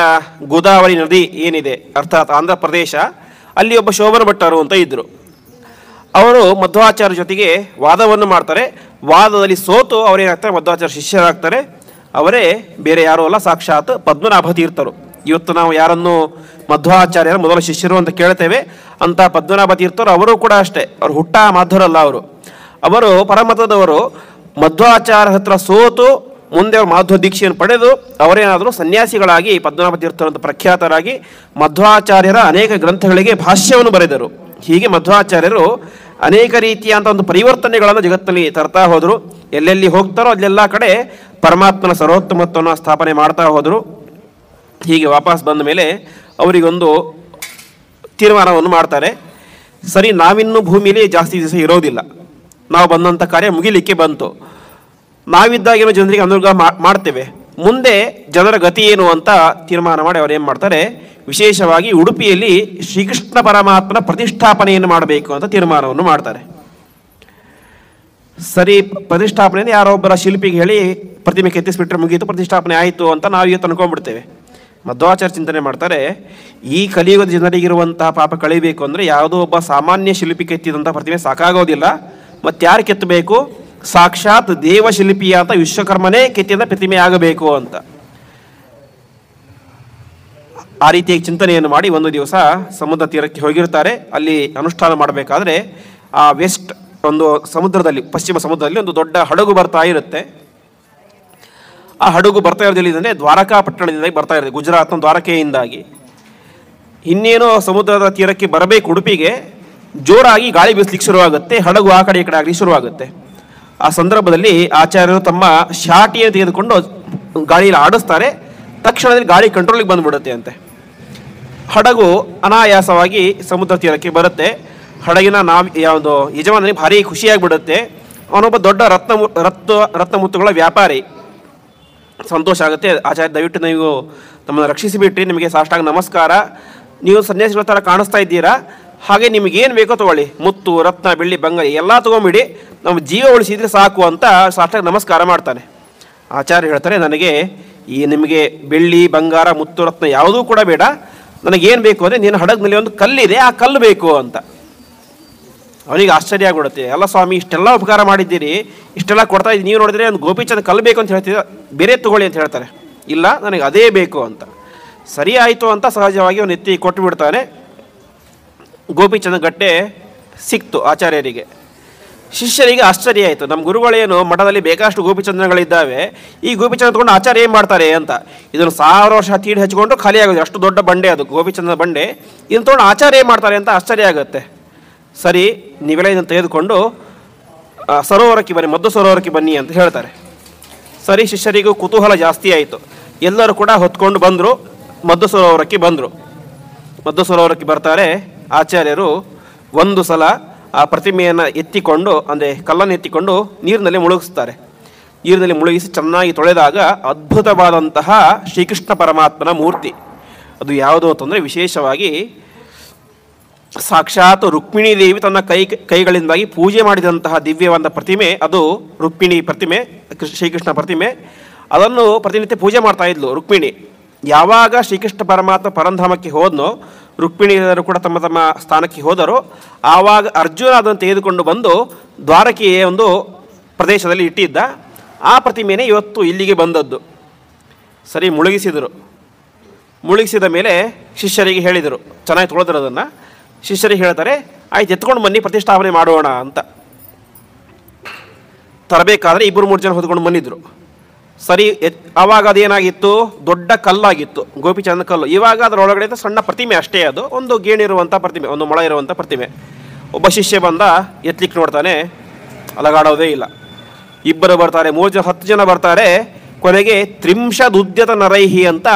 ಗೋದಾವರಿ ನದಿ ಏನಿದೆ, ಅರ್ಥಾತ್ ಆಂಧ್ರ ಪ್ರದೇಶ, ಅಲ್ಲಿ ಒಬ್ಬ ಶೋಭನ ಭಟ್ಟರು ಅಂತ ಇದ್ದರು. ಅವರು ಮಧ್ವಾಚಾರ್ಯ ಜೊತೆಗೆ ವಾದವನ್ನು ಮಾಡ್ತಾರೆ. ವಾದದಲ್ಲಿ ಸೋತು ಅವರೇನಾಗ್ತಾರೆ, ಮಧ್ವಾಚಾರ್ಯ ಶಿಷ್ಯರಾಗ್ತಾರೆ. ಅವರೇ ಬೇರೆ ಯಾರೂ ಅಲ್ಲ, ಸಾಕ್ಷಾತ್ ಪದ್ಮನಾಭ ತೀರ್ಥರು. ಇವತ್ತು ನಾವು ಯಾರನ್ನು ಮಧ್ವಾಚಾರ್ಯರ ಮೊದಲ ಶಿಷ್ಯರು ಅಂತ ಕೇಳ್ತೇವೆ, ಅಂತ ಪದ್ಮನಾಭ ತೀರ್ಥರು ಅವರು ಕೂಡ ಅಷ್ಟೇ. ಅವರು ಹುಟ್ಟ ಮಾಧ್ವರಲ್ಲ, ಅವರು ಪರಮತದವರು. ಮಧ್ವಾಚಾರ್ಯ ಹತ್ರ ಸೋತು ಮುಂದೆ ಅವರು ಮಾಧ್ವ ದೀಕ್ಷೆಯನ್ನು ಪಡೆದು ಅವರೇನಾದರೂ ಸನ್ಯಾಸಿಗಳಾಗಿ ಪದ್ಮನಾಭ ತೀರ್ಥರು ಅಂತ ಪ್ರಖ್ಯಾತರಾಗಿ ಮಧ್ವಾಚಾರ್ಯರ ಅನೇಕ ಗ್ರಂಥಗಳಿಗೆ ಭಾಷ್ಯವನ್ನು ಬರೆದರು. ಹೀಗೆ ಮಧ್ವಾಚಾರ್ಯರು ಅನೇಕ ರೀತಿಯಾದಂಥ ಒಂದು ಪರಿವರ್ತನೆಗಳನ್ನು ಜಗತ್ತಿನಲ್ಲಿ ತರ್ತಾ ಹೋದರು. ಎಲ್ಲೆಲ್ಲಿ ಹೋಗ್ತಾರೋ ಅಲ್ಲೆಲ್ಲ ಕಡೆ ಪರಮಾತ್ಮನ ಸರ್ವೋತ್ತಮತ್ವವನ್ನು ಸ್ಥಾಪನೆ ಮಾಡ್ತಾ ಹೋದರು. ಹೀಗೆ ವಾಪಸ್ ಬಂದ ಮೇಲೆ ಅವರಿಗೊಂದು ತೀರ್ಮಾನವನ್ನು ಮಾಡ್ತಾರೆ. ಸರಿ, ನಾವಿನ್ನೂ ಭೂಮಿಯಲ್ಲಿ ಜಾಸ್ತಿ ದಿವಸ ಇರೋದಿಲ್ಲ, ನಾವು ಬಂದಂಥ ಕಾರ್ಯ ಮುಗಿಲಿಕ್ಕೆ ಬಂತು, ನಾವಿದ್ದಾಗೇನೋ ಜನರಿಗೆ ಅನುಗ್ರಹ ಮಾಡ್ತೇವೆ, ಮುಂದೆ ಜನರ ಗತಿ ಏನು ಅಂತ ತೀರ್ಮಾನ ಮಾಡಿ ಅವ್ರು ಏನು ಮಾಡ್ತಾರೆ, ವಿಶೇಷವಾಗಿ ಉಡುಪಿಯಲ್ಲಿ ಶ್ರೀಕೃಷ್ಣ ಪರಮಾತ್ಮನ ಪ್ರತಿಷ್ಠಾಪನೆಯನ್ನು ಮಾಡಬೇಕು ಅಂತ ತೀರ್ಮಾನವನ್ನು ಮಾಡ್ತಾರೆ. ಸರಿ, ಪ್ರತಿಷ್ಠಾಪನೆಯನ್ನು ಯಾರೋ ಒಬ್ಬರ ಶಿಲ್ಪಿಗೆ ಹೇಳಿ ಪ್ರತಿಮೆ ಕೆತ್ತಿಸ್ಬಿಟ್ರೆ ಮುಗೀತು, ಪ್ರತಿಷ್ಠಾಪನೆ ಆಯಿತು ಅಂತ ನಾವು ಇವತ್ತು ಅನ್ಕೊಂಡ್ಬಿಡ್ತೇವೆ. ಮಧ್ವಾಚಾರ್ಯ ಚಿಂತನೆ ಮಾಡ್ತಾರೆ, ಈ ಕಲಿಯುಗದ ಜನರಿಗಿರುವಂತಹ ಪಾಪ ಕಳಿಬೇಕು ಅಂದರೆ ಯಾವುದೋ ಒಬ್ಬ ಸಾಮಾನ್ಯ ಶಿಲ್ಪಿ ಕೆತ್ತಿದಂಥ ಪ್ರತಿಮೆ ಸಾಕಾಗೋದಿಲ್ಲ, ಮತ್ತು ಯಾರು ಕೆತ್ತಬೇಕು, ಸಾಕ್ಷಾತ್ ದೇವಶಿಲ್ಪಿಯಾದ ವಿಶ್ವಕರ್ಮನೇ ಕೆತ್ತಿದ ಪ್ರತಿಮೆ ಆಗಬೇಕು ಅಂತ. ಆ ರೀತಿಯಾಗಿ ಚಿಂತನೆಯನ್ನು ಮಾಡಿ ಒಂದು ದಿವಸ ಸಮುದ್ರ ತೀರಕ್ಕೆ ಹೋಗಿರ್ತಾರೆ. ಅಲ್ಲಿ ಅನುಷ್ಠಾನ ಮಾಡಬೇಕಾದ್ರೆ ಆ ವೆಸ್ಟ್ ಒಂದು ಸಮುದ್ರದಲ್ಲಿ, ಪಶ್ಚಿಮ ಸಮುದ್ರದಲ್ಲಿ ಒಂದು ದೊಡ್ಡ ಹಡಗು ಬರ್ತಾ ಇರುತ್ತೆ. ಆ ಹಡಗು ಬರ್ತಾ ಇರೋದಿಲ್ಲಂದರೆ ದ್ವಾರಕಾ ಪಟ್ಟಣದಿಂದ ಬರ್ತಾ ಇರುತ್ತೆ, ಗುಜರಾತ್ನ ದ್ವಾರಕೆಯಿಂದಾಗಿ. ಇನ್ನೇನೋ ಸಮುದ್ರದ ತೀರಕ್ಕೆ ಬರಬೇಕು ಉಡುಪಿಗೆ, ಜೋರಾಗಿ ಗಾಳಿ ಬೀಸಲಿಕ್ಕೆ ಶುರುವಾಗುತ್ತೆ, ಹಡಗು ಆ ಕಡೆ ಈ ಕಡೆ ಆಗಲಿ ಶುರುವಾಗುತ್ತೆ. ಆ ಸಂದರ್ಭದಲ್ಲಿ ಆಚಾರ್ಯರು ತಮ್ಮ ಶಾಟಿಯನ್ನು ತೆಗೆದುಕೊಂಡು ಗಾಳಿಯಲ್ಲಿ ಆಡಿಸ್ತಾರೆ. ತಕ್ಷಣದಲ್ಲಿ ಗಾಳಿ ಕಂಟ್ರೋಲಿಗೆ ಬಂದುಬಿಡುತ್ತೆ ಅಂತೆ. ಹಡಗು ಅನಾಯಾಸವಾಗಿ ಸಮುದ್ರ ತೀರಕ್ಕೆ ಬರುತ್ತೆ. ಹಡಗಿನ ಯಾವುದು ಯಜಮಾನನಿಗೆ ಭಾರಿ ಖುಷಿಯಾಗಿಬಿಡುತ್ತೆ. ಅವನೊಬ್ಬ ದೊಡ್ಡ ರತ್ನಮುತ್ತುಗಳ ವ್ಯಾಪಾರಿ. ಸಂತೋಷ ಆಗುತ್ತೆ. ಆಚಾರ್ಯ, ದಯವಿಟ್ಟು ನೀವು ನಮ್ಮನ್ನು ರಕ್ಷಿಸಿಬಿಟ್ರಿ, ನಿಮಗೆ ಸಾಷ್ಟಾಂಗ ನಮಸ್ಕಾರ, ನೀವು ಸನ್ಯಾಸಿಗಳ ಥರ ಕಾಣಿಸ್ತಾ ಇದ್ದೀರಾ, ಹಾಗೆ ನಿಮಗೇನು ಬೇಕೋ ತೊಗೊಳ್ಳಿ, ಮುತ್ತು ರತ್ನ ಬೆಳ್ಳಿ ಬಂಗಾರ ಎಲ್ಲ ತೊಗೊಂಬಿಡಿ, ನಮ್ಮ ಜೀವ ಉಳಿಸಿದ್ರೆ ಸಾಕು ಅಂತ ಸಾಷ್ಟಾಂಗ ನಮಸ್ಕಾರ ಮಾಡ್ತಾನೆ. ಆಚಾರ್ಯ ಹೇಳ್ತಾರೆ, ನನಗೆ ನಿಮಗೆ ಬೆಳ್ಳಿ ಬಂಗಾರ ಮುತ್ತು ರತ್ನ ಯಾವುದೂ ಕೂಡ ಬೇಡ, ನನಗೇನು ಬೇಕು ಅಂದರೆ ನೀನು ಹಡಗಿನಲ್ಲಿ ಒಂದು ಕಲ್ಲಿದೆ, ಆ ಕಲ್ಲು ಬೇಕು ಅಂತ. ಅವನಿಗೆ ಆಶ್ಚರ್ಯ ಆಗಿಬಿಡುತ್ತೆ. ಎಲ್ಲ ಸ್ವಾಮಿ, ಇಷ್ಟೆಲ್ಲ ಉಪಕಾರ ಮಾಡಿದ್ದೀರಿ, ಇಷ್ಟೆಲ್ಲ ಕೊಡ್ತಾ ಇದ್ದೀನಿ, ನೀವು ನೋಡಿದ್ರೆ ಒಂದು ಗೋಪಿಚಂದ ಕಲ್ಲು ಬೇಕು ಅಂತ ಹೇಳ್ತೀರ, ಬೇರೆ ತಗೊಳ್ಳಿ ಅಂತ ಹೇಳ್ತಾರೆ. ಇಲ್ಲ, ನನಗೆ ಅದೇ ಬೇಕು ಅಂತ. ಸರಿ ಆಯಿತು ಅಂತ ಸಹಜವಾಗಿ ಅವನು ಎತ್ತಿ ಕೊಟ್ಟು ಬಿಡ್ತಾನೆ. ಗೋಪಿಚಂದ ಗಟ್ಟೆ ಸಿಕ್ತು ಆಚಾರ್ಯರಿಗೆ. ಶಿಷ್ಯರಿಗೆ ಆಶ್ಚರ್ಯ ಆಯಿತು, ನಮ್ಮ ಗುರುಗಳೇನು ಮಠದಲ್ಲಿ ಬೇಕಷ್ಟು ಗೋಪಿಚಂದ್ರಗಳಿದ್ದಾವೆ, ಈ ಗೋಪಿಚಂದ್ರ ತಗೊಂಡು ಆಚಾರ್ಯ ಏನು ಮಾಡ್ತಾರೆ ಅಂತ. ಇದನ್ನು 1000 ವರ್ಷ ತೀಡಿ ಹಚ್ಕೊಂಡು ಖಾಲಿ ಆಗೋದು, ಅಷ್ಟು ದೊಡ್ಡ ಬಂಡೆ ಅದು ಗೋಪಿಚಂದ್ರ ಬಂಡೆ, ಇದನ್ನು ತೊಗೊಂಡು ಆಚಾರ್ಯ ಏನು ಮಾಡ್ತಾರೆ ಅಂತ ಆಶ್ಚರ್ಯ ಆಗುತ್ತೆ. ಸರಿ, ನೀವೆಲ್ಲ ಇದನ್ನು ತೆಗೆದುಕೊಂಡು ಸರೋವರಕ್ಕೆ ಬನ್ನಿ, ಮದ್ದು ಸರೋವರಕ್ಕೆ ಬನ್ನಿ ಅಂತ ಹೇಳ್ತಾರೆ. ಸರಿ, ಶಿಷ್ಯರಿಗೂ ಕುತೂಹಲ ಜಾಸ್ತಿ ಆಯಿತು. ಎಲ್ಲರೂ ಕೂಡ ಹೊತ್ಕೊಂಡು ಬಂದರು, ಮದ್ದು ಸರೋವರಕ್ಕೆ ಬಂದರು. ಮದ್ದು ಸರೋವರಕ್ಕೆ ಬರ್ತಾರೆ. ಆಚಾರ್ಯರು ಒಂದು ಸಲ ಆ ಪ್ರತಿಮೆಯನ್ನು ಎತ್ತಿಕೊಂಡು, ಅಂದರೆ ಕಲ್ಲನ್ನು ಎತ್ತಿಕೊಂಡು ನೀರಿನಲ್ಲಿ ಮುಳುಗಿಸ್ತಾರೆ. ನೀರಿನಲ್ಲಿ ಮುಳುಗಿಸಿ ಚೆನ್ನಾಗಿ ತೊಳೆದಾಗ ಅದ್ಭುತವಾದಂತಹ ಶ್ರೀಕೃಷ್ಣ ಪರಮಾತ್ಮನ ಮೂರ್ತಿ. ಅದು ಯಾವುದು ಅಂತಂದರೆ ವಿಶೇಷವಾಗಿ ಸಾಕ್ಷಾತ್ ರುಕ್ಮಿಣೀ ದೇವಿ ತನ್ನ ಕೈಗಳಿಂದಾಗಿ ಪೂಜೆ ಮಾಡಿದಂತಹ ದಿವ್ಯವಾದ ಪ್ರತಿಮೆ ಅದು. ರುಕ್ಮಿಣಿ ಪ್ರತಿಮೆ, ಶ್ರೀಕೃಷ್ಣ ಪ್ರತಿಮೆ, ಅದನ್ನು ಪ್ರತಿನಿತ್ಯ ಪೂಜೆ ಮಾಡ್ತಾ ಇದ್ಲು ರುಕ್ಮಿಣಿ. ಯಾವಾಗ ಶ್ರೀಕೃಷ್ಣ ಪರಮಾತ್ಮ ಪರಂಧಾಮಕ್ಕೆ ಹೋದನೋ, ರುಕ್ಮಿಣಿಯರು ಕೂಡ ತಮ್ಮ ತಮ್ಮ ಸ್ಥಾನಕ್ಕೆ ಹೋದರು. ಆವಾಗ ಅರ್ಜುನ ಅದನ್ನು ತೆಗೆದುಕೊಂಡು ಬಂದು ದ್ವಾರಕೆಯ ಒಂದು ಪ್ರದೇಶದಲ್ಲಿ ಇಟ್ಟಿದ್ದ. ಆ ಪ್ರತಿಮೆನೇ ಇವತ್ತು ಇಲ್ಲಿಗೆ ಬಂದದ್ದು. ಸರಿ, ಮುಳುಗಿಸಿದರು. ಮುಳುಗಿಸಿದ ಮೇಲೆ ಶಿಷ್ಯರಿಗೆ ಹೇಳಿದರು, ಚೆನ್ನಾಗಿ ತೊಳೆದರು ಅದನ್ನು. ಶಿಷ್ಯರಿಗೆ ಹೇಳ್ತಾರೆ, ಆಯ್ತು ಎತ್ಕೊಂಡು ಬನ್ನಿ, ಪ್ರತಿಷ್ಠಾಪನೆ ಮಾಡೋಣ ಅಂತ. ತರಬೇಕಾದ್ರೆ 2-3 ಜನ ಹೊತ್ಕೊಂಡು ಬಂದಿದ್ದರು. ಸರಿ, ಆವಾಗ ಅದೇನಾಗಿತ್ತು, ದೊಡ್ಡ ಕಲ್ಲಾಗಿತ್ತು, ಗೋಪಿಚಂದ ಕಲ್ಲು. ಇವಾಗ ಅದರೊಳಗಡೆ ಸಣ್ಣ ಪ್ರತಿಮೆ ಅಷ್ಟೇ, ಅದು ಒಂದು ಗೇಣಿರುವಂಥ ಪ್ರತಿಮೆ, ಒಂದು ಮೊಳ ಇರುವಂಥ ಪ್ರತಿಮೆ. ಒಬ್ಬ ಶಿಷ್ಯ ಬಂದ, ಎತ್ತಲಿಕ್ಕೆ ನೋಡ್ತಾನೆ, ಅಲಗಾಡೋದೇ ಇಲ್ಲ. 2 ಬರ್ತಾರೆ, 3 ಜನ, 10 ಜನ ಬರ್ತಾರೆ. ಕೊನೆಗೆ 30 ನರೈಹಿ ಅಂತ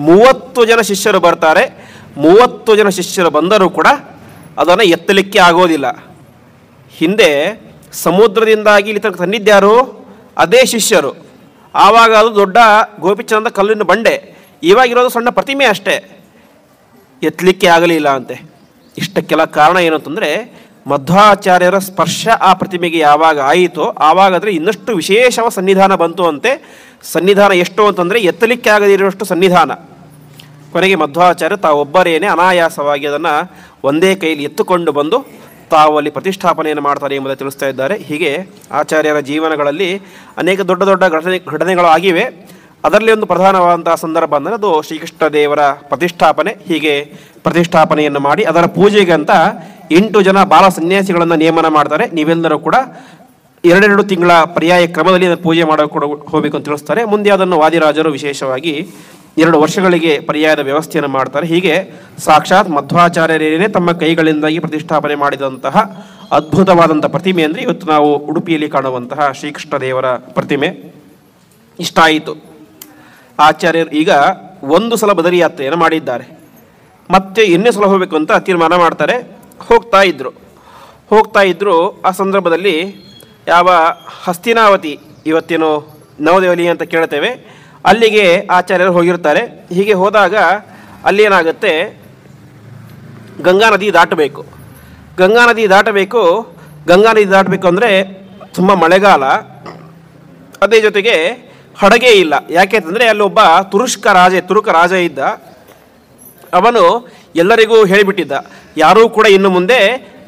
30 ಜನ ಶಿಷ್ಯರು ಬರ್ತಾರೆ. 30 ಜನ ಶಿಷ್ಯರು ಬಂದರೂ ಕೂಡ ಅದನ್ನು ಎತ್ತಲಿಕ್ಕೆ ಆಗೋದಿಲ್ಲ. ಹಿಂದೆ ಸಮುದ್ರದಿಂದಾಗಿ ಇಲ್ಲಿ ತನಕ ತಂದಿದ್ದ್ಯಾರು? ಅದೇ ಶಿಷ್ಯರು. ಆವಾಗ ಅದು ದೊಡ್ಡ ಗೋಪಿಚಂದ ಕಲ್ಲಿನ ಬಂಡೆ, ಇವಾಗಿರೋದು ಸಣ್ಣ ಪ್ರತಿಮೆ ಅಷ್ಟೇ, ಎತ್ತಲಿಕ್ಕೆ ಆಗಲಿಲ್ಲ ಅಂತೆ. ಇಷ್ಟಕ್ಕೆಲ್ಲ ಕಾರಣ ಏನು ಅಂತಂದರೆ, ಮಧ್ವಾಚಾರ್ಯರ ಸ್ಪರ್ಶ ಆ ಪ್ರತಿಮೆಗೆ ಯಾವಾಗ ಆಯಿತೋ ಆವಾಗಾದರೆ ಇನ್ನಷ್ಟು ವಿಶೇಷವ ಸನ್ನಿಧಾನ ಬಂತು ಅಂತೆ. ಸನ್ನಿಧಾನ ಎಷ್ಟು ಅಂತಂದರೆ ಎತ್ತಲಿಕ್ಕೆ ಆಗದಿರುವಷ್ಟು ಸನ್ನಿಧಾನ. ಕೊನೆಗೆ ಮಧ್ವಾಚಾರ್ಯ ತಾವೊಬ್ಬರೇನೆ ಅನಾಯಾಸವಾಗಿ ಅದನ್ನು ಒಂದೇ ಕೈಯಲ್ಲಿ ಎತ್ತುಕೊಂಡು ಬಂದು ತಾವು ಅಲ್ಲಿ ಪ್ರತಿಷ್ಠಾಪನೆಯನ್ನು ಮಾಡ್ತಾರೆ ಎಂಬುದನ್ನು ತಿಳಿಸ್ತಾ ಇದ್ದಾರೆ. ಹೀಗೆ ಆಚಾರ್ಯರ ಜೀವನಗಳಲ್ಲಿ ಅನೇಕ ದೊಡ್ಡ ದೊಡ್ಡ ಘಟನೆಗಳು ಆಗಿವೆ. ಅದರಲ್ಲಿ ಒಂದು ಪ್ರಧಾನವಾದಂತಹ ಸಂದರ್ಭ ಅಂದರೆ ಅದು ಶ್ರೀಕೃಷ್ಣ ದೇವರ ಪ್ರತಿಷ್ಠಾಪನೆ. ಹೀಗೆ ಪ್ರತಿಷ್ಠಾಪನೆಯನ್ನು ಮಾಡಿ ಅದರ ಪೂಜೆಗೆ ಅಂತ 8 ಜನ ಬಾಲ ಸನ್ಯಾಸಿಗಳನ್ನು ನೇಮನ ಮಾಡ್ತಾರೆ. ನೀವೆಲ್ಲರೂ ಕೂಡ 2 ತಿಂಗಳ ಪರ್ಯಾಯ ಕ್ರಮದಲ್ಲಿ ಅದನ್ನು ಪೂಜೆ ಮಾಡೋಕೆ ಹೋಗಬೇಕು ಅಂತ ತಿಳಿಸ್ತಾರೆ. ಮುಂದೆ ಅದನ್ನು ವಾದಿರಾಜರು ವಿಶೇಷವಾಗಿ 2 ವರ್ಷಗಳಿಗೆ ಪರ್ಯಾಯದ ವ್ಯವಸ್ಥೆಯನ್ನು ಮಾಡ್ತಾರೆ. ಹೀಗೆ ಸಾಕ್ಷಾತ್ ಮಧ್ವಾಚಾರ್ಯರೇನೇ ತಮ್ಮ ಕೈಗಳಿಂದಾಗಿ ಪ್ರತಿಷ್ಠಾಪನೆ ಮಾಡಿದಂತಹ ಅದ್ಭುತವಾದಂಥ ಪ್ರತಿಮೆ ಅಂದರೆ ಇವತ್ತು ನಾವು ಉಡುಪಿಯಲ್ಲಿ ಕಾಣುವಂತಹ ಶ್ರೀಕೃಷ್ಣ ದೇವರ ಪ್ರತಿಮೆ. ಇಷ್ಟ ಆಯಿತು. ಆಚಾರ್ಯರು ಈಗ ಒಂದು ಸಲ ಬದರಿ ಯಾತ್ರೆಯನ್ನು ಮಾಡಿದ್ದಾರೆ, ಮತ್ತೆ ಇನ್ನೇ ಸಲ ಹೋಗಬೇಕು ಅಂತ ತೀರ್ಮಾನ ಮಾಡ್ತಾರೆ. ಹೋಗ್ತಾ ಇದ್ದರು. ಆ ಸಂದರ್ಭದಲ್ಲಿ ಯಾವ ಹಸ್ತಿನಾವತಿ, ಇವತ್ತೇನು ನವದೆಹಲಿ ಅಂತ ಕೇಳ್ತೇವೆ, ಅಲ್ಲಿಗೆ ಆಚಾರ್ಯರು ಹೋಗಿರ್ತಾರೆ. ಹೀಗೆ ಹೋದಾಗ ಅಲ್ಲಿ ಏನಾಗುತ್ತೆ, ಗಂಗಾ ನದಿ ದಾಟಬೇಕು. ಗಂಗಾ ನದಿ ದಾಟಬೇಕು ಅಂದರೆ ತುಂಬ ಮಳೆಗಾಲ, ಅದೇ ಜೊತೆಗೆ ಹಡಗೇ ಇಲ್ಲ. ಯಾಕೆಂತಂದರೆ ಅಲ್ಲೊಬ್ಬ ತುರುಕ ರಾಜ ಇದ್ದ. ಅವನು ಎಲ್ಲರಿಗೂ ಹೇಳಿಬಿಟ್ಟಿದ್ದ, ಯಾರೂ ಕೂಡ ಇನ್ನು ಮುಂದೆ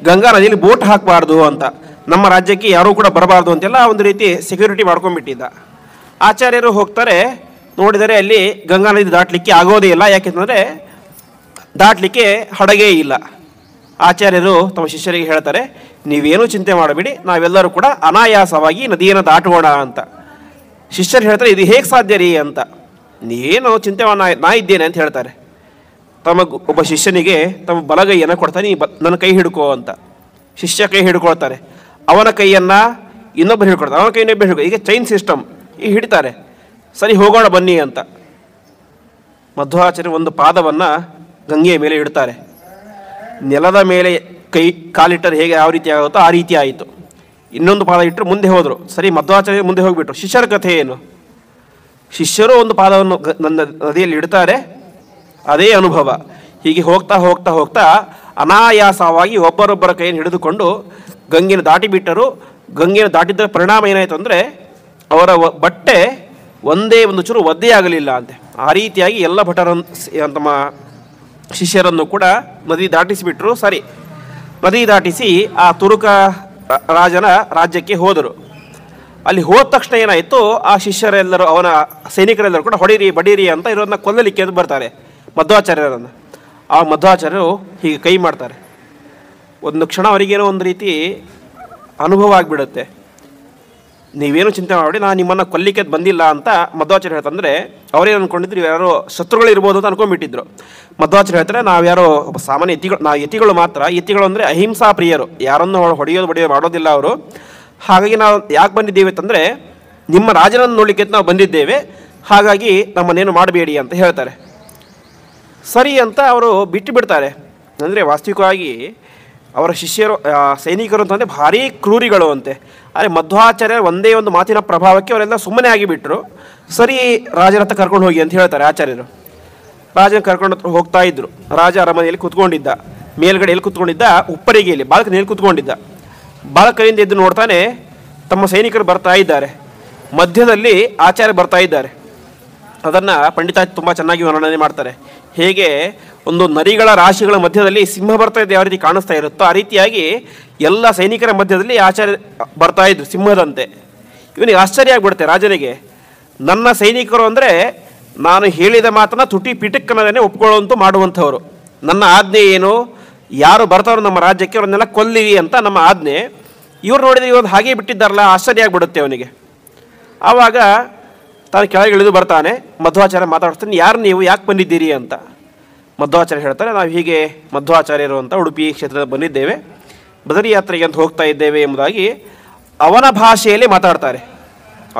ಗಂಗಾ ನದಿಯಲ್ಲಿ ಬೋಟ್ ಹಾಕಬಾರ್ದು ಅಂತ, ನಮ್ಮ ರಾಜ್ಯಕ್ಕೆ ಯಾರೂ ಕೂಡ ಬರಬಾರ್ದು ಅಂತೆಲ್ಲ ಒಂದು ರೀತಿ ಸೆಕ್ಯೂರಿಟಿ ಮಾಡ್ಕೊಂಡ್ಬಿಟ್ಟಿದ್ದ. ಆಚಾರ್ಯರು ಹೋಗ್ತಾರೆ, ನೋಡಿದರೆ ಅಲ್ಲಿ ಗಂಗಾ ನದಿ ದಾಟಲಿಕ್ಕೆ ಆಗೋದೇ ಇಲ್ಲ. ಯಾಕೆಂತಂದರೆ ದಾಟಲಿಕ್ಕೆ ಹಡಗೇ ಇಲ್ಲ. ಆಚಾರ್ಯರು ತಮ್ಮ ಶಿಷ್ಯರಿಗೆ ಹೇಳ್ತಾರೆ, ನೀವೇನೂ ಚಿಂತೆ ಮಾಡಬೇಡಿ, ನಾವೆಲ್ಲರೂ ಕೂಡ ಅನಾಯಾಸವಾಗಿ ನದಿಯನ್ನು ದಾಟೋಣ ಅಂತ. ಶಿಷ್ಯರು ಹೇಳ್ತಾರೆ, ಇದು ಹೇಗೆ ಸಾಧ್ಯ ರೀ ಅಂತ. ನೀನು ಚಿಂತೆ ನಾ ಇದ್ದೇನೆ ಅಂತ ಹೇಳ್ತಾರೆ. ಒಬ್ಬ ಶಿಷ್ಯನಿಗೆ ತಮ್ಮ ಬಲಗೈಯನ್ನು ಕೊಡ್ತಾನೆ, ನನ್ನ ಕೈ ಹಿಡ್ಕೋ ಅಂತ. ಶಿಷ್ಯ ಕೈ ಹಿಡ್ಕೊಳ್ತಾರೆ. ಅವನ ಕೈಯನ್ನು ಇನ್ನೊಬ್ಬರು ಹಿಡ್ಕೊಳ್ತಾರೆ, ಅವನ ಕೈ ಇನ್ನೊಬ್ಬರು ಹಿಡ್ಕೊ. ಈಗ ಚೈನ್ ಸಿಸ್ಟಮ್ ಈಗ ಹಿಡಿತಾರೆ. ಸರಿ, ಹೋಗೋಣ ಬನ್ನಿ ಅಂತ. ಮಧ್ವಾಚಾರ್ಯ ಒಂದು ಪಾದವನ್ನು ಗಂಗೆಯ ಮೇಲೆ ಇಡ್ತಾರೆ. ನೆಲದ ಮೇಲೆ ಕಾಲಿಟ್ಟರೆ ಹೇಗೆ ಯಾವ ರೀತಿ ಆಗುತ್ತೋ ಆ ರೀತಿ ಆಯಿತು. ಇನ್ನೊಂದು ಪಾದ ಇಟ್ಟರು ಮುಂದೆ ಹೋದರು. ಸರಿ, ಮಧ್ವಾಚಾರ್ಯ ಮುಂದೆ ಹೋಗಿಬಿಟ್ರು. ಶಿಷ್ಯರ ಕಥೆ ಏನು? ಶಿಷ್ಯರು ಒಂದು ಪಾದವನ್ನು ನದಿಯಲ್ಲಿ ಇಡ್ತಾರೆ, ಅದೇ ಅನುಭವ. ಹೀಗೆ ಹೋಗ್ತಾ ಅನಾಯಾಸವಾಗಿ ಒಬ್ಬರೊಬ್ಬರ ಕೈಯನ್ನು ಹಿಡಿದುಕೊಂಡು ಗಂಗೆಯನ್ನು ದಾಟಿಬಿಟ್ಟರು. ಗಂಗೆಯನ್ನು ದಾಟಿದ್ದ ಪರಿಣಾಮ ಏನಾಯಿತು ಅಂದರೆ ಅವರ ಬಟ್ಟೆ ಒಂದೇ ಒಂದು ಚೂರು ಒದ್ದೆಯಾಗಲಿಲ್ಲ ಅಂತೆ. ಆ ರೀತಿಯಾಗಿ ಎಲ್ಲ ಭಟರನ್ನು ತಮ್ಮ ಶಿಷ್ಯರನ್ನು ಕೂಡ ನದಿ ದಾಟಿಸಿಬಿಟ್ರು. ಸರಿ, ನದಿ ದಾಟಿಸಿ ಆ ತುರುಕ ರಾಜನ ರಾಜ್ಯಕ್ಕೆ ಹೋದರು. ಅಲ್ಲಿ ಹೋದ ತಕ್ಷಣ ಏನಾಯಿತು, ಆ ಶಿಷ್ಯರೆಲ್ಲರೂ, ಅವನ ಸೈನಿಕರೆಲ್ಲರೂ ಕೂಡ ಹೊಡೀರಿ ಬಡೀರಿ ಅಂತ ಇರೋದನ್ನ ಕೊಲ್ಲಲಿಕ್ಕೆ ಅಂತ ಬರ್ತಾರೆ ಮಧ್ವಾಚಾರ್ಯರನ್ನು. ಆ ಮಧ್ವಾಚಾರ್ಯರು ಹೀಗೆ ಕೈ ಮಾಡ್ತಾರೆ. ಒಂದು ಕ್ಷಣ ಅವರಿಗೇನೋ ಒಂದು ರೀತಿ ಅನುಭವ ಆಗಿಬಿಡುತ್ತೆ. ನೀವೇನು ಚಿಂತೆ ಮಾಡಿ, ನಾನು ನಿಮ್ಮನ್ನು ಕೊಲ್ಲಿಕ್ಕೆ ಬಂದಿಲ್ಲ ಅಂತ ಮಧ್ವಾಚಾರ್ಯ ಹೇಳ್ತಂದರೆ ಅವರೇನು ಅಂದ್ಕೊಂಡಿದ್ರು, ಯಾರೋ ಶತ್ರುಗಳಿರ್ಬೋದು ಅಂತ ಅನ್ಕೊಂಡ್ಬಿಟ್ಟಿದ್ರು. ಮಧ್ವಾಚಾರ್ಯ ಹೇಳ್ತಾರೆ, ನಾವ್ಯಾರೋ ಸಾಮಾನ್ಯ ಯತಿಗಳು ಮಾತ್ರ. ಯತಿಗಳು ಅಂದರೆ ಅಹಿಂಸಾ ಪ್ರಿಯರು, ಯಾರನ್ನು ಹೊಡೆಯೋದು ಮಾಡೋದಿಲ್ಲ ಅವರು. ಹಾಗಾಗಿ ನಾವು ಯಾಕೆ ಬಂದಿದ್ದೇವೆ ಅಂತಂದರೆ ನಿಮ್ಮ ರಾಜನನ್ನು ನೋಡಲಿಕ್ಕೆ ನಾವು ಬಂದಿದ್ದೇವೆ, ಹಾಗಾಗಿ ನಮ್ಮನ್ನೇನು ಮಾಡಬೇಡಿ ಅಂತ ಹೇಳ್ತಾರೆ. ಸರಿ ಅಂತ ಅವರು ಬಿಟ್ಟು ಬಿಡ್ತಾರೆ. ಅಂದರೆ ವಾಸ್ತವಿಕವಾಗಿ ಅವರ ಶಿಷ್ಯರು, ಸೈನಿಕರು ಅಂತಂದರೆ ಭಾರೀ ಕ್ರೂರಿಗಳು ಅಂತೆ. ಆದರೆ ಮಧ್ವಾಚಾರ್ಯ ಒಂದೇ ಒಂದು ಮಾತಿನ ಪ್ರಭಾವಕ್ಕೆ ಅವರೆಲ್ಲ ಸುಮ್ಮನೆ ಆಗಿಬಿಟ್ರು. ಸರಿ, ರಾಜನ ಹತ್ರ ಕರ್ಕೊಂಡು ಹೋಗಿ ಅಂತ ಹೇಳ್ತಾರೆ ಆಚಾರ್ಯರು. ರಾಜನ ಕರ್ಕೊಂಡು ಹೋಗ್ತಾ ಇದ್ರು. ರಾಜ ಅರಮನೆಯಲ್ಲಿ ಕೂತ್ಕೊಂಡಿದ್ದ. ಮೇಲ್ಗಡೆ ಎಲ್ಲಿ ಕೂತ್ಕೊಂಡಿದ್ದ? ಉಪ್ಪರಿಗೆಯಲ್ಲಿ ಬಾಲ್ಕನಿಯಲ್ಲಿ ಕೂತ್ಕೊಂಡಿದ್ದ. ಬಾಲ್ಕನಿಯಿಂದ ಎದ್ದು ನೋಡ್ತಾನೆ, ತಮ್ಮ ಸೈನಿಕರು ಬರ್ತಾ ಇದ್ದಾರೆ. ಮಧ್ಯದಲ್ಲಿ ಆಚಾರ್ಯ ಬರ್ತಾ ಇದ್ದಾರೆ. ಅದನ್ನು ಪಂಡಿತಾಜ್ ತುಂಬ ಚೆನ್ನಾಗಿ ವರ್ಣನೆ ಮಾಡ್ತಾರೆ. ಹೇಗೆ ಒಂದು ನರಿಗಳ ರಾಶಿಗಳ ಮಧ್ಯದಲ್ಲಿ ಸಿಂಹ ಬರ್ತಾ ಇದ್ದ ಯಾವ ರೀತಿ ಕಾಣಿಸ್ತಾ ಇರುತ್ತೋ ಆ ರೀತಿಯಾಗಿ ಎಲ್ಲ ಸೈನಿಕರ ಮಧ್ಯದಲ್ಲಿ ಆಚಾರ್ಯ ಬರ್ತಾ ಇದ್ರು ಸಿಂಹದಂತೆ. ಇವನಿಗೆ ಆಶ್ಚರ್ಯ ಆಗಿಬಿಡುತ್ತೆ ರಾಜನಿಗೆ. ನನ್ನ ಸೈನಿಕರು ಅಂದರೆ ನಾನು ಹೇಳಿದ ಮಾತನ್ನು ತುಟಿ ಪಿಟಕ್ಕನದೇ ಒಪ್ಕೊಳ್ಳುವಂತೂ ಮಾಡುವಂಥವ್ರು. ನನ್ನ ಆಜ್ಞೆ ಏನು, ಯಾರು ಬರ್ತಾರೋ ನಮ್ಮ ರಾಜ್ಯಕ್ಕೆ ಅವ್ರನ್ನೆಲ್ಲ ಕೊಲ್ಲಿರಿ ಅಂತ ನಮ್ಮ ಆಜ್ಞೆ. ಇವ್ರು ನೋಡಿದರೆ ಇವತ್ತು ಹಾಗೇ ಬಿಟ್ಟಿದ್ದಾರಲ್ಲ, ಆಶ್ಚರ್ಯ ಆಗಿಬಿಡುತ್ತೆ ಅವನಿಗೆ. ಆವಾಗ ತಾನು ಕೆಳಗೆ ಇಳಿದು ಬರ್ತಾನೆ. ಮಧ್ವಾಚಾರ್ಯ ಮಾತಾಡ್ತಾನೆ, ಯಾರು ನೀವು, ಯಾಕೆ ಬಂದಿದ್ದೀರಿ ಅಂತ. ಮಧ್ವಾಚಾರ್ಯ ಹೇಳ್ತಾರೆ, ನಾವು ಹೀಗೆ ಮಧ್ವಾಚಾರ್ಯರು ಅಂತ ಉಡುಪಿ ಕ್ಷೇತ್ರದ ಬಂದಿದ್ದೇವೆ, ಬದರಿ ಯಾತ್ರೆಗೆ ಅಂತ ಹೋಗ್ತಾ ಇದ್ದೇವೆ ಎಂಬುದಾಗಿ ಅವನ ಭಾಷೆಯಲ್ಲಿ ಮಾತಾಡ್ತಾರೆ.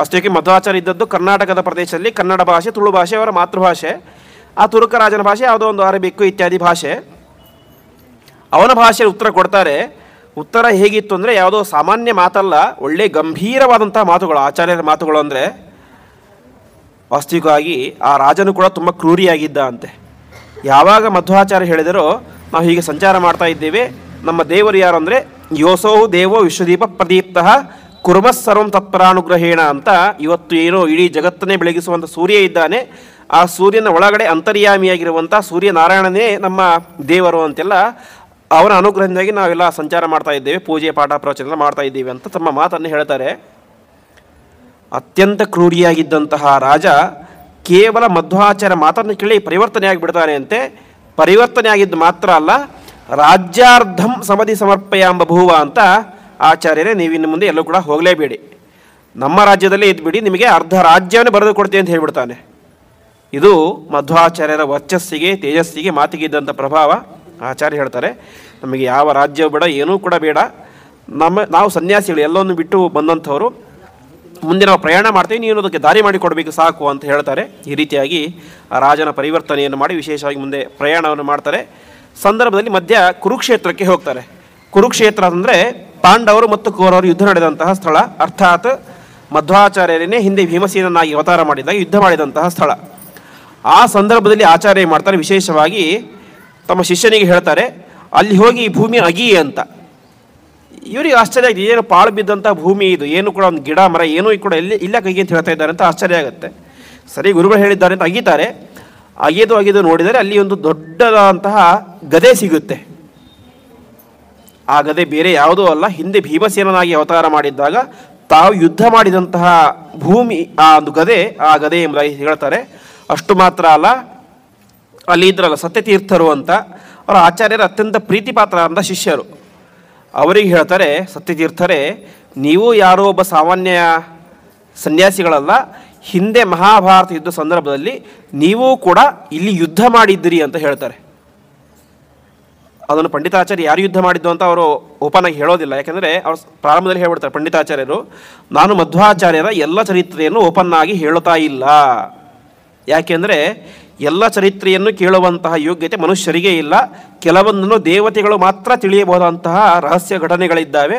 ಅಷ್ಟಕ್ಕೆ ಮಧ್ವಾಚಾರ್ಯ ಇದ್ದದ್ದು ಕರ್ನಾಟಕದ ಪ್ರದೇಶದಲ್ಲಿ ಕನ್ನಡ ಭಾಷೆ, ತುಳು ಭಾಷೆ ಅವರ ಮಾತೃಭಾಷೆ. ಆ ತುರುಕ ರಾಜನ ಭಾಷೆ ಯಾವುದೋ ಒಂದು ಅರಬಿಕ್ಕು ಇತ್ಯಾದಿ ಭಾಷೆ. ಅವನ ಭಾಷೆಯಲ್ಲಿ ಉತ್ತರ ಕೊಡ್ತಾರೆ. ಉತ್ತರ ಹೇಗಿತ್ತು ಅಂದರೆ ಯಾವುದೋ ಸಾಮಾನ್ಯ ಮಾತಲ್ಲ, ಒಳ್ಳೆ ಗಂಭೀರವಾದಂಥ ಮಾತುಗಳು ಆಚಾರ್ಯರ ಮಾತುಗಳು. ಅಂದರೆ ವಾಸ್ತವಿಕವಾಗಿ ಆ ರಾಜನು ಕೂಡ ತುಂಬ ಕ್ರೂರಿಯಾಗಿದ್ದ ಅಂತೆ. ಯಾವಾಗ ಮಧ್ವಾಚಾರ್ಯ ಹೇಳಿದರೋ, ನಾವು ಹೀಗೆ ಸಂಚಾರ ಮಾಡ್ತಾ ಇದ್ದೇವೆ, ನಮ್ಮ ದೇವರು ಯಾರು ಅಂದರೆ ಯೋಸೋ ದೇವೋ ವಿಶ್ವದೀಪ ಪ್ರದೀಪ್ತ ಕುರ್ಮಸ್ಸರ್ವಂ ತತ್ಪರಾನುಗ್ರಹೇಣ ಅಂತ. ಇವತ್ತು ಏನೋ ಇಡೀ ಜಗತ್ತನ್ನೇ ಬೆಳಗಿಸುವಂಥ ಸೂರ್ಯ ಇದ್ದಾನೆ, ಆ ಸೂರ್ಯನ ಒಳಗಡೆ ಅಂತರ್ಯಾಮಿಯಾಗಿರುವಂಥ ಸೂರ್ಯನಾರಾಯಣನೇ ನಮ್ಮ ದೇವರು ಅಂತೆಲ್ಲ ಅವರ ಅನುಗ್ರಹದಿಂದಾಗಿ ನಾವೆಲ್ಲ ಸಂಚಾರ ಮಾಡ್ತಾ ಇದ್ದೇವೆ, ಪೂಜೆ ಪಾಠ ಪ್ರವಚನ ಎಲ್ಲ ಮಾಡ್ತಾ ಇದ್ದೀವಿ ಅಂತ ತಮ್ಮ ಮಾತನ್ನು ಹೇಳ್ತಾರೆ. ಅತ್ಯಂತ ಕ್ರೂರಿಯಾಗಿದ್ದಂತಹ ರಾಜ ಕೇವಲ ಮಧ್ವಾಚಾರ್ಯ ಮಾತನ್ನು ಕೇಳಿ ಪರಿವರ್ತನೆ ಆಗಿಬಿಡ್ತಾನೆ ಅಂತೆ. ಪರಿವರ್ತನೆ ಆಗಿದ್ದು ಮಾತ್ರ ಅಲ್ಲ, ರಾಜ್ಯಾರ್ಧಂ ಸಮಧಿ ಸಮರ್ಪಯಾಂಬ ಭೂವ ಅಂತ. ಆಚಾರ್ಯರೇ, ನೀವಿನ್ನು ಮುಂದೆ ಎಲ್ಲೂ ಕೂಡ ಹೋಗಲೇಬೇಡಿ, ನಮ್ಮ ರಾಜ್ಯದಲ್ಲೇ ಇದ್ಬಿಡಿ, ನಿಮಗೆ ಅರ್ಧ ರಾಜ್ಯವನ್ನೇ ಬರೆದು ಕೊಡ್ತೀನಿ ಅಂತ ಹೇಳ್ಬಿಡ್ತಾನೆ. ಇದು ಮಧ್ವಾಚಾರ್ಯರ ವರ್ಚಸ್ಸಿಗೆ, ತೇಜಸ್ಸಿಗೆ, ಮಾತಿಗೆ ಇದ್ದಂಥ ಪ್ರಭಾವ. ಆಚಾರ್ಯ ಹೇಳ್ತಾರೆ, ನಮಗೆ ಯಾವ ರಾಜ್ಯವೂ ಬೇಡ, ಏನೂ ಕೂಡ ಬೇಡ, ನಾವು ಸನ್ಯಾಸಿಗಳು ಎಲ್ಲವನ್ನು ಬಿಟ್ಟು ಬಂದಂಥವರು, ಮುಂದೆ ನಾವು ಪ್ರಯಾಣ ಮಾಡ್ತೀವಿ, ನೀವು ಅದಕ್ಕೆ ದಾರಿ ಮಾಡಿಕೊಡಬೇಕು ಸಾಕು ಅಂತ ಹೇಳ್ತಾರೆ. ಈ ರೀತಿಯಾಗಿ ಆ ರಾಜನ ಪರಿವರ್ತನೆಯನ್ನು ಮಾಡಿ ವಿಶೇಷವಾಗಿ ಮುಂದೆ ಪ್ರಯಾಣವನ್ನು ಮಾಡ್ತಾರೆ. ಸಂದರ್ಭದಲ್ಲಿ ಮಧ್ಯ ಕುರುಕ್ಷೇತ್ರಕ್ಕೆ ಹೋಗ್ತಾರೆ. ಕುರುಕ್ಷೇತ್ರ ಅಂದರೆ ಪಾಂಡವರು ಮತ್ತು ಕೌರವರು ಯುದ್ಧ ನಡೆದಂತಹ ಸ್ಥಳ, ಅರ್ಥಾತ್ ಮಧ್ವಾಚಾರ್ಯರನ್ನೇ ಹಿಂದೆ ಭೀಮಸೇನನಾಗಿ ಅವತಾರ ಮಾಡಿದಾಗ ಯುದ್ಧ ಮಾಡಿದಂತಹ ಸ್ಥಳ. ಆ ಸಂದರ್ಭದಲ್ಲಿ ಆಚಾರ್ಯ ಮಾಡ್ತಾರೆ, ವಿಶೇಷವಾಗಿ ತಮ್ಮ ಶಿಷ್ಯನಿಗೆ ಹೇಳ್ತಾರೆ, ಅಲ್ಲಿ ಹೋಗಿ ಈ ಭೂಮಿ ಅಗಿ ಅಂತ. ಇವರಿಗೆ ಆಶ್ಚರ್ಯ ಆಗಿದೆ, ಏನು ಪಾಳು ಬಿದ್ದಂಥ ಭೂಮಿ ಇದು, ಏನು ಕೂಡ ಒಂದು ಗಿಡ ಮರ ಏನೂ ಕೂಡ ಇಲ್ಲ ಕೈಗೆ ಅಂತ ಹೇಳ್ತಾ ಇದ್ದಾರೆ ಅಂತ ಆಶ್ಚರ್ಯ ಆಗುತ್ತೆ. ಸರಿ, ಗುರುಗಳು ಹೇಳಿದ್ದಾರೆ ಅಂತ ಅಗೀತಾರೆ. ಅಗೆದು ನೋಡಿದರೆ ಅಲ್ಲಿ ಒಂದು ದೊಡ್ಡದಾದಂತಹ ಗದೆ ಸಿಗುತ್ತೆ. ಆ ಗದೆ ಬೇರೆ ಯಾವುದೂ ಅಲ್ಲ, ಹಿಂದೆ ಭೀಮಸೇನನಾಗಿ ಅವತಾರ ಮಾಡಿದ್ದಾಗ ತಾವು ಯುದ್ಧ ಮಾಡಿದಂತಹ ಭೂಮಿ ಆ ಒಂದು ಗದೆ, ಆ ಗದೆ ಎಂಬುದಾಗಿ ಹೇಳ್ತಾರೆ. ಅಷ್ಟು ಮಾತ್ರ ಅಲ್ಲ, ಅಲ್ಲಿ ಇದ್ರಲ್ಲ ಸತ್ಯತೀರ್ಥರು ಅಂತ, ಅವರ ಆಚಾರ್ಯರ ಅತ್ಯಂತ ಪ್ರೀತಿಪಾತ್ರ ಅಂತ ಶಿಷ್ಯರು. ಅವರಿಗೆ ಹೇಳ್ತಾರೆ, ಸತ್ಯತೀರ್ಥರೇ, ನೀವು ಯಾರೋ ಒಬ್ಬ ಸಾಮಾನ್ಯ ಸನ್ಯಾಸಿಗಳಲ್ಲ, ಹಿಂದೆ ಮಹಾಭಾರತ ಯುದ್ಧ ಸಂದರ್ಭದಲ್ಲಿ ನೀವು ಕೂಡ ಇಲ್ಲಿ ಯುದ್ಧ ಮಾಡಿದ್ದೀರಿ ಅಂತ ಹೇಳ್ತಾರೆ. ಅದನ್ನು ಪಂಡಿತಾಚಾರ್ಯ ಯಾರು ಯುದ್ಧ ಮಾಡಿದ್ದು ಅಂತ ಅವರು ಓಪನ್ ಆಗಿ ಹೇಳೋದಿಲ್ಲ. ಯಾಕೆಂದರೆ ಅವರು ಪ್ರಾರಂಭದಲ್ಲಿ ಹೇಳ್ಬಿಡ್ತಾರೆ ಪಂಡಿತಾಚಾರ್ಯರು, ನಾನು ಮಧ್ವಾಚಾರ್ಯರ ಎಲ್ಲ ಚರಿತ್ರೆಯನ್ನು ಓಪನ್ ಆಗಿ ಹೇಳುತ್ತಾ ಇಲ್ಲ. ಯಾಕೆಂದರೆ ಎಲ್ಲ ಚರಿತ್ರೆಯನ್ನು ಕೇಳುವಂತಹ ಯೋಗ್ಯತೆ ಮನುಷ್ಯರಿಗೆ ಇಲ್ಲ. ಕೆಲವೊಂದನ್ನು ದೇವತೆಗಳು ಮಾತ್ರ ತಿಳಿಯಬಹುದಂತಹ ರಹಸ್ಯ ಘಟನೆಗಳಿದ್ದಾವೆ.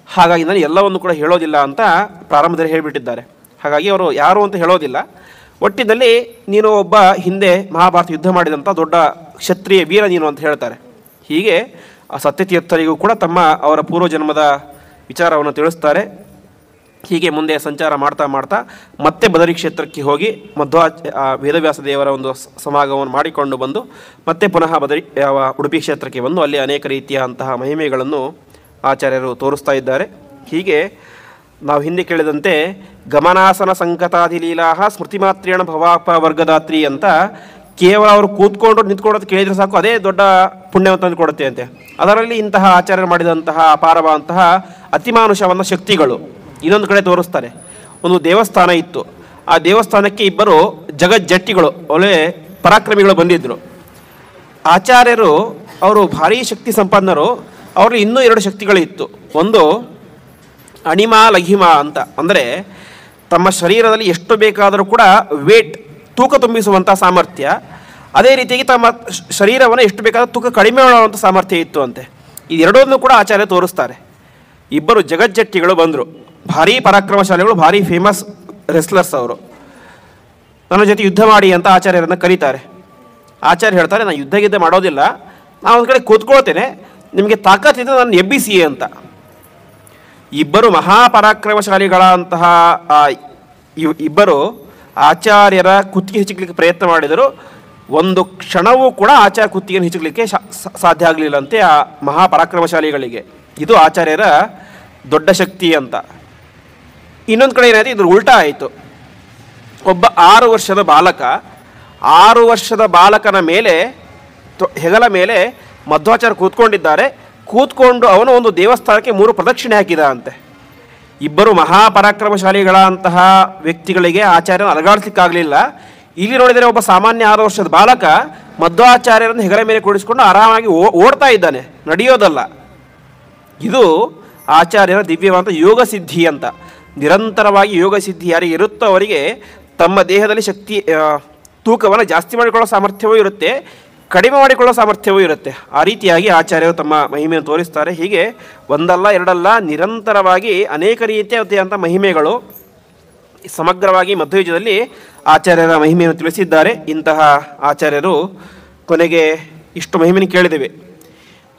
ಹಾಗಾಗಿ ನಾನು ಎಲ್ಲವನ್ನು ಕೂಡ ಹೇಳೋದಿಲ್ಲ ಅಂತ ಪ್ರಾರಂಭದಲ್ಲಿ ಹೇಳಿಬಿಟ್ಟಿದ್ದಾರೆ. ಹಾಗಾಗಿ ಅವರು ಯಾರು ಅಂತ ಹೇಳೋದಿಲ್ಲ. ಒಟ್ಟಿನಲ್ಲಿ ನೀನು ಒಬ್ಬ ಹಿಂದೆ ಮಹಾಭಾರತ ಯುದ್ಧ ಮಾಡಿದಂಥ ದೊಡ್ಡ ಕ್ಷತ್ರಿಯ ವೀರ ನೀನು ಅಂತ ಹೇಳ್ತಾರೆ. ಹೀಗೆ ಆ ಸತ್ಯತೀರ್ಥರಿಗೂ ಕೂಡ ಅವರ ಪೂರ್ವಜನ್ಮದ ವಿಚಾರವನ್ನು ತಿಳಿಸ್ತಾರೆ. ಹೀಗೆ ಮುಂದೆ ಸಂಚಾರ ಮಾಡ್ತಾ ಮತ್ತೆ ಬದರಿ ಕ್ಷೇತ್ರಕ್ಕೆ ಹೋಗಿ ವೇದವ್ಯಾಸ ದೇವರ ಒಂದು ಸಮಾಗಮವನ್ನು ಮಾಡಿಕೊಂಡು ಬಂದು ಮತ್ತೆ ಪುನಃ ಉಡುಪಿ ಕ್ಷೇತ್ರಕ್ಕೆ ಬಂದು ಅಲ್ಲಿ ಅನೇಕ ರೀತಿಯ ಅಂತಹ ಮಹಿಮೆಗಳನ್ನು ಆಚಾರ್ಯರು ತೋರಿಸ್ತಾ ಇದ್ದಾರೆ. ಹೀಗೆ ನಾವು ಹಿಂದೆ ಕೇಳಿದಂತೆ ಗಮನಾಸನ ಸಂಕತಾದಿಲೀಲಾ ಸ್ಮೃತಿಮಾತ್ರೇಣ ಭವಾಪ ವರ್ಗದಾತ್ರಿ ಅಂತ ಕೇವಲ ಅವರು ಕೂತ್ಕೊಂಡು ನಿಂತ್ಕೊಂಡು ಕೇಳಿದರೆ ಸಾಕು, ಅದೇ ದೊಡ್ಡ ಪುಣ್ಯವನ್ನು ತಂದು ಕೊಡುತ್ತೆ ಅಂತೆ. ಅದರಲ್ಲಿ ಇಂತಹ ಆಚಾರ್ಯರು ಮಾಡಿದಂತಹ ಅಪಾರವಾದಂತಹ ಅತಿಮಾನುಷವಾದ ಶಕ್ತಿಗಳು ಇನ್ನೊಂದು ಕಡೆ ತೋರಿಸ್ತಾರೆ. ಒಂದು ದೇವಸ್ಥಾನ ಇತ್ತು. ಆ ದೇವಸ್ಥಾನಕ್ಕೆ ಇಬ್ಬರು ಜಗಜ್ಜಟ್ಟಿಗಳು, ಒಳ್ಳೆ ಪರಾಕ್ರಮಿಗಳು ಬಂದಿದ್ದರು. ಆಚಾರ್ಯರು ಅವರು ಭಾರೀ ಶಕ್ತಿ ಸಂಪನ್ನರು. ಅವರಲ್ಲಿ ಇನ್ನೂ 2 ಶಕ್ತಿಗಳಿತ್ತು. ಒಂದು ಅಣಿಮ ಲಘಿಮ ಅಂತ, ಅಂದರೆ ತಮ್ಮ ಶರೀರದಲ್ಲಿ ಎಷ್ಟು ಬೇಕಾದರೂ ಕೂಡ ವೇಟ್ ತೂಕ ತುಂಬಿಸುವಂಥ ಸಾಮರ್ಥ್ಯ, ಅದೇ ರೀತಿಯಾಗಿ ತಮ್ಮ ಶರೀರವನ್ನು ಎಷ್ಟು ಬೇಕಾದರೂ ತೂಕ ಕಡಿಮೆ ಮಾಡುವಂಥ ಸಾಮರ್ಥ್ಯ ಇತ್ತು ಅಂತೆ. ಇದೆರಡನ್ನೂ ಕೂಡ ಆಚಾರ್ಯ ತೋರಿಸ್ತಾರೆ. ಇಬ್ಬರು ಜಗಜ್ಜಟ್ಟಿಗಳು ಬಂದರು, ಭಾರೀ ಪರಾಕ್ರಮಶಾಲಿಗಳು, ಭಾರೀ ಫೇಮಸ್ ರೆಸ್ಲರ್ಸ್. ಅವರು ನನ್ನ ಜೊತೆ ಯುದ್ಧ ಮಾಡಿ ಅಂತ ಆಚಾರ್ಯರನ್ನು ಕರೀತಾರೆ. ಆಚಾರ್ಯ ಹೇಳ್ತಾರೆ, ನಾನು ಯುದ್ಧ ಮಾಡೋದಿಲ್ಲ, ನಾನು ಒಂದು ಕಡೆ ಕೂತ್ಕೊಳ್ತೇನೆ, ನಿಮಗೆ ತಾಕತ್ತಿದ್ದು ನಾನು ಎಬ್ಬಿಸಿ ಅಂತ. ಇಬ್ಬರು ಮಹಾಪರಾಕ್ರಮಶಾಲಿಗಳಂತಹ ಇಬ್ಬರು ಆಚಾರ್ಯರ ಕುತ್ತಿಗೆ ಹಿಚ್ಚಲಿಕ್ಕೆ ಪ್ರಯತ್ನ ಮಾಡಿದರು. ಒಂದು ಕ್ಷಣವೂ ಕೂಡ ಆಚಾರ್ಯ ಕುತ್ತಿಗೆಯನ್ನು ಹಿಚ್ಚಲಿಕ್ಕೆ ಸಾಧ್ಯ ಆಗಲಿಲ್ಲಂತೆ ಆ ಮಹಾಪರಾಕ್ರಮಶಾಲಿಗಳಿಗೆ. ಇದು ಆಚಾರ್ಯರ ದೊಡ್ಡ ಶಕ್ತಿ ಅಂತ. ಇನ್ನೊಂದು ಕಡೆ ಏನಾಯಿತು, ಇದ್ರ ಉಲ್ಟಾ ಆಯಿತು. ಒಬ್ಬ 6 ವರ್ಷದ ಬಾಲಕನ ಮೇಲೆ ಹೆಗಲ ಮೇಲೆ ಮಧ್ವಾಚಾರ್ಯ ಕೂತ್ಕೊಂಡಿದ್ದಾರೆ. ಕೂತ್ಕೊಂಡು ಅವನು ಒಂದು ದೇವಸ್ಥಾನಕ್ಕೆ 3 ಪ್ರದಕ್ಷಿಣೆ ಹಾಕಿದ ಅಂತೆ. ಇಬ್ಬರು ಮಹಾಪರಾಕ್ರಮಶಾಲಿಗಳಂತಹ ವ್ಯಕ್ತಿಗಳಿಗೆ ಆಚಾರ್ಯನ ಅಲಗಾಡಿಸ್ಲಿಕ್ಕಾಗಲಿಲ್ಲ. ಇಲ್ಲಿ ನೋಡಿದರೆ ಒಬ್ಬ ಸಾಮಾನ್ಯ 6 ವರ್ಷದ ಬಾಲಕ ಮಧ್ವಾಚಾರ್ಯರನ್ನು ಹೆಗಲ ಮೇಲೆ ಕೂಡಿಸಿಕೊಂಡು ಆರಾಮಾಗಿ ಓಡ್ತಾ ಇದ್ದಾನೆ, ನಡೆಯೋದಲ್ಲ. ಇದು ಆಚಾರ್ಯರ ದಿವ್ಯವಾದ ಯೋಗ ಸಿದ್ಧಿ ಅಂತ. ನಿರಂತರವಾಗಿ ಯೋಗ ಸಿದ್ಧಿ ಯಾರಿಗೆ ಇರುತ್ತೋ ಅವರಿಗೆ ತಮ್ಮ ದೇಹದಲ್ಲಿ ಶಕ್ತಿ ತೂಕವನ್ನು ಜಾಸ್ತಿ ಮಾಡಿಕೊಳ್ಳೋ ಸಾಮರ್ಥ್ಯವೂ ಇರುತ್ತೆ, ಕಡಿಮೆ ಮಾಡಿಕೊಳ್ಳೋ ಸಾಮರ್ಥ್ಯವೂ ಇರುತ್ತೆ. ಆ ರೀತಿಯಾಗಿ ಆಚಾರ್ಯರು ತಮ್ಮ ಮಹಿಮೆಯನ್ನು ತೋರಿಸ್ತಾರೆ. ಹೀಗೆ ಒಂದಲ್ಲ ಎರಡಲ್ಲ ನಿರಂತರವಾಗಿ ಅನೇಕ ರೀತಿಯಾದಂಥ ಮಹಿಮೆಗಳು ಸಮಗ್ರವಾಗಿ ಮಧ್ವಯುಗದಲ್ಲಿ ಆಚಾರ್ಯರ ಮಹಿಮೆಯನ್ನು ತಿಳಿಸಿದ್ದಾರೆ. ಇಂತಹ ಆಚಾರ್ಯರು ಕೊನೆಗೆ ಇಷ್ಟು ಮಹಿಮೆಯನ್ನು ಕೇಳಿದ್ದೇವೆ.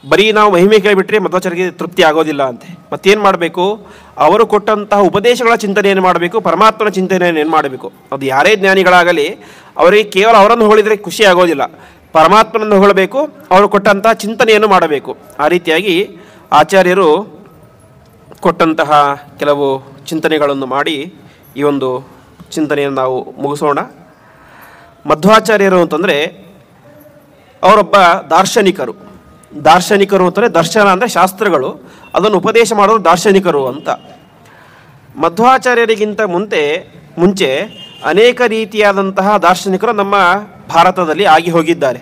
ಬರೀ ನಾವು ಮಹಿಮೆ ಕೇಳಿಬಿಟ್ರೆ ಮಧ್ವಾಚಾರ್ಯರಿಗೆ ತೃಪ್ತಿ ಆಗೋದಿಲ್ಲ ಅಂತೆ. ಮತ್ತೇನು ಮಾಡಬೇಕು? ಅವರು ಕೊಟ್ಟಂತಹ ಉಪದೇಶಗಳ ಚಿಂತನೆಯನ್ನು ಮಾಡಬೇಕು, ಪರಮಾತ್ಮನ ಚಿಂತನೆಯನ್ನು ಏನು ಮಾಡಬೇಕು. ಅದು ಯಾರೇ ಜ್ಞಾನಿಗಳಾಗಲಿ ಅವರಿಗೆ ಕೇವಲ ಅವರನ್ನು ಹೊಗಳಿದರೆ ಖುಷಿ ಆಗೋದಿಲ್ಲ, ಪರಮಾತ್ಮನನ್ನು ಹೊಗಳಬೇಕು, ಅವರು ಕೊಟ್ಟಂತಹ ಚಿಂತನೆಯನ್ನು ಮಾಡಬೇಕು. ಆ ರೀತಿಯಾಗಿ ಆಚಾರ್ಯರು ಕೊಟ್ಟಂತಹ ಕೆಲವು ಚಿಂತನೆಗಳನ್ನು ಮಾಡಿ ಈ ಒಂದು ಚಿಂತನೆಯನ್ನು ನಾವು ಮುಗಿಸೋಣ. ಮಧ್ವಾಚಾರ್ಯರು ಅಂತಂದರೆ ಅವರೊಬ್ಬ ದಾರ್ಶನಿಕರು ಅಂತಂದರೆ ದರ್ಶನ ಅಂದರೆ ಶಾಸ್ತ್ರಗಳು, ಅದನ್ನು ಉಪದೇಶ ಮಾಡೋದು ದಾರ್ಶನಿಕರು ಅಂತ. ಮಧ್ವಾಚಾರ್ಯರಿಗಿಂತ ಮುಂಚೆ ಅನೇಕ ರೀತಿಯಾದಂತಹ ದಾರ್ಶನಿಕರು ನಮ್ಮ ಭಾರತದಲ್ಲಿ ಆಗಿ ಹೋಗಿದ್ದಾರೆ.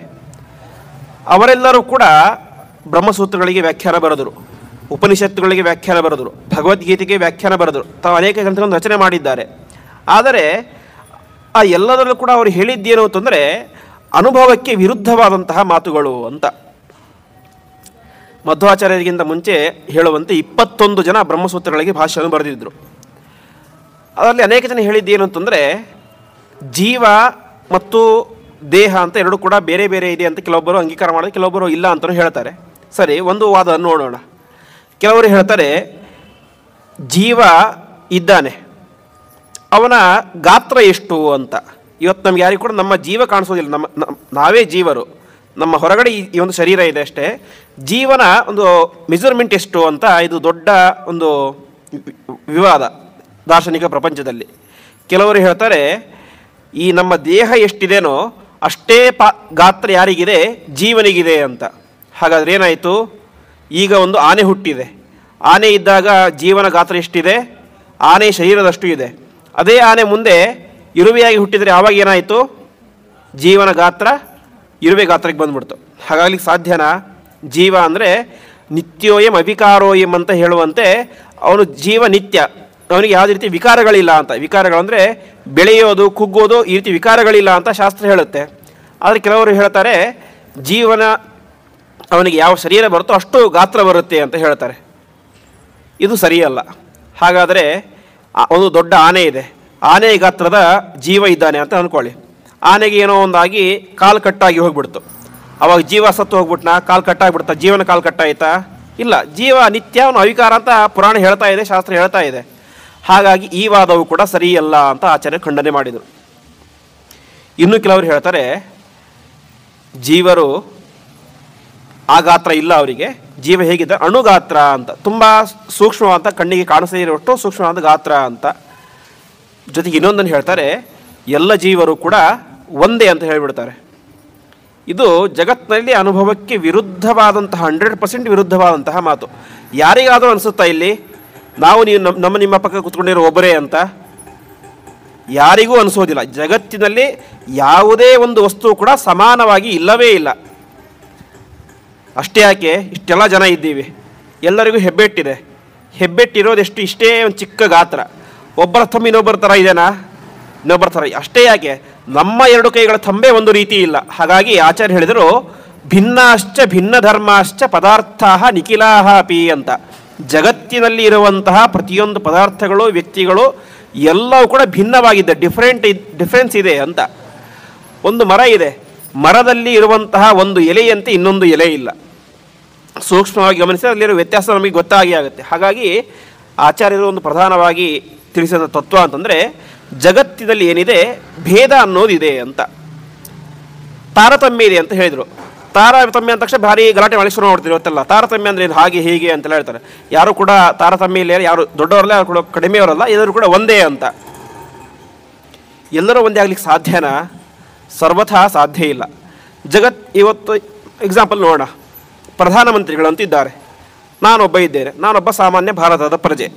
ಅವರೆಲ್ಲರೂ ಕೂಡ ಬ್ರಹ್ಮಸೂತ್ರಗಳಿಗೆ ವ್ಯಾಖ್ಯಾನ ಬರೆದರು, ಉಪನಿಷತ್ತುಗಳಿಗೆ ವ್ಯಾಖ್ಯಾನ ಬರೆದರು, ಭಗವದ್ಗೀತೆಗೆ ವ್ಯಾಖ್ಯಾನ ಬರೆದರು, ತಾವು ಅನೇಕ ಗ್ರಂಥಗಳನ್ನು ರಚನೆ ಮಾಡಿದ್ದಾರೆ. ಆದರೆ ಆ ಎಲ್ಲದರಲ್ಲೂ ಕೂಡ ಅವರು ಹೇಳಿದ್ದೇನು ಅಂತಂದರೆ ಅನುಭವಕ್ಕೆ ವಿರುದ್ಧವಾದಂತಹ ಮಾತುಗಳು ಅಂತ. ಮಧ್ವಾಚಾರ್ಯರಿಗಿಂತ ಮುಂಚೆ ಹೇಳುವಂತೆ 21 ಜನ ಬ್ರಹ್ಮಸೂತ್ರಗಳಿಗೆ ಭಾಷ್ಯವನ್ನು ಬರೆದಿದ್ದರು. ಅದರಲ್ಲಿ ಅನೇಕ ಜನ ಹೇಳಿದ್ದೇನು ಅಂತಂದರೆ ಜೀವ ಮತ್ತು ದೇಹ ಅಂತ ಎರಡು ಕೂಡ ಬೇರೆ ಬೇರೆ ಇದೆ ಅಂತ ಕೆಲವೊಬ್ಬರು ಅಂಗೀಕಾರ ಮಾಡಿದ್ರೆ, ಕೆಲವೊಬ್ಬರು ಇಲ್ಲ ಅಂತಲೂ ಹೇಳ್ತಾರೆ. ಸರಿ, ಒಂದು ವಾದ ನೋಡೋಣ. ಕೆಲವರು ಹೇಳ್ತಾರೆ ಜೀವ ಇದ್ದಾನೆ, ಅವನ ಗಾತ್ರ ಎಷ್ಟು ಅಂತ. ಇವತ್ತು ನಮ್ಗೆ ಯಾರಿಗೂ ಕೂಡ ನಮ್ಮ ಜೀವ ಕಾಣಿಸೋದಿಲ್ಲ, ನಾವೇ ಜೀವರು, ನಮ್ಮ ಹೊರಗಡೆ ಈ ಒಂದು ಶರೀರ ಇದೆ ಅಷ್ಟೇ. ಜೀವನ ಒಂದು ಮೆಜರ್ಮೆಂಟ್ ಎಷ್ಟು ಅಂತ ಇದು ದೊಡ್ಡ ಒಂದು ವಿವಾದ ದಾರ್ಶನಿಕ ಪ್ರಪಂಚದಲ್ಲಿ. ಕೆಲವರು ಹೇಳ್ತಾರೆ ಈ ನಮ್ಮ ದೇಹ ಎಷ್ಟಿದೆನೋ ಅಷ್ಟೇ ಗಾತ್ರ ಯಾರಿಗಿದೆ, ಜೀವನಿಗಿದೆ ಅಂತ. ಹಾಗಾದರೆ ಏನಾಯಿತು, ಈಗ ಒಂದು ಆನೆ ಹುಟ್ಟಿದೆ, ಆನೆ ಇದ್ದಾಗ ಜೀವನ ಗಾತ್ರ ಎಷ್ಟಿದೆ, ಆನೆ ಶರೀರದಷ್ಟು ಇದೆ. ಅದೇ ಆನೆ ಮುಂದೆ ಇರುವೆಯಾಗಿ ಹುಟ್ಟಿದರೆ ಆವಾಗ ಏನಾಯಿತು, ಜೀವನ ಗಾತ್ರ ಇರುವೆ ಗಾತ್ರಕ್ಕೆ ಬಂದ್ಬಿಡ್ತು. ಹಾಗಾಗ್ಲಿಕ್ಕೆ ಸಾಧ್ಯನಾ? ಜೀವ ಅಂದರೆ ನಿತ್ಯೋಯಂ ಅವಿಕಾರೋಯಂ ಅಂತ ಹೇಳುವಂತೆ ಅವನು ಜೀವ ನಿತ್ಯ, ಅವನಿಗೆ ಯಾವುದೇ ರೀತಿ ವಿಕಾರಗಳಿಲ್ಲ ಅಂತ. ವಿಕಾರಗಳಂದರೆ ಬೆಳೆಯೋದು, ಕುಗ್ಗೋದು, ಈ ರೀತಿ ವಿಕಾರಗಳಿಲ್ಲ ಅಂತ ಶಾಸ್ತ್ರ ಹೇಳುತ್ತೆ. ಆದರೆ ಕೆಲವರು ಹೇಳ್ತಾರೆ ಜೀವನ ಅವನಿಗೆ ಯಾವ ಶರೀರ ಬರುತ್ತೋ ಅಷ್ಟು ಗಾತ್ರ ಬರುತ್ತೆ ಅಂತ ಹೇಳ್ತಾರೆ. ಇದು ಸರಿಯಲ್ಲ. ಹಾಗಾದರೆ ಒಂದು ದೊಡ್ಡ ಆನೆ ಇದೆ, ಆನೆ ಗಾತ್ರದ ಜೀವ ಇದ್ದಾನೆ ಅಂತ ಅಂದ್ಕೊಳ್ಳಿ. ಆನೆಗೆ ಏನೋ ಒಂದಾಗಿ ಕಾಲು ಕಟ್ಟಾಗಿ ಹೋಗ್ಬಿಡ್ತು, ಅವಾಗ ಜೀವ ಸತ್ತು ಹೋಗ್ಬಿಟ್ನಾ, ಕಾಲು ಕಟ್ಟಾಗ್ಬಿಡ್ತಾ, ಜೀವನ ಕಾಲು ಕಟ್ಟಾಯ್ತಾ? ಇಲ್ಲ, ಜೀವ ನಿತ್ಯ ಅವನು ಅವಿಕಾರ ಅಂತ ಪುರಾಣ ಹೇಳ್ತಾ ಇದೆ, ಶಾಸ್ತ್ರ ಹೇಳ್ತಾ ಇದೆ. ಹಾಗಾಗಿ ಈ ವಾದವು ಕೂಡ ಸರಿಯಲ್ಲ ಅಂತ ಆಚಾರ್ಯ ಖಂಡನೆ ಮಾಡಿದರು. ಇನ್ನು ಕೆಲವರು ಹೇಳ್ತಾರೆ ಜೀವರು ಆ ಗಾತ್ರ ಇಲ್ಲ, ಅವರಿಗೆ ಜೀವ ಹೇಗಿದೆ ಅಣುಗಾತ್ರ ಅಂತ, ತುಂಬ ಸೂಕ್ಷ್ಮವಾದ ಕಣ್ಣಿಗೆ ಕಾಣಿಸದೇ ಇರುವಷ್ಟು ಸೂಕ್ಷ್ಮವಾದ ಗಾತ್ರ ಅಂತ. ಜೊತೆಗೆ ಇನ್ನೊಂದನ್ನು ಹೇಳ್ತಾರೆ ಎಲ್ಲ ಜೀವರು ಕೂಡ ಒಂದೇ ಅಂತ ಹೇಳಿಬಿಡ್ತಾರೆ. ಇದು ಜಗತ್ತಿನಲ್ಲಿ ಅನುಭವಕ್ಕೆ ವಿರುದ್ಧವಾದಂತಹ 100% ವಿರುದ್ಧವಾದಂತಹ ಮಾತು. ಯಾರಿಗಾದರೂ ಅನಿಸುತ್ತಾ ಇಲ್ಲಿ ನಾವು ನೀವು ನಿಮ್ಮ ಪಕ್ಕ ಕೂತ್ಕೊಂಡಿರೋ ಒಬ್ಬರೇ ಅಂತ? ಯಾರಿಗೂ ಅನಿಸೋದಿಲ್ಲ. ಜಗತ್ತಿನಲ್ಲಿ ಯಾವುದೇ ಒಂದು ವಸ್ತು ಕೂಡ ಸಮಾನವಾಗಿ ಇಲ್ಲವೇ ಇಲ್ಲ. ಅಷ್ಟೇ ಯಾಕೆ ಇಷ್ಟೆಲ್ಲ ಜನ ಇದ್ದೀವಿ, ಎಲ್ಲರಿಗೂ ಹೆಬ್ಬೆಟ್ಟಿದೆ. ಹೆಬ್ಬೆಟ್ಟಿರೋದೆಷ್ಟು, ಇಷ್ಟೇ ಒಂದು ಚಿಕ್ಕ ಗಾತ್ರ. ಒಬ್ಬರ ಥಂಬ್ ಇನ್ನೊಬ್ಬರ ಥರ ಇದೆನಾ? ಇನ್ನೊಬ್ಬರ ಥರ ಅಷ್ಟೇ ಯಾಕೆ, ನಮ್ಮ ಎರಡು ಕೈಗಳ ಥಂಬೆ ಒಂದು ರೀತಿ ಇಲ್ಲ. ಹಾಗಾಗಿ ಆಚಾರ್ಯ ಹೇಳಿದರು ಭಿನ್ನಾಶ್ಚ ಭಿನ್ನ ಧರ್ಮಾಶ್ಚ ಪದಾರ್ಥಾ ನಿಖಿಲಾಹ ಅಪಿ ಅಂತ. ಜಗತ್ತಿನಲ್ಲಿ ಇರುವಂತಹ ಪ್ರತಿಯೊಂದು ಪದಾರ್ಥಗಳು, ವ್ಯಕ್ತಿಗಳು ಎಲ್ಲವೂ ಕೂಡ ಭಿನ್ನವಾಗಿದೆ, ಡಿಫ್ರೆನ್ಸ್ ಇದೆ ಅಂತ. ಒಂದು ಮರ ಇದೆ, ಮರದಲ್ಲಿ ಇರುವಂತಹ ಒಂದು ಎಲೆಯಂತೆ ಇನ್ನೊಂದು ಎಲೆ ಇಲ್ಲ. ಸೂಕ್ಷ್ಮವಾಗಿ ಗಮನಿಸಿದರೆ ಅಲ್ಲಿರೋ ವ್ಯತ್ಯಾಸ ನಮಗೆ ಗೊತ್ತಾಗಿ ಆಗುತ್ತೆ. ಹಾಗಾಗಿ ಆಚಾರ್ಯರು ಒಂದು ಪ್ರಧಾನವಾಗಿ ತಿಳಿಸಿದ ತತ್ವ ಅಂತಂದರೆ ಜಗತ್ತಿನಲ್ಲಿ ಏನಿದೆ ಭೇದ ಅನ್ನೋದಿದೆ ಅಂತ. ತಾರತಮ್ಯ ಇದೆ ಅಂತ ಹೇಳಿದರು. ತಾರತಮ್ಯ ಅಂದ ತಕ್ಷಣ ಭಾರಿ ಗಲಾಟೆ ಮಾಡಿ ಶುರು ಮಾಡ್ತೀವಿ ಇವತ್ತೆಲ್ಲ. ತಾರತಮ್ಯ ಅಂದರೆ ಇದು ಹಾಗೆ ಹೀಗೆ ಅಂತೆಲ್ಲ ಹೇಳ್ತಾರೆ. ಯಾರು ಕೂಡ ತಾರತಮ್ಯ ಇಲ್ಲ, ಯಾರು ದೊಡ್ಡವರಲ್ಲ, ಯಾರು ಕೂಡ ಕಡಿಮೆಯವರಲ್ಲ, ಎಲ್ಲರೂ ಕೂಡ ಒಂದೇ ಅಂತ. ಎಲ್ಲರೂ ಒಂದೇ ಆಗ್ಲಿಕ್ಕೆ ಸಾಧ್ಯನಾ? ಸರ್ವಥಾ ಸಾಧ್ಯ ಇಲ್ಲ. ಇವತ್ತು ಎಕ್ಸಾಂಪಲ್ ನೋಡೋಣ. ಪ್ರಧಾನಮಂತ್ರಿಗಳಂತೂ ಇದ್ದಾರೆ, ನಾನೊಬ್ಬ ಇದ್ದೇನೆ, ನಾನೊಬ್ಬ ಸಾಮಾನ್ಯ ಭಾರತದ ಪ್ರಜೆ.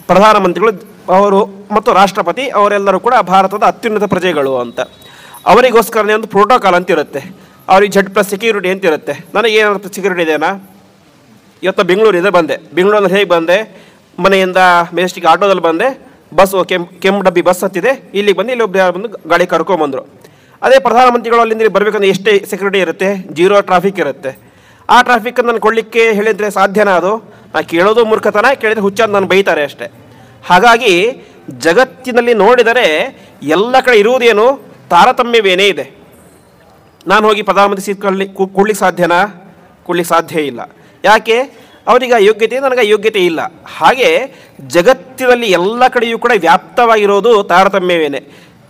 ಪ್ರಧಾನಮಂತ್ರಿಗಳು ಅವರು ಮತ್ತು ರಾಷ್ಟ್ರಪತಿ ಅವರೆಲ್ಲರೂ ಕೂಡ ಭಾರತದ ಅತ್ಯುನ್ನತ ಪ್ರಜೆಗಳು ಅಂತ. ಅವರಿಗೋಸ್ಕರನೇ ಒಂದು ಪ್ರೋಟೋಕಾಲ್ ಅಂತ ಇರುತ್ತೆ, ಅವ್ರಿಗೆ Z+ ಸೆಕ್ಯೂರಿಟಿ ಅಂತ ಇರುತ್ತೆ. ನನಗೇನಾದ್ರು ಸೆಕ್ಯೂರಿಟಿ ಇದೆಯಾ? ಇವತ್ತು ಬೆಂಗಳೂರಿಂದ ಬಂದೆ, ಬೆಂಗಳೂರಲ್ಲಿ ಹೇಗೆ ಬಂದೆ? ಮನೆಯಿಂದ ಮೆಜೆಸ್ಟಿಕ್ ಆಟೋದಲ್ಲಿ ಬಂದೆ, ಬಸ್ ಕೆಂಪು ಡಬ್ಬಿ ಬಸ್ ಹತ್ತಿದೆ, ಇಲ್ಲಿಗೆ ಬಂದು ಇಲ್ಲಿ ಒಬ್ಬರು ಬಂದು ಗಾಡಿ ಕರ್ಕೊಂಬಂದರು. ಅದೇ ಪ್ರಧಾನಮಂತ್ರಿಗಳು ಅಲ್ಲಿಂದ ಬರಬೇಕಂದ್ರೆ ಎಷ್ಟೇ ಸೆಕ್ಯೂರಿಟಿ ಇರುತ್ತೆ? 0 ಟ್ರಾಫಿಕ್ ಇರುತ್ತೆ. ಆ ಟ್ರಾಫಿಕನ್ನು ನಾನು ಕೊಡಲಿಕ್ಕೆ ಹೇಳಿದರೆ ಸಾಧ್ಯನಾ? ಅದು ನಾನು ಕೇಳೋದು ಮೂರ್ಖತನ, ಕೇಳಿದರೆ ಹುಚ್ಚ ನಾನು ಬೈತಾರೆ ಅಷ್ಟೇ. ಹಾಗಾಗಿ ಜಗತ್ತಿನಲ್ಲಿ ನೋಡಿದರೆ ಎಲ್ಲ ಕಡೆ ಇರುವುದೇನು? ತಾರತಮ್ಯವೇನೇ ಇದೆ. ನಾನು ಹೋಗಿ ಪ್ರಧಾನಮಂತ್ರಿ ಸೀಟ್ ಕೊಡ್ಲಿಕ್ಕೆ ಸಾಧ್ಯನಾ? ಕೊಡ್ಲಿಕ್ಕೆ ಸಾಧ್ಯ ಇಲ್ಲ. ಯಾಕೆ? ಅವರಿಗೆ ಆ ಯೋಗ್ಯತೆ, ನನಗೆ ಆ ಯೋಗ್ಯತೆ ಇಲ್ಲ. ಹಾಗೆ ಜಗತ್ತಿನಲ್ಲಿ ಎಲ್ಲ ಕಡೆಯೂ ಕೂಡ ವ್ಯಾಪ್ತವಾಗಿರೋದು ತಾರತಮ್ಯವೇನೆ.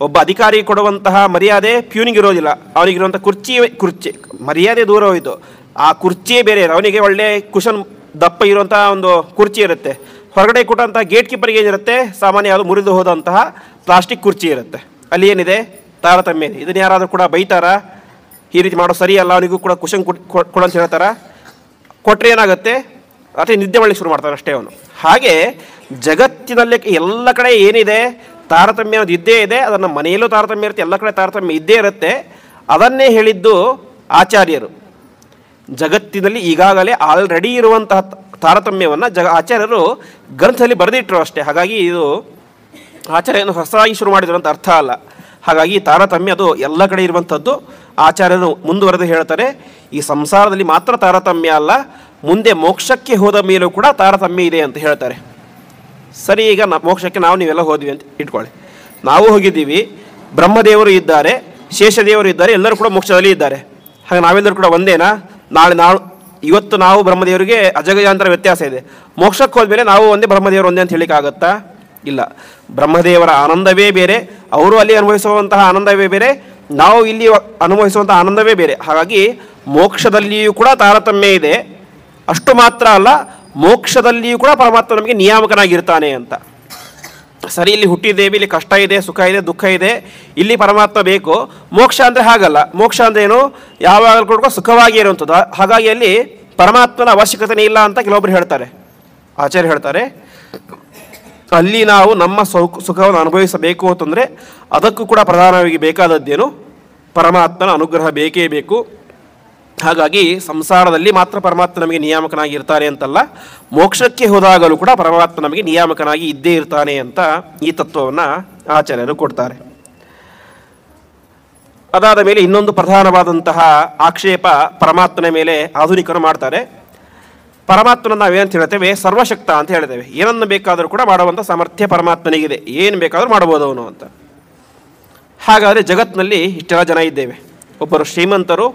ಒಬ್ಬ ಅಧಿಕಾರಿ ಕೊಡುವಂತಹ ಮರ್ಯಾದೆ ಪ್ಯೂನಿಗಿರೋದಿಲ್ಲ. ಅವನಿಗಿರುವಂಥ ಕುರ್ಚಿ ಮರ್ಯಾದೆ ದೂರ ಹೋಯಿತು, ಆ ಕುರ್ಚಿಯೇ ಬೇರೆ. ಅವನಿಗೆ ಒಳ್ಳೆ ಕುಷನ್ ದಪ್ಪ ಇರುವಂತಹ ಒಂದು ಕುರ್ಚಿ ಇರುತ್ತೆ. ಹೊರಗಡೆ ಕೊಟ್ಟಂಥ ಗೇಟ್ ಕೀಪರ್ಗೆ ಏನಿರುತ್ತೆ? ಸಾಮಾನ್ಯ ಯಾವುದು ಮುರಿದು ಹೋದಂತಹ ಪ್ಲಾಸ್ಟಿಕ್ ಕುರ್ಚಿ ಇರುತ್ತೆ. ಅಲ್ಲಿ ಏನಿದೆ? ತಾರತಮ್ಯ ಇದೆ. ಇದನ್ನು ಯಾರಾದರೂ ಕೂಡ ಬೈತಾರಾ? ಈ ರೀತಿ ಮಾಡೋ ಸರಿಯಲ್ಲ, ಅವನಿಗೂ ಕೂಡ ಕುಷನ್ ಕೊಡಂತ ಹೇಳ್ತಾರ? ಕೊಟ್ಟರೆ ಏನಾಗುತ್ತೆ? ಅದೇ ನಿದ್ದೆ ಮಾಡಲಿಕ್ಕೆ ಶುರು ಮಾಡ್ತಾನೆ ಅಷ್ಟೇ ಅವನು. ಹಾಗೆ ಜಗತ್ತಿನಲ್ಲಿ ಎಲ್ಲ ಕಡೆ ಏನಿದೆ? ತಾರತಮ್ಯ ಅನ್ನೋದು ಇದ್ದೇ ಇದೆ, ಅದನ್ನು ಮನೆಯಲ್ಲೂ ತಾರತಮ್ಯ ಇರುತ್ತೆ, ಎಲ್ಲ ಕಡೆ ತಾರತಮ್ಯ ಇದ್ದೇ ಇರುತ್ತೆ. ಅದನ್ನೇ ಹೇಳಿದ್ದು ಆಚಾರ್ಯರು. ಜಗತ್ತಿನಲ್ಲಿ ಈಗಾಗಲೇ ಆಲ್ರೆಡಿ ಇರುವಂತಹ ತಾರತಮ್ಯವನ್ನು ಆಚಾರ್ಯರು ಗ್ರಂಥದಲ್ಲಿ ಬರೆದಿಟ್ಟರು ಅಷ್ಟೇ. ಹಾಗಾಗಿ ಇದು ಆಚಾರ್ಯನು ಹೊಸದಾಗಿ ಶುರು ಮಾಡಿದ್ರು ಅಂತ ಅರ್ಥ ಅಲ್ಲ. ಹಾಗಾಗಿ ತಾರತಮ್ಯ ಅದು ಎಲ್ಲ ಕಡೆ ಇರುವಂಥದ್ದು. ಆಚಾರ್ಯರು ಮುಂದುವರೆದು ಹೇಳ್ತಾರೆ, ಈ ಸಂಸಾರದಲ್ಲಿ ಮಾತ್ರ ತಾರತಮ್ಯ ಅಲ್ಲ, ಮುಂದೆ ಮೋಕ್ಷಕ್ಕೆ ಹೋದ ಮೇಲೂ ಕೂಡ ತಾರತಮ್ಯ ಇದೆ ಅಂತ ಹೇಳ್ತಾರೆ. ಸರಿ, ಈಗ ಮೋಕ್ಷಕ್ಕೆ ನೀವೆಲ್ಲ ಹೋದ್ವಿ ಅಂತ ಇಟ್ಕೊಳ್ಳಿ. ನಾವು ಹೋಗಿದ್ದೀವಿ, ಬ್ರಹ್ಮದೇವರು ಇದ್ದಾರೆ, ಶೇಷದೇವರು ಇದ್ದಾರೆ, ಎಲ್ಲರೂ ಕೂಡ ಮೋಕ್ಷದಲ್ಲಿ ಇದ್ದಾರೆ. ಹಾಗೆ ನಾವೆಲ್ಲರೂ ಕೂಡ ಒಂದೇನಾ? ಇವತ್ತು ನಾವು ಬ್ರಹ್ಮದೇವರಿಗೆ ಅಜಗಜಾಂತರ ವ್ಯತ್ಯಾಸ ಇದೆ. ಮೋಕ್ಷಕ್ಕೆ ಹೋದ್ಮೇಲೆ ನಾವು ಒಂದೇ, ಬ್ರಹ್ಮದೇವರು ಒಂದೇ ಅಂತ ಹೇಳಿಕ್ಕಾಗತ್ತಾ? ಇಲ್ಲ. ಬ್ರಹ್ಮದೇವರ ಆನಂದವೇ ಬೇರೆ, ಅವರು ಅಲ್ಲಿ ಅನುಭವಿಸುವಂತಹ ಆನಂದವೇ ಬೇರೆ, ನಾವು ಇಲ್ಲಿ ಅನುಭವಿಸುವಂತಹ ಆನಂದವೇ ಬೇರೆ. ಹಾಗಾಗಿ ಮೋಕ್ಷದಲ್ಲಿಯೂ ಕೂಡ ತಾರತಮ್ಯ ಇದೆ. ಅಷ್ಟು ಮಾತ್ರ ಅಲ್ಲ, ಮೋಕ್ಷದಲ್ಲಿಯೂ ಕೂಡ ಪರಮಾತ್ಮ ನಮಗೆ ನಿಯಾಮಕನಾಗಿರ್ತಾನೆ ಅಂತ. ಸರಿ, ಇಲ್ಲಿ ಹುಟ್ಟಿದ್ದೇವೆ, ಇಲ್ಲಿ ಕಷ್ಟ ಇದೆ, ಸುಖ ಇದೆ, ದುಃಖ ಇದೆ, ಇಲ್ಲಿ ಪರಮಾತ್ಮ ಬೇಕು. ಮೋಕ್ಷ ಅಂದರೆ ಹಾಗಲ್ಲ. ಮೋಕ್ಷ ಅಂದ್ರೇನು? ಯಾವಾಗಲೂ ಕೂಡ ಸುಖವಾಗಿ ಇರುವಂಥದ್ದು. ಹಾಗಾಗಿ ಅಲ್ಲಿ ಪರಮಾತ್ಮನ ಅವಶ್ಯಕತೆ ಇಲ್ಲ ಅಂತ ಕೆಲವೊಬ್ರು ಹೇಳ್ತಾರೆ. ಆಚಾರ್ಯ ಹೇಳ್ತಾರೆ, ಅಲ್ಲಿ ನಾವು ನಮ್ಮ ಸುಖವನ್ನು ಅನುಭವಿಸಬೇಕು ಅಂತಂದರೆ ಅದಕ್ಕೂ ಕೂಡ ಪ್ರಧಾನವಾಗಿ ಬೇಕಾದದ್ದೇನು? ಪರಮಾತ್ಮನ ಅನುಗ್ರಹ ಬೇಕೇ ಬೇಕು. ಹಾಗಾಗಿ ಸಂಸಾರದಲ್ಲಿ ಮಾತ್ರ ಪರಮಾತ್ಮ ನಮಗೆ ನಿಯಾಮಕನಾಗಿರ್ತಾನೆ ಅಂತಲ್ಲ, ಮೋಕ್ಷಕ್ಕೆ ಹೋದಾಗಲೂ ಕೂಡ ಪರಮಾತ್ಮ ನಮಗೆ ನಿಯಾಮಕನಾಗಿ ಇದ್ದೇ ಇರ್ತಾನೆ ಅಂತ ಈ ತತ್ವವನ್ನು ಆಚಾರ್ಯರು ಕೊಡ್ತಾರೆ. ಅದಾದ ಮೇಲೆ ಇನ್ನೊಂದು ಪ್ರಧಾನವಾದಂತಹ ಆಕ್ಷೇಪ ಪರಮಾತ್ಮನ ಮೇಲೆ ಆಧುನಿಕರು ಮಾಡ್ತಾರೆ. ಪರಮಾತ್ಮನ ನಾವೇನಂತ ಹೇಳ್ತೇವೆ? ಸರ್ವಶಕ್ತ ಅಂತ ಹೇಳ್ತೇವೆ. ಏನನ್ನು ಬೇಕಾದರೂ ಕೂಡ ಮಾಡುವಂಥ ಸಾಮರ್ಥ್ಯ ಪರಮಾತ್ಮನಿಗಿದೆ, ಏನು ಬೇಕಾದರೂ ಮಾಡ್ಬೋದು ಅವನು ಅಂತ. ಹಾಗಾದರೆ ಜಗತ್ತಿನಲ್ಲಿ ಇಷ್ಟೆಲ್ಲ ಜನ ಇದ್ದೇವೆ. ಒಬ್ಬರು ಶ್ರೀಮಂತರು,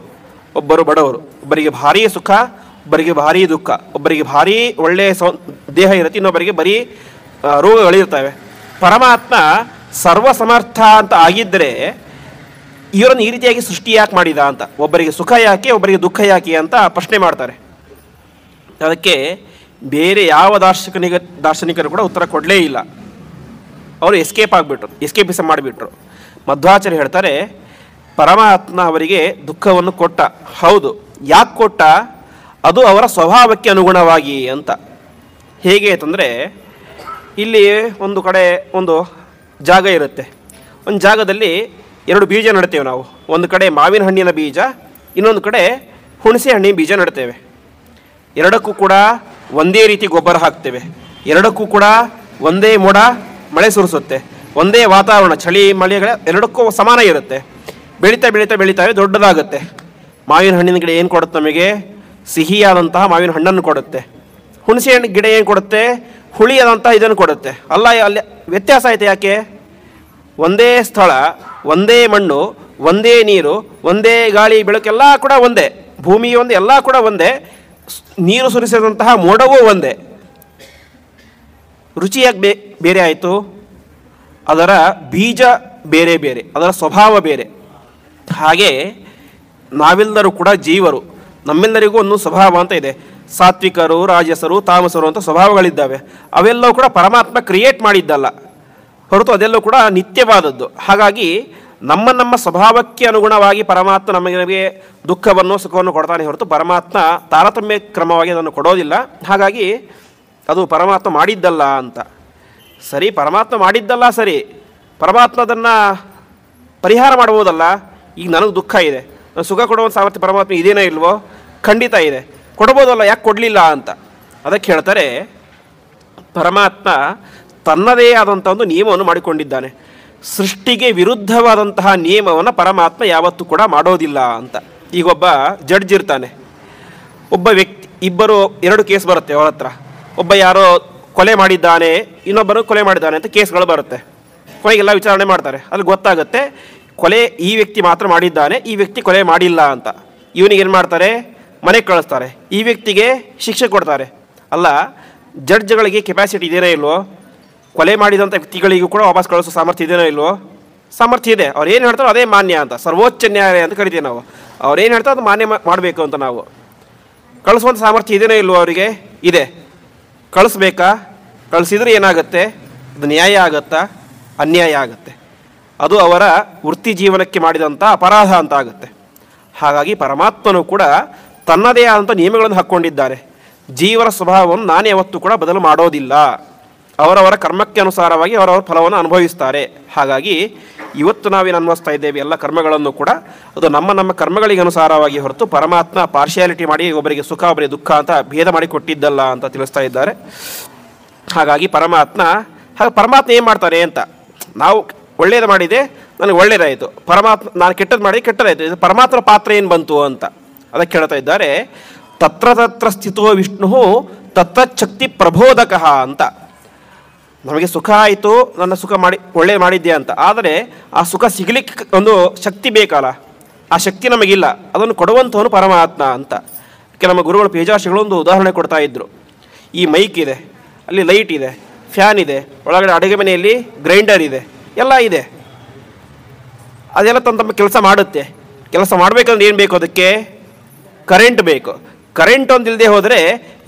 ಒಬ್ಬರು ಬಡವರು, ಒಬ್ಬರಿಗೆ ಭಾರೀ ಸುಖ, ಒಬ್ಬರಿಗೆ ಭಾರೀ ದುಃಖ, ಒಬ್ಬರಿಗೆ ಭಾರೀ ಒಳ್ಳೆಯ ದೇಹ ಇರುತ್ತೆ, ಇನ್ನೊಬ್ಬರಿಗೆ ಬರೀ ರೋಗಗಳಿರ್ತವೆ. ಪರಮಾತ್ಮ ಸರ್ವಸಮರ್ಥ ಅಂತ ಆಗಿದ್ದರೆ ಇವರನ್ನು ಈ ರೀತಿಯಾಗಿ ಸೃಷ್ಟಿ ಯಾಕೆ ಮಾಡಿದ ಅಂತ, ಒಬ್ಬರಿಗೆ ಸುಖ ಯಾಕೆ, ಒಬ್ಬರಿಗೆ ದುಃಖ ಯಾಕೆ ಅಂತ ಪ್ರಶ್ನೆ ಮಾಡ್ತಾರೆ. ಅದಕ್ಕೆ ಬೇರೆ ಯಾವ ದಾರ್ಶನಿಕರು ಕೂಡ ಉತ್ತರ ಕೊಡಲೇ ಇಲ್ಲ. ಅವರು ಎಸ್ಕೇಪಿಸಮ್ ಮಾಡಿಬಿಟ್ರು. ಮಧ್ವಾಚಾರ್ಯ ಹೇಳ್ತಾರೆ, ಪರಮಾತ್ಮ ಅವರಿಗೆ ದುಃಖವನ್ನು ಕೊಟ್ಟ. ಹೌದು, ಯಾಕೆ ಕೊಟ್ಟ? ಅದು ಅವರ ಸ್ವಭಾವಕ್ಕೆ ಅನುಗುಣವಾಗಿ ಅಂತ. ಹೇಗೆ ಅಂತಂದರೆ, ಇಲ್ಲಿ ಒಂದು ಕಡೆ ಒಂದು ಜಾಗ ಇರುತ್ತೆ. ಒಂದು ಜಾಗದಲ್ಲಿ 2 ಬೀಜ ನೆಡ್ತೇವೆ ನಾವು. ಒಂದು ಕಡೆ ಮಾವಿನ ಹಣ್ಣಿನ ಬೀಜ, ಇನ್ನೊಂದು ಕಡೆ ಹುಣಸೆ ಹಣ್ಣಿನ ಬೀಜ ನೆಡ್ತೇವೆ. ಎರಡಕ್ಕೂ ಕೂಡ ಒಂದೇ ರೀತಿ ಗೊಬ್ಬರ ಹಾಕ್ತೇವೆ. ಎರಡಕ್ಕೂ ಕೂಡ ಒಂದೇ ಮೋಡ ಮಳೆ ಸುರಿಸುತ್ತೆ. ಒಂದೇ ವಾತಾವರಣ, ಚಳಿ ಮಳೆಗಳ ಎರಡಕ್ಕೂ ಸಮಾನ ಇರುತ್ತೆ. ಬೆಳೀತಾ ಬೆಳೀತಾ ಬೆಳೀತಾವೆ, ದೊಡ್ಡದಾಗುತ್ತೆ. ಮಾವಿನ ಹಣ್ಣಿನ ಗಿಡ ಏನು ಕೊಡುತ್ತೆ ನಮಗೆ? ಸಿಹಿಯಾದಂತಹ ಮಾವಿನ ಹಣ್ಣನ್ನು ಕೊಡುತ್ತೆ. ಹುಣಸೆ ಹಣ್ಣು ಗಿಡ ಏನು ಕೊಡುತ್ತೆ? ಹುಳಿಯಾದಂತಹ ಇದನ್ನು ಕೊಡುತ್ತೆ. ಅಲ್ಲಿ ವ್ಯತ್ಯಾಸ ಆಯಿತು. ಯಾಕೆ? ಒಂದೇ ಸ್ಥಳ, ಒಂದೇ ಮಣ್ಣು, ಒಂದೇ ನೀರು, ಒಂದೇ ಗಾಳಿ ಬೆಳಕೆಲ್ಲ ಕೂಡ ಒಂದೇ, ಭೂಮಿ ಒಂದೇ, ಎಲ್ಲ ಕೂಡ ಒಂದೇ, ನೀರು ಸುರಿಸಿದಂತಹ ಮೋಡವೂ ಒಂದೇ. ರುಚಿಯಾಗಿ ಬೇರೆ ಆಯಿತು. ಅದರ ಬೀಜ ಬೇರೆ ಬೇರೆ, ಅದರ ಸ್ವಭಾವ ಬೇರೆ. ಹಾಗೆ ನಾವೆಲ್ಲರೂ ಕೂಡ ಜೀವರು, ನಮ್ಮೆಲ್ಲರಿಗೂ ಒಂದು ಸ್ವಭಾವ ಅಂತ ಇದೆ. ಸಾತ್ವಿಕರು, ರಾಜಸರು, ತಾಮಸರು ಅಂತ ಸ್ವಭಾವಗಳಿದ್ದಾವೆ. ಅವೆಲ್ಲವೂ ಕೂಡ ಪರಮಾತ್ಮ ಕ್ರಿಯೇಟ್ ಮಾಡಿದ್ದಲ್ಲ ಹೊರತು ಅದೆಲ್ಲವೂ ಕೂಡ ನಿತ್ಯವಾದದ್ದು. ಹಾಗಾಗಿ ನಮ್ಮ ಸ್ವಭಾವಕ್ಕೆ ಅನುಗುಣವಾಗಿ ಪರಮಾತ್ಮ ನಮಗೆ ದುಃಖವನ್ನು ಸುಖವನ್ನು ಕೊಡ್ತಾನೆ ಹೊರತು ಪರಮಾತ್ಮ ತಾರತಮ್ಯ ಕ್ರಮವಾಗಿ ಅದನ್ನು ಕೊಡೋದಿಲ್ಲ. ಹಾಗಾಗಿ ಅದು ಪರಮಾತ್ಮ ಮಾಡಿದ್ದಲ್ಲ ಅಂತ. ಸರಿ, ಪರಮಾತ್ಮ ಮಾಡಿದ್ದಲ್ಲ, ಸರಿ, ಪರಮಾತ್ಮ ಅದನ್ನು ಪರಿಹಾರ ಮಾಡ್ಬೋದಲ್ಲ. ಈಗ ನನಗೆ ದುಃಖ ಇದೆ, ನಾನು ಸುಖ ಕೊಡುವಂಥ ಸಾಮರ್ಥ್ಯ ಪರಮಾತ್ಮ ಇದೇನೋ ಇಲ್ವೋ? ಖಂಡಿತ ಇದೆ, ಕೊಡ್ಬೋದಲ್ಲ, ಯಾಕೆ ಕೊಡಲಿಲ್ಲ ಅಂತ. ಅದಕ್ಕೆ ಹೇಳ್ತಾರೆ, ಪರಮಾತ್ಮ ತನ್ನದೇ ಆದಂಥ ಒಂದು ನಿಯಮವನ್ನು ಮಾಡಿಕೊಂಡಿದ್ದಾನೆ. ಸೃಷ್ಟಿಗೆ ವಿರುದ್ಧವಾದಂತಹ ನಿಯಮವನ್ನು ಪರಮಾತ್ಮ ಯಾವತ್ತೂ ಕೂಡ ಮಾಡೋದಿಲ್ಲ ಅಂತ. ಈಗ ಒಬ್ಬ ಜಡ್ಜ್ ಇರ್ತಾನೆ, ಒಬ್ಬ ವ್ಯಕ್ತಿ, 2 ಕೇಸ್ ಬರುತ್ತೆ ಅವರ ಹತ್ರ. ಒಬ್ಬ ಯಾರೋ ಕೊಲೆ ಮಾಡಿದ್ದಾನೆ, ಇನ್ನೊಬ್ಬರು ಕೊಲೆ ಮಾಡಿದ್ದಾನೆ ಅಂತ ಕೇಸ್ಗಳು ಬರುತ್ತೆ. ಕೊನೆಗೆಲ್ಲ ವಿಚಾರಣೆ ಮಾಡ್ತಾರೆ. ಅಲ್ಲಿ ಗೊತ್ತಾಗುತ್ತೆ ಕೊಲೆ ಈ ವ್ಯಕ್ತಿ ಮಾತ್ರ ಮಾಡಿದ್ದಾನೆ, ಈ ವ್ಯಕ್ತಿ ಕೊಲೆ ಮಾಡಿಲ್ಲ ಅಂತ. ಇವನಿಗೇನು ಮಾಡ್ತಾರೆ? ಮನೆಗೆ ಕಳಿಸ್ತಾರೆ. ಈ ವ್ಯಕ್ತಿಗೆ ಶಿಕ್ಷೆ ಕೊಡ್ತಾರೆ. ಅಲ್ಲ, ಜಡ್ಜ್ಗಳಿಗೆ ಕೆಪಾಸಿಟಿ ಇದೆಯೋ ಇಲ್ವೋ? ಕೊಲೆ ಮಾಡಿದಂಥ ವ್ಯಕ್ತಿಗಳಿಗೂ ಕೂಡ ವಾಪಸ್ ಕಳಿಸೋ ಸಾಮರ್ಥ್ಯ ಇದೆಯೋ ಇಲ್ವೋ? ಸಾಮರ್ಥ್ಯ ಇದೆ. ಅವ್ರು ಏನು ಹೇಳ್ತಾರೋ ಅದೇ ಮಾನ್ಯ ಅಂತ, ಸರ್ವೋಚ್ಚ ನ್ಯಾಯಾಲಯ ಅಂತ ಕರಿತೀವಿ ನಾವು. ಅವ್ರೇನು ಹೇಳ್ತಾರೋ ಅದು ಮಾನ್ಯ ಮಾಡಬೇಕು ಅಂತ. ನಾವು ಕಳಿಸುವಂಥ ಸಾಮರ್ಥ್ಯ ಇದೆಯೋ ಇಲ್ವೋ? ಅವರಿಗೆ ಇದೆ. ಕಳಿಸ್ಬೇಕಾ? ಕಳಿಸಿದ್ರೆ ಏನಾಗುತ್ತೆ? ಅದು ನ್ಯಾಯ ಆಗುತ್ತಾ? ಅನ್ಯಾಯ ಆಗುತ್ತೆ. ಅದು ಅವರ ವೃತ್ತಿ ಜೀವನಕ್ಕೆ ಮಾಡಿದಂಥ ಅಪರಾಧ ಅಂತ ಆಗುತ್ತೆ. ಹಾಗಾಗಿ ಪರಮಾತ್ಮನು ಕೂಡ ತನ್ನದೇ ಆದಂಥ ನಿಯಮಗಳನ್ನು ಹಾಕ್ಕೊಂಡಿದ್ದಾರೆ. ಜೀವನ ಸ್ವಭಾವವನ್ನು ನಾನೇ ಯಾವತ್ತೂ ಕೂಡ ಬದಲು ಮಾಡೋದಿಲ್ಲ. ಅವರವರ ಕರ್ಮಕ್ಕೆ ಅನುಸಾರವಾಗಿ ಅವರವರ ಫಲವನ್ನು ಅನುಭವಿಸ್ತಾರೆ. ಹಾಗಾಗಿ ಇವತ್ತು ನಾವೇನು ಅನ್ವಯಿಸ್ತಾ ಇದ್ದೇವೆ ಎಲ್ಲ ಕರ್ಮಗಳನ್ನು ಕೂಡ ಅದು ನಮ್ಮ ನಮ್ಮ ಕರ್ಮಗಳಿಗೆ ಅನುಸಾರವಾಗಿ ಹೊರತು ಪರಮಾತ್ಮ ಪಾರ್ಶಿಯಾಲಿಟಿ ಮಾಡಿ ಒಬ್ಬರಿಗೆ ಸುಖ ಒಬ್ಬರಿಗೆ ದುಃಖ ಅಂತ ಭೇದ ಮಾಡಿ ಕೊಟ್ಟಿದ್ದಲ್ಲ ಅಂತ ತಿಳಿಸ್ತಾ ಇದ್ದಾರೆ. ಹಾಗಾಗಿ ಪರಮಾತ್ಮ ಏನು ಮಾಡ್ತಾರೆ ಅಂತ, ನಾವು ಒಳ್ಳೆಯದು ಮಾಡಿದೆ ನನಗೆ ಒಳ್ಳೆಯದಾಯಿತು, ಪರಮಾತ್ಮ ನಾನು ಕೆಟ್ಟದ್ದು ಮಾಡಿ ಕೆಟ್ಟದಾಯಿತು, ಇದು ಪರಮಾತ್ಮನ ಪಾತ್ರ ಏನು ಬಂತು ಅಂತ ಅದಕ್ಕೆ ಹೇಳ್ತಾ ಇದ್ದಾರೆ. ತತ್ರ ತತ್ರ ಸ್ಥಿತೋ ವಿಷ್ಣು ತತ್ತಚ್ಛಕ್ತಿ ಪ್ರಬೋಧಕ ಅಂತ. ನಮಗೆ ಸುಖ ಆಯಿತು, ನನ್ನ ಸುಖ ಒಳ್ಳೆಯ ಮಾಡಿದ್ದೆ ಅಂತ, ಆದರೆ ಆ ಸುಖ ಸಿಗಲಿಕ್ಕೆ ಒಂದು ಶಕ್ತಿ ಬೇಕಲ್ಲ, ಆ ಶಕ್ತಿ ನಮಗಿಲ್ಲ, ಅದನ್ನು ಕೊಡುವಂಥವನು ಪರಮಾತ್ಮ ಅಂತ. ನಮ್ಮ ಗುರುಗಳು ಪೇಜಾಶಿಗಳು ಒಂದು ಉದಾಹರಣೆ ಕೊಡ್ತಾ ಇದ್ದರು. ಈ ಮೈಕ್ ಇದೆ, ಅಲ್ಲಿ ಲೈಟ್ ಇದೆ, ಫ್ಯಾನ್ ಇದೆ, ಒಳಗಡೆ ಅಡುಗೆ ಮನೆಯಲ್ಲಿ ಗ್ರೈಂಡರ್ ಇದೆ, ಎಲ್ಲ ಇದೆ. ಅದೆಲ್ಲ ತಮ್ಮ ಕೆಲಸ ಮಾಡುತ್ತೆ. ಕೆಲಸ ಮಾಡಬೇಕಂದ್ರೆ ಏನು ಬೇಕು, ಅದಕ್ಕೆ ಕರೆಂಟ್ ಬೇಕು. ಕರೆಂಟ್ ಒಂದು ಇಲ್ಲದೆ ಹೋದರೆ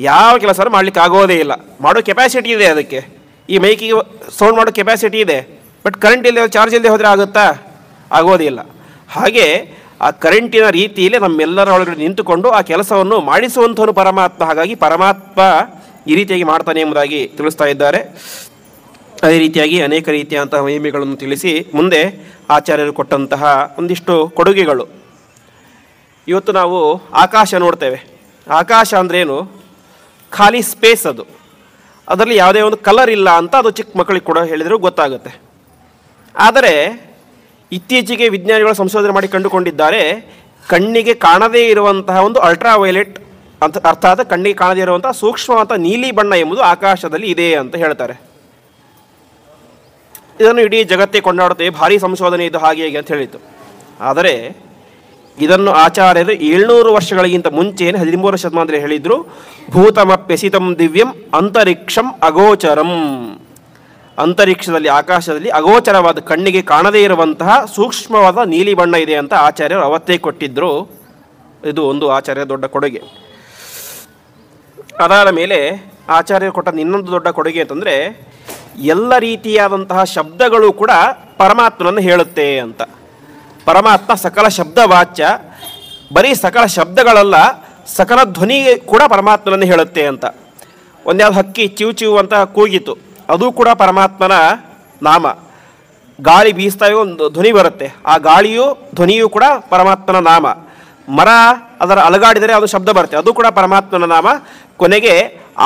ಯಾವ ಕೆಲಸ ಮಾಡಲಿಕ್ಕೆ ಆಗೋದೇ ಇಲ್ಲ. ಮಾಡೋ ಕೆಪಾಸಿಟಿ ಇದೆ ಅದಕ್ಕೆ, ಈ ಮೈಕಿಗೆ ಸೌಂಡ್ ಮಾಡೋ ಕೆಪಾಸಿಟಿ ಇದೆ, ಬಟ್ ಕರೆಂಟ್ ಇಲ್ಲದೆ ಚಾರ್ಜ್ ಇಲ್ಲದೆ ಹೋದರೆ ಆಗುತ್ತಾ? ಆಗೋದಿಲ್ಲ. ಹಾಗೆ ಆ ಕರೆಂಟಿನ ರೀತಿಯಲ್ಲಿ ನಮ್ಮೆಲ್ಲರ ಒಳಗಡೆ ನಿಂತುಕೊಂಡು ಆ ಕೆಲಸವನ್ನು ಮಾಡಿಸುವಂಥವನು ಪರಮಾತ್ಮ. ಹಾಗಾಗಿ ಪರಮಾತ್ಮ ಈ ರೀತಿಯಾಗಿ ಮಾಡ್ತಾನೆ ಎಂಬುದಾಗಿ ತಿಳಿಸ್ತಾ ಇದ್ದಾರೆ. ಅದೇ ರೀತಿಯಾಗಿ ಅನೇಕ ರೀತಿಯಾದಂತಹ ಮಹಿಮೆಗಳನ್ನು ತಿಳಿಸಿ ಮುಂದೆ ಆಚಾರ್ಯರು ಕೊಟ್ಟಂತಹ ಒಂದಿಷ್ಟು ಕೊಡುಗೆಗಳು. ಇವತ್ತು ನಾವು ಆಕಾಶ ನೋಡ್ತೇವೆ. ಆಕಾಶ ಅಂದ್ರೇನು? ಖಾಲಿ ಸ್ಪೇಸ್. ಅದು ಅದರಲ್ಲಿ ಯಾವುದೇ ಒಂದು ಕಲರ್ ಇಲ್ಲ ಅಂತ ಅದು ಚಿಕ್ಕ ಮಕ್ಕಳಿಗೆ ಕೂಡ ಹೇಳಿದರೂ ಗೊತ್ತಾಗುತ್ತೆ. ಆದರೆ ಇತ್ತೀಚೆಗೆ ವಿಜ್ಞಾನಿಗಳು ಸಂಶೋಧನೆ ಮಾಡಿ ಕಂಡುಕೊಂಡಿದ್ದಾರೆ, ಕಣ್ಣಿಗೆ ಕಾಣದೇ ಇರುವಂತಹ ಒಂದು ಅಲ್ಟ್ರಾವೈಲೆಟ್ ಅಂತ, ಅರ್ಥಾತ್ ಕಣ್ಣಿಗೆ ಕಾಣದೇ ಇರುವಂತಹ ಸೂಕ್ಷ್ಮವಾದ ನೀಲಿ ಬಣ್ಣ ಎಂಬುದು ಆಕಾಶದಲ್ಲಿ ಇದೆ ಅಂತ ಹೇಳ್ತಾರೆ. ಇದನ್ನು ಇಡೀ ಜಗತ್ತೇ ಕೊಂಡಾಡುತ್ತೇವೆ, ಭಾರಿ ಸಂಶೋಧನೆ ಇದು ಹಾಗೆ ಹೇಗೆ ಅಂತ ಹೇಳಿತು. ಆದರೆ ಇದನ್ನು ಆಚಾರ್ಯರು 700 ವರ್ಷಗಳಿಗಿಂತ ಮುಂಚೆನೇ 13ನೇ ಶತಮಾನದಲ್ಲಿ ಹೇಳಿದರು. ಭೂತಮಪ್ಯಸಿತಂ ದಿವ್ಯಂ ಅಂತರಿಕ್ಷಂ ಅಗೋಚರಂ. ಅಂತರಿಕ್ಷದಲ್ಲಿ, ಆಕಾಶದಲ್ಲಿ ಅಗೋಚರವಾದ ಕಣ್ಣಿಗೆ ಕಾಣದೇ ಇರುವಂತಹ ಸೂಕ್ಷ್ಮವಾದ ನೀಲಿ ಬಣ್ಣ ಇದೆ ಅಂತ ಆಚಾರ್ಯರು ಅವತ್ತೇ ಕೊಟ್ಟಿದ್ದರು. ಇದು ಒಂದು ಆಚಾರ್ಯ ದೊಡ್ಡ ಕೊಡುಗೆ. ಅದಾದ ಮೇಲೆ ಆಚಾರ್ಯರು ಕೊಟ್ಟ ಇನ್ನೊಂದು ದೊಡ್ಡ ಕೊಡುಗೆ ಅಂತಂದರೆ, ಎಲ್ಲ ರೀತಿಯಾದಂತಹ ಶಬ್ದಗಳು ಕೂಡ ಪರಮಾತ್ಮನನ್ನು ಹೇಳುತ್ತೆ ಅಂತ. ಪರಮಾತ್ಮ ಸಕಲ ಶಬ್ದ ವಾಚ್ಯ, ಬರೀ ಸಕಲ ಶಬ್ದಗಳಲ್ಲ, ಸಕಲ ಧ್ವನಿ ಕೂಡ ಪರಮಾತ್ಮನನ್ನು ಹೇಳುತ್ತೆ ಅಂತ. ಒಂದ್ಯಾವ್ದು ಹಕ್ಕಿ ಚಿವ್ ಚಿವ್ ಅಂತ ಕೂಗಿತು, ಅದು ಕೂಡ ಪರಮಾತ್ಮನ ನಾಮ. ಗಾಳಿ ಬೀಸ್ತಾವೆ ಒಂದು ಧ್ವನಿ ಬರುತ್ತೆ, ಆ ಗಾಳಿಯು ಧ್ವನಿಯೂ ಕೂಡ ಪರಮಾತ್ಮನ ನಾಮ. ಮರ ಅದರ ಅಲಗಾಡಿದರೆ ಅದು ಶಬ್ದ ಬರುತ್ತೆ, ಅದು ಕೂಡ ಪರಮಾತ್ಮನ ನಾಮ. ಕೊನೆಗೆ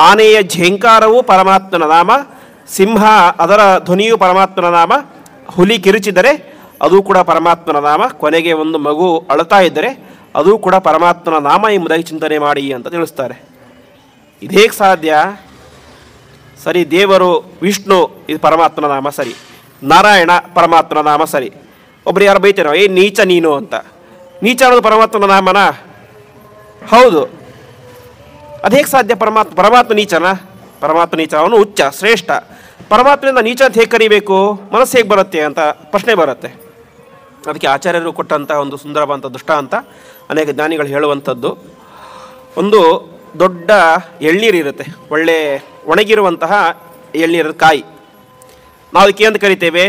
ಆನೆಯ ಝೇಂಕಾರವೂ ಪರಮಾತ್ಮನ ನಾಮ. ಸಿಂಹ ಅದರ ಧ್ವನಿಯು ಪರಮಾತ್ಮನ ನಾಮ. ಹುಲಿ ಕಿರುಚಿದರೆ ಅದು ಕೂಡ ಪರಮಾತ್ಮನ ನಾಮ. ಕೊನೆಗೆ ಒಂದು ಮಗು ಅಳುತ್ತಾ ಇದ್ದರೆ ಅದು ಕೂಡ ಪರಮಾತ್ಮನ ನಾಮ ಎಂಬುದಾಗಿ ಚಿಂತನೆ ಮಾಡಿ ಅಂತ ತಿಳಿಸ್ತಾರೆ. ಇದೇಗೆ ಸಾಧ್ಯ? ಸರಿ, ದೇವರು ವಿಷ್ಣು ಇದು ಪರಮಾತ್ಮನ ನಾಮ ಸರಿ, ನಾರಾಯಣ ಪರಮಾತ್ಮನ ನಾಮ ಸರಿ. ಒಬ್ರು ಯಾರು ಬೈತಾರೋ, ನೀಚ ನೀನು ಅಂತ. ನೀಚ ಅನ್ನೋದು ಪರಮಾತ್ಮನ ನಾಮನಾ? ಹೌದು. ಅದೇಗೆ ಸಾಧ್ಯ? ಪರಮಾತ್ಮ ನೀಚನ? ಪರಮಾತ್ಮ ನೀಚ, ಅವನು ಉಚ್ಚ ಶ್ರೇಷ್ಠ. ಪರಮಾತ್ಮನಿಂದ ನೀಚ ಅಂತ ಹೇಗೆ ಕರಿಬೇಕು? ಮನಸ್ಸು ಹೇಗೆ ಬರುತ್ತೆ ಅಂತ ಪ್ರಶ್ನೆ ಬರುತ್ತೆ. ಅದಕ್ಕೆ ಆಚಾರ್ಯರು ಕೊಟ್ಟಂಥ ಒಂದು ಸುಂದರವಾದಂಥ ದೃಷ್ಟಾಂತ ಅನೇಕ ಜ್ಞಾನಿಗಳು ಹೇಳುವಂಥದ್ದು. ಒಂದು ದೊಡ್ಡ ಎಳ್ನೀರು ಇರುತ್ತೆ, ಒಳ್ಳೆ ಒಣಗಿರುವಂತಹ ಎಳ್ನೀರದ ಕಾಯಿ. ನಾವು ಅದಕ್ಕೆ ಅಂತ ಕರಿತೇವೆ?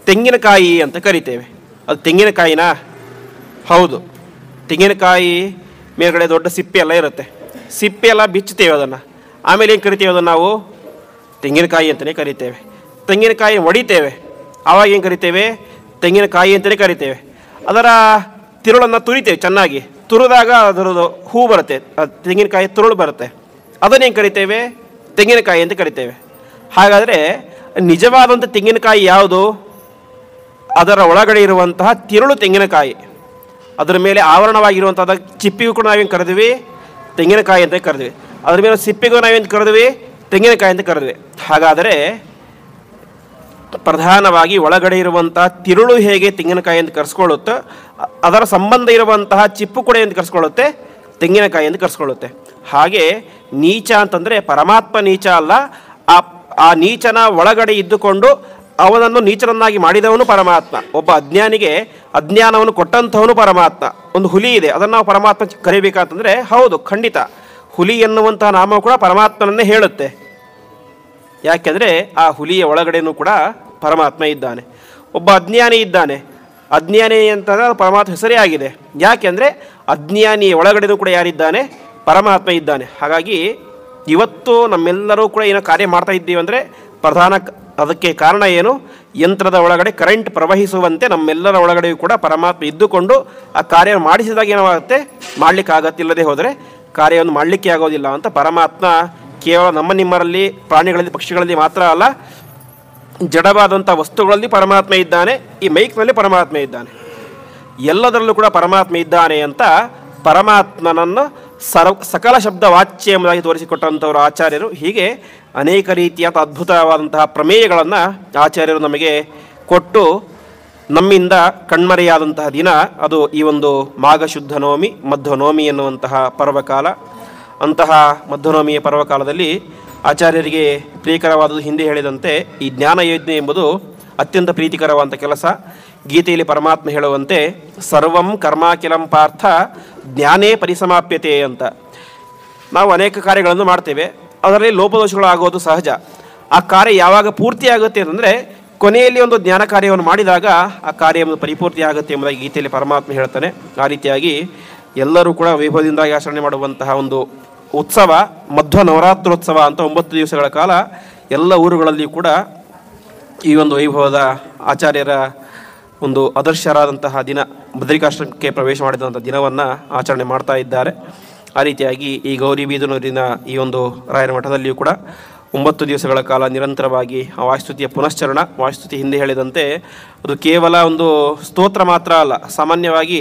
ತೆಂಗಿನಕಾಯಿ ಅಂತ ಕರಿತೇವೆ. ಅದು ತೆಂಗಿನಕಾಯಿನಾ? ಹೌದು. ತೆಂಗಿನಕಾಯಿ ಮೇಲ್ಗಡೆ ದೊಡ್ಡ ಸಿಪ್ಪೆ ಎಲ್ಲ ಇರುತ್ತೆ, ಸಿಪ್ಪೆ ಎಲ್ಲ ಬಿಚ್ಚುತ್ತೇವೆ ಅದನ್ನು. ಆಮೇಲೆ ಏನು ಕರಿತೇವೆ ಅದನ್ನು? ನಾವು ತೆಂಗಿನಕಾಯಿ ಅಂತಲೇ ಕರಿತೇವೆ. ತೆಂಗಿನಕಾಯಿ ಒಡಿತೇವೆ, ಆವಾಗ ಏನು ಕರಿತೇವೆ? ತೆಂಗಿನಕಾಯಿ ಅಂತಲೇ ಕರಿತೇವೆ. ಅದರ ತಿರುಳನ್ನು ತುರಿತೇವೆ ಚೆನ್ನಾಗಿ, ತುರಿದಾಗ ಅದರದ್ದು ಹೂ ಬರುತ್ತೆ, ತೆಂಗಿನಕಾಯಿ ತುರುಳು ಬರುತ್ತೆ, ಅದನ್ನೇನು ಕರಿತೇವೆ? ತೆಂಗಿನಕಾಯಿ ಅಂತ ಕರಿತೇವೆ. ಹಾಗಾದರೆ ನಿಜವಾದಂಥ ತೆಂಗಿನಕಾಯಿ ಯಾವುದು? ಅದರ ಒಳಗಡೆ ಇರುವಂತಹ ತಿರುಳು ತೆಂಗಿನಕಾಯಿ. ಅದರ ಮೇಲೆ ಆವರಣವಾಗಿರುವಂಥದ್ದು ಚಿಪ್ಪಿಗೂ ಕೂಡ ನಾವೇನು ಕರೆದ್ವಿ? ತೆಂಗಿನಕಾಯಿ ಅಂತ ಕರೆದ್ವಿ. ಅದ್ರ ಮೇಲೆ ಸಿಪ್ಪಿಗೂ ನಾವೇನು ಕರೆದ್ವಿ? ತೆಂಗಿನಕಾಯಿ ಅಂತ ಕರೆದ್ವಿ. ಹಾಗಾದರೆ ಪ್ರಧಾನವಾಗಿ ಒಳಗಡೆ ಇರುವಂತಹ ತಿರುಳು ಹೇಗೆ ತೆಂಗಿನಕಾಯಿ ಅಂತ ಕರೆಸ್ಕೊಳ್ಳುತ್ತೋ, ಅದರ ಸಂಬಂಧ ಇರುವಂತಹ ಚಿಪ್ಪು ಕೂಡ ಎಂದು ಕರೆಸ್ಕೊಳ್ಳುತ್ತೆ, ತೆಂಗಿನಕಾಯಿ ಎಂದು ಕರೆಸ್ಕೊಳ್ಳುತ್ತೆ. ಹಾಗೆ ನೀಚ ಅಂತಂದರೆ ಪರಮಾತ್ಮ ನೀಚ ಅಲ್ಲ, ಆ ನೀಚನ ಒಳಗಡೆ ಇದ್ದುಕೊಂಡು ಅವನನ್ನು ನೀಚನನ್ನಾಗಿ ಮಾಡಿದವನು ಪರಮಾತ್ಮ. ಒಬ್ಬ ಅಜ್ಞಾನಿಗೆ ಅಜ್ಞಾನವನ್ನು ಕೊಟ್ಟಂಥವನು ಪರಮಾತ್ಮ. ಒಂದು ಹುಲಿ ಇದೆ, ಅದನ್ನು ನಾವು ಪರಮಾತ್ಮ ಕರಿಬೇಕಂತಂದರೆ ಹೌದು, ಖಂಡಿತ ಹುಲಿ ಎನ್ನುವಂತಹ ನಾಮ ಕೂಡ ಪರಮಾತ್ಮನನ್ನೇ ಹೇಳುತ್ತೆ. ಯಾಕೆಂದರೆ ಆ ಹುಲಿಯ ಒಳಗಡೆನೂ ಕೂಡ ಪರಮಾತ್ಮ ಇದ್ದಾನೆ. ಒಬ್ಬ ಅಜ್ಞಾನಿ ಇದ್ದಾನೆ, ಅಜ್ಞಾನಿ ಅಂತಂದರೆ ಪರಮಾತ್ಮ ಹೆಸರೇ ಆಗಿದೆ. ಯಾಕೆಂದರೆ ಅಜ್ಞಾನಿಯ ಒಳಗಡೆನೂ ಕೂಡ ಯಾರಿದ್ದಾನೆ? ಪರಮಾತ್ಮ ಇದ್ದಾನೆ. ಹಾಗಾಗಿ ಇವತ್ತು ನಮ್ಮೆಲ್ಲರೂ ಕೂಡ ಏನೋ ಕಾರ್ಯ ಮಾಡ್ತಾ ಇದ್ದೀವಿ ಅಂದರೆ ಅದಕ್ಕೆ ಕಾರಣ ಏನು? ಯಂತ್ರದ ಒಳಗಡೆ ಕರೆಂಟ್ ಪ್ರವಹಿಸುವಂತೆ ನಮ್ಮೆಲ್ಲರ ಒಳಗಡೆಯೂ ಕೂಡ ಪರಮಾತ್ಮ ಇದ್ದುಕೊಂಡು ಆ ಕಾರ್ಯ ಮಾಡಿಸಿದಾಗ ಏನಾಗುತ್ತೆ, ಮಾಡಲಿಕ್ಕಾಗತ್ತಿಲ್ಲದೆ ಹೋದರೆ ಕಾರ್ಯವನ್ನು ಮಾಡಲಿಕ್ಕೆ ಆಗೋದಿಲ್ಲ ಅಂತ ಪರಮಾತ್ಮ ಕೇವಲ ನಿಮ್ಮರಲ್ಲಿ, ಪ್ರಾಣಿಗಳಲ್ಲಿ, ಪಕ್ಷಿಗಳಲ್ಲಿ ಮಾತ್ರ ಅಲ್ಲ, ಜಡವಾದಂಥ ವಸ್ತುಗಳಲ್ಲಿ ಪರಮಾತ್ಮ ಇದ್ದಾನೆ. ಈ ಮೈಕ್ನಲ್ಲಿ ಪರಮಾತ್ಮ ಇದ್ದಾನೆ, ಎಲ್ಲದರಲ್ಲೂ ಕೂಡ ಪರಮಾತ್ಮ ಇದ್ದಾನೆ ಅಂತ ಪರಮಾತ್ಮನನ್ನು ಸಕಲ ಶಬ್ದ ವಾಚ್ಯ ಎಂಬುದಾಗಿ ತೋರಿಸಿಕೊಟ್ಟಂಥವರು ಆಚಾರ್ಯರು. ಹೀಗೆ ಅನೇಕ ರೀತಿಯಾದ ಅದ್ಭುತವಾದಂತಹ ಪ್ರಮೇಯಗಳನ್ನು ಆಚಾರ್ಯರು ನಮಗೆ ಕೊಟ್ಟು ನಮ್ಮಿಂದ ಕಣ್ಮರೆಯಾದಂತಹ ದಿನ ಅದು ಈ ಒಂದು ಮಾಘ ಶುದ್ಧ ನವಮಿ, ಮಧ್ವನವಮಿ ಎನ್ನುವಂತಹ ಪರ್ವಕಾಲ. ಅಂತಹ ಮಧ್ವನವಮಿಯ ಪರ್ವಕಾಲದಲ್ಲಿ ಆಚಾರ್ಯರಿಗೆ ಪ್ರಿಯಕರವಾದದ್ದು ಹಿಂದೆ ಹೇಳಿದಂತೆ ಈ ಜ್ಞಾನಯಜ್ಞ ಎಂಬುದು ಅತ್ಯಂತ ಪ್ರೀತಿಕರವಾದಂಥ ಕೆಲಸ. ಗೀತೆಯಲ್ಲಿ ಪರಮಾತ್ಮ ಹೇಳುವಂತೆ ಸರ್ವಂ ಕರ್ಮಾಖಿಲಂ ಪಾರ್ಥ ಜ್ಞಾನೇ ಪರಿಸಮಾಪ್ಯತೆ ಅಂತ. ನಾವು ಅನೇಕ ಕಾರ್ಯಗಳನ್ನು ಮಾಡ್ತೇವೆ, ಅದರಲ್ಲಿ ಲೋಪದೋಷಗಳು ಆಗೋದು ಸಹಜ. ಆ ಕಾರ್ಯ ಯಾವಾಗ ಪೂರ್ತಿ ಆಗುತ್ತೆ ಅಂತಂದರೆ ಕೊನೆಯಲ್ಲಿ ಒಂದು ಜ್ಞಾನ ಕಾರ್ಯವನ್ನು ಮಾಡಿದಾಗ ಆ ಕಾರ್ಯ ಪರಿಪೂರ್ತಿ ಆಗುತ್ತೆ ಎಂಬುದಾಗಿ ಗೀತೆಯಲ್ಲಿ ಪರಮಾತ್ಮ ಹೇಳ್ತಾನೆ. ಆ ರೀತಿಯಾಗಿ ಎಲ್ಲರೂ ಕೂಡ ವೈಭವದಿಂದಾಗಿ ಆಚರಣೆ ಮಾಡುವಂತಹ ಒಂದು ಉತ್ಸವ ಮಧ್ವ ನವರಾತ್ರೋತ್ಸವ ಅಂತ 9 ದಿವಸಗಳ ಕಾಲ ಎಲ್ಲ ಊರುಗಳಲ್ಲಿ ಕೂಡ ಈ ಒಂದು ವೈಭವದ ಆಚಾರ್ಯರ ಒಂದು ಆದರ್ಶರಾದಂತಹ ದಿನ, ಬದರಿಕಾಶ್ರಮಕ್ಕೆ ಪ್ರವೇಶ ಮಾಡಿದಂಥ ದಿನವನ್ನು ಆಚರಣೆ ಮಾಡ್ತಾ ಇದ್ದಾರೆ. ಆ ರೀತಿಯಾಗಿ ಈ ಗೌರಿಬೀದನೂರಿನ ಈ ಒಂದು ರಾಯರ ಮಠದಲ್ಲಿಯೂ ಕೂಡ 9 ದಿವಸಗಳ ಕಾಲ ನಿರಂತರವಾಗಿ ಆ ವಾಯುಸ್ತುತಿಯ ಪುನಶ್ಚರಣ. ವಾಯುಸ್ತುತಿ ಹಿಂದೆ ಹೇಳಿದಂತೆ ಅದು ಕೇವಲ ಒಂದು ಸ್ತೋತ್ರ ಮಾತ್ರ ಅಲ್ಲ. ಸಾಮಾನ್ಯವಾಗಿ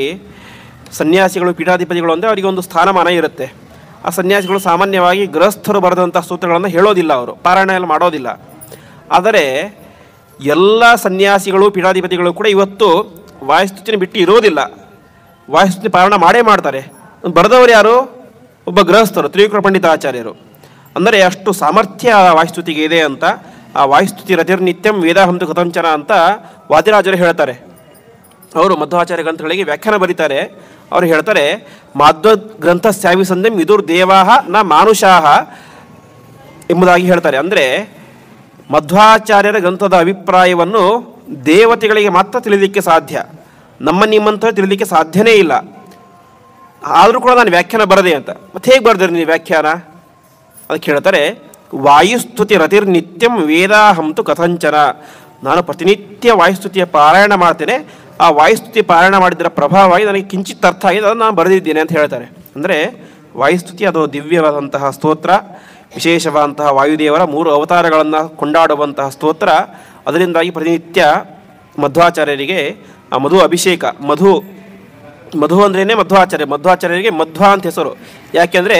ಸನ್ಯಾಸಿಗಳು, ಪೀಠಾಧಿಪತಿಗಳು ಅಂದರೆ ಅವರಿಗೆ ಒಂದು ಸ್ಥಾನಮಾನ ಇರುತ್ತೆ. ಆ ಸನ್ಯಾಸಿಗಳು ಸಾಮಾನ್ಯವಾಗಿ ಗೃಹಸ್ಥರು ಬರೆದಂಥ ಸ್ತೋತ್ರಗಳನ್ನು ಹೇಳೋದಿಲ್ಲ, ಅವರು ಪಾರಾಯಣ ಎಲ್ಲ ಮಾಡೋದಿಲ್ಲ. ಆದರೆ ಎಲ್ಲ ಸನ್ಯಾಸಿಗಳು, ಪೀಠಾಧಿಪತಿಗಳು ಕೂಡ ಇವತ್ತು ವಾಯುಸ್ತುತಿನ ಬಿಟ್ಟು ಇರೋದಿಲ್ಲ, ವಾಯುಸ್ತುತಿ ಪಾರಾಯಣ ಮಾಡೇ ಮಾಡ್ತಾರೆ. ಬರೆದವರು ಯಾರು? ಒಬ್ಬ ಗೃಹಸ್ಥರು, ತ್ರಿವಿಕ್ರ ಪಂಡಿತಾಚಾರ್ಯರು. ಅಂದರೆ ಅಷ್ಟು ಸಾಮರ್ಥ್ಯ ವಾಯುಸ್ತುತಿಗೆ ಇದೆ ಅಂತ. ಆ ವಾಯುಸ್ತುತಿ ರತಿರ್ನಿತ್ಯಂ ವೇದಾಹಂತು ಕಥಂಚನ ಅಂತ ವಾದಿರಾಜರು ಹೇಳ್ತಾರೆ. ಅವರು ಮಧ್ವಾಚಾರ್ಯ ಗ್ರಂಥಗಳಿಗೆ ವ್ಯಾಖ್ಯಾನ ಬರೀತಾರೆ. ಅವರು ಹೇಳ್ತಾರೆ, ಮಾಧ್ವ ಗ್ರಂಥ ಸ್ಯಾವಿಸಂದೆಂ ವಿದುರ್ ದೇವಾಹ ನ ಮಾನುಷಾಹ ಎಂಬುದಾಗಿ ಹೇಳ್ತಾರೆ. ಅಂದರೆ ಮಧ್ವಾಚಾರ್ಯರ ಗ್ರಂಥದ ಅಭಿಪ್ರಾಯವನ್ನು ದೇವತೆಗಳಿಗೆ ಮಾತ್ರ ತಿಳಿಲಿಕ್ಕೆ ಸಾಧ್ಯ, ನಿಮ್ಮಂಥವ್ರು ತಿಳಿಲಿಕ್ಕೆ ಸಾಧ್ಯನೇ ಇಲ್ಲ. ಆದರೂ ಕೂಡ ನಾನು ವ್ಯಾಖ್ಯಾನ ಬರದೆ ಅಂತ. ಮತ್ತೆ ಹೇಗೆ ಬರೆದ್ರಿ ನೀವು ವ್ಯಾಖ್ಯಾನ? ಅದಕ್ಕೆ ಹೇಳ್ತಾರೆ, ವಾಯುಸ್ತುತಿ ರತಿರ್ನಿತ್ಯಂ ವೇದಾಹಂತು ಕಥಂಚನ. ನಾನು ಪ್ರತಿನಿತ್ಯ ವಾಯುಸ್ತುತಿಯ ಪಾರಾಯಣ ಮಾಡ್ತೇನೆ. ಆ ವಾಯುಸ್ತುತಿ ಪಾರಾಯಣ ಮಾಡಿದರ ಪ್ರಭಾವವಾಗಿ ನನಗೆ ಕಿಂಚಿತ್ ಅರ್ಥ ಆಗಿದೆ, ಅದನ್ನು ನಾನು ಬರೆದಿದ್ದೇನೆ ಅಂತ ಹೇಳ್ತಾರೆ. ಅಂದರೆ ವಾಯುಸ್ತುತಿ ಅದು ದಿವ್ಯವಾದಂತಹ ಸ್ತೋತ್ರ, ವಿಶೇಷವಾದಂತಹ ವಾಯುದೇವರ 3 ಅವತಾರಗಳನ್ನು ಕೊಂಡಾಡುವಂತಹ ಸ್ತೋತ್ರ. ಅದರಿಂದಾಗಿ ಪ್ರತಿನಿತ್ಯ ಮಧ್ವಾಚಾರ್ಯರಿಗೆ ಆ ಮಧು ಅಭಿಷೇಕ, ಮಧು ಅಂದ್ರೇ ಮಧ್ವಾಚಾರ್ಯರಿಗೆ ಮಧ್ವ ಅಂತ ಹೆಸರು. ಯಾಕೆಂದರೆ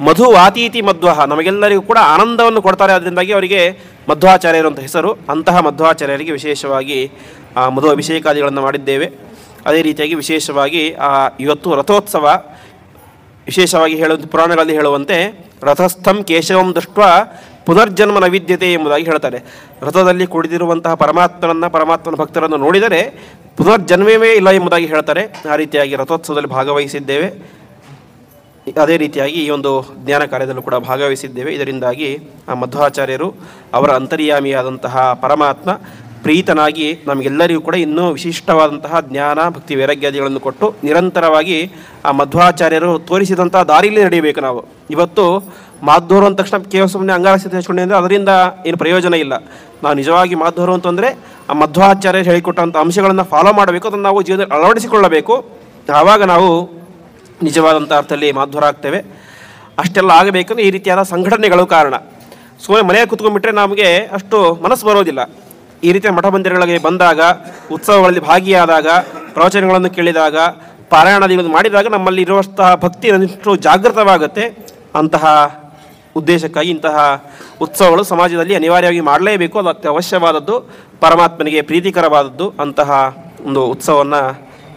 ಮಧು ವಾತೀತಿ ಮಧ್ವ, ನಮಗೆಲ್ಲರಿಗೂ ಕೂಡ ಆನಂದವನ್ನು ಕೊಡ್ತಾರೆ. ಅದರಿಂದಾಗಿ ಅವರಿಗೆ ಮಧ್ವಾಚಾರ್ಯರು ಅಂತ ಹೆಸರು. ಅಂತಹ ಮಧ್ವಾಚಾರ್ಯರಿಗೆ ವಿಶೇಷವಾಗಿ ಆ ಮಧು ಅಭಿಷೇಕಾದಿಗಳನ್ನು ಮಾಡಿದ್ದೇವೆ. ಅದೇ ರೀತಿಯಾಗಿ ವಿಶೇಷವಾಗಿ ಇವತ್ತು ರಥೋತ್ಸವ. ವಿಶೇಷವಾಗಿ ಪುರಾಣಗಳಲ್ಲಿ ಹೇಳುವಂತೆ ರಥಸ್ಥಂ ಕೇಶವಂ ದೃಷ್ಟ ಪುನರ್ಜನ್ಮ ನವಿದ್ಯತೆ ಎಂಬುದಾಗಿ ಹೇಳ್ತಾರೆ. ರಥದಲ್ಲಿ ಕುಡಿದಿರುವಂತಹ ಪರಮಾತ್ಮನ ಭಕ್ತರನ್ನು ನೋಡಿದರೆ ಪುನರ್ಜನ್ಮವೇ ಇಲ್ಲ ಎಂಬುದಾಗಿ ಹೇಳ್ತಾರೆ. ಆ ರೀತಿಯಾಗಿ ರಥೋತ್ಸವದಲ್ಲಿ ಭಾಗವಹಿಸಿದ್ದೇವೆ. ಅದೇ ರೀತಿಯಾಗಿ ಈ ಒಂದು ಜ್ಞಾನ ಕಾರ್ಯದಲ್ಲೂ ಕೂಡ ಭಾಗವಹಿಸಿದ್ದೇವೆ. ಇದರಿಂದಾಗಿ ಆ ಮಧ್ವಾಚಾರ್ಯರು ಅವರ ಅಂತರ್ಯಾಮಿಯಾದಂತಹ ಪರಮಾತ್ಮ ಪ್ರೀತನಾಗಿ ನಮಗೆಲ್ಲರಿಗೂ ಕೂಡ ಇನ್ನೂ ವಿಶಿಷ್ಟವಾದಂತಹ ಜ್ಞಾನ, ಭಕ್ತಿ, ವೈರಾಗ್ಯಾದಿಗಳನ್ನು ಕೊಟ್ಟು ನಿರಂತರವಾಗಿ ಆ ಮಧ್ವಾಚಾರ್ಯರು ತೋರಿಸಿದಂತಹ ದಾರಿಯಲ್ಲಿ ನಡೆಯಬೇಕು ನಾವು. ಇವತ್ತು ಮಾಧ್ವರು ಅಂದ ತಕ್ಷಣ ಕೇವಲ ಸುಮ್ಮನೆ ಅಂಗಾರಸ್ಥಿತಿ ಹಚ್ಕೊಂಡೆ ಅಂದರೆ ಅದರಿಂದ ಏನು ಪ್ರಯೋಜನ ಇಲ್ಲ. ನಾವು ನಿಜವಾಗಿ ಮಾಧ್ವರು ಅಂತಂದರೆ ಆ ಮಧ್ವಾಚಾರ್ಯರು ಹೇಳಿಕೊಟ್ಟಂಥ ಅಂಶಗಳನ್ನು ಫಾಲೋ ಮಾಡಬೇಕು, ಅದನ್ನು ನಾವು ಜೀವನದಲ್ಲಿ ಅಳವಡಿಸಿಕೊಳ್ಳಬೇಕು. ಆವಾಗ ನಾವು ನಿಜವಾದಂಥ ಅರ್ಥದಲ್ಲಿ ಮಾಧ್ವರಾಗ್ತೇವೆ. ಅಷ್ಟೆಲ್ಲ ಆಗಬೇಕಂದ್ರೆ ಈ ರೀತಿಯಾದ ಸಂಘಟನೆಗಳು ಕಾರಣ. ಸುಮ್ಮನೆ ಮನೆಯಲ್ಲಿ ಕೂತ್ಕೊಂಡ್ಬಿಟ್ರೆ ನಮಗೆ ಅಷ್ಟು ಮನಸ್ಸು ಬರೋದಿಲ್ಲ. ಈ ರೀತಿಯ ಮಠ ಮಂದಿರಗಳಿಗೆ ಬಂದಾಗ, ಉತ್ಸವಗಳಲ್ಲಿ ಭಾಗಿಯಾದಾಗ, ಪ್ರವಚನಗಳನ್ನು ಕೇಳಿದಾಗ, ಪಾರಾಯಣಾದಿಗಳನ್ನು ಮಾಡಿದಾಗ ನಮ್ಮಲ್ಲಿ ಇರುವಂತಹ ಭಕ್ತಿ ಒಂದಿಷ್ಟು ಜಾಗೃತವಾಗುತ್ತೆ. ಅಂತಹ ಉದ್ದೇಶಕ್ಕಾಗಿ ಇಂತಹ ಉತ್ಸವಗಳು ಸಮಾಜದಲ್ಲಿ ಅನಿವಾರ್ಯವಾಗಿ ಮಾಡಲೇಬೇಕು. ಅದು ಅವಶ್ಯವಾದದ್ದು, ಪರಮಾತ್ಮನಿಗೆ ಪ್ರೀತಿಕರವಾದದ್ದು. ಅಂತಹ ಒಂದು ಉತ್ಸವವನ್ನು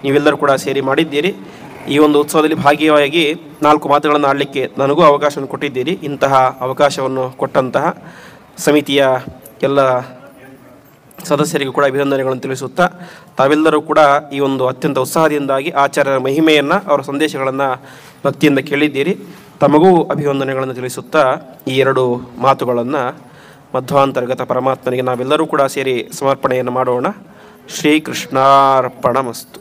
ನೀವೆಲ್ಲರೂ ಕೂಡ ಸೇರಿ ಮಾಡಿದ್ದೀರಿ. ಈ ಒಂದು ಉತ್ಸವದಲ್ಲಿ ಭಾಗಿಯಾಗಿ 4 ಮಾತುಗಳನ್ನು ಆಡಲಿಕ್ಕೆ ನನಗೂ ಅವಕಾಶವನ್ನು ಕೊಟ್ಟಿದ್ದೀರಿ. ಇಂತಹ ಅವಕಾಶವನ್ನು ಕೊಟ್ಟಂತಹ ಸಮಿತಿಯ ಎಲ್ಲ ಸದಸ್ಯರಿಗೂ ಕೂಡ ಅಭಿನಂದನೆಗಳನ್ನು ತಿಳಿಸುತ್ತಾ, ತಾವೆಲ್ಲರೂ ಕೂಡ ಈ ಒಂದು ಅತ್ಯಂತ ಉತ್ಸಾಹದಿಂದಾಗಿ ಆಚಾರ್ಯರ ಮಹಿಮೆಯನ್ನು, ಅವರ ಸಂದೇಶಗಳನ್ನು ಭಕ್ತಿಯಿಂದ ಕೇಳಿದ್ದೀರಿ. ತಮಗೂ ಅಭಿವಂದನೆಗಳನ್ನು ತಿಳಿಸುತ್ತಾ ಈ 2 ಮಾತುಗಳನ್ನು ಮಧ್ವಾಂತರ್ಗತ ಪರಮಾತ್ಮನಿಗೆ ನಾವೆಲ್ಲರೂ ಕೂಡ ಸೇರಿ ಸಮರ್ಪಣೆಯನ್ನು ಮಾಡೋಣ. ಶ್ರೀಕೃಷ್ಣಾರ್ಪಣಮಸ್ತು.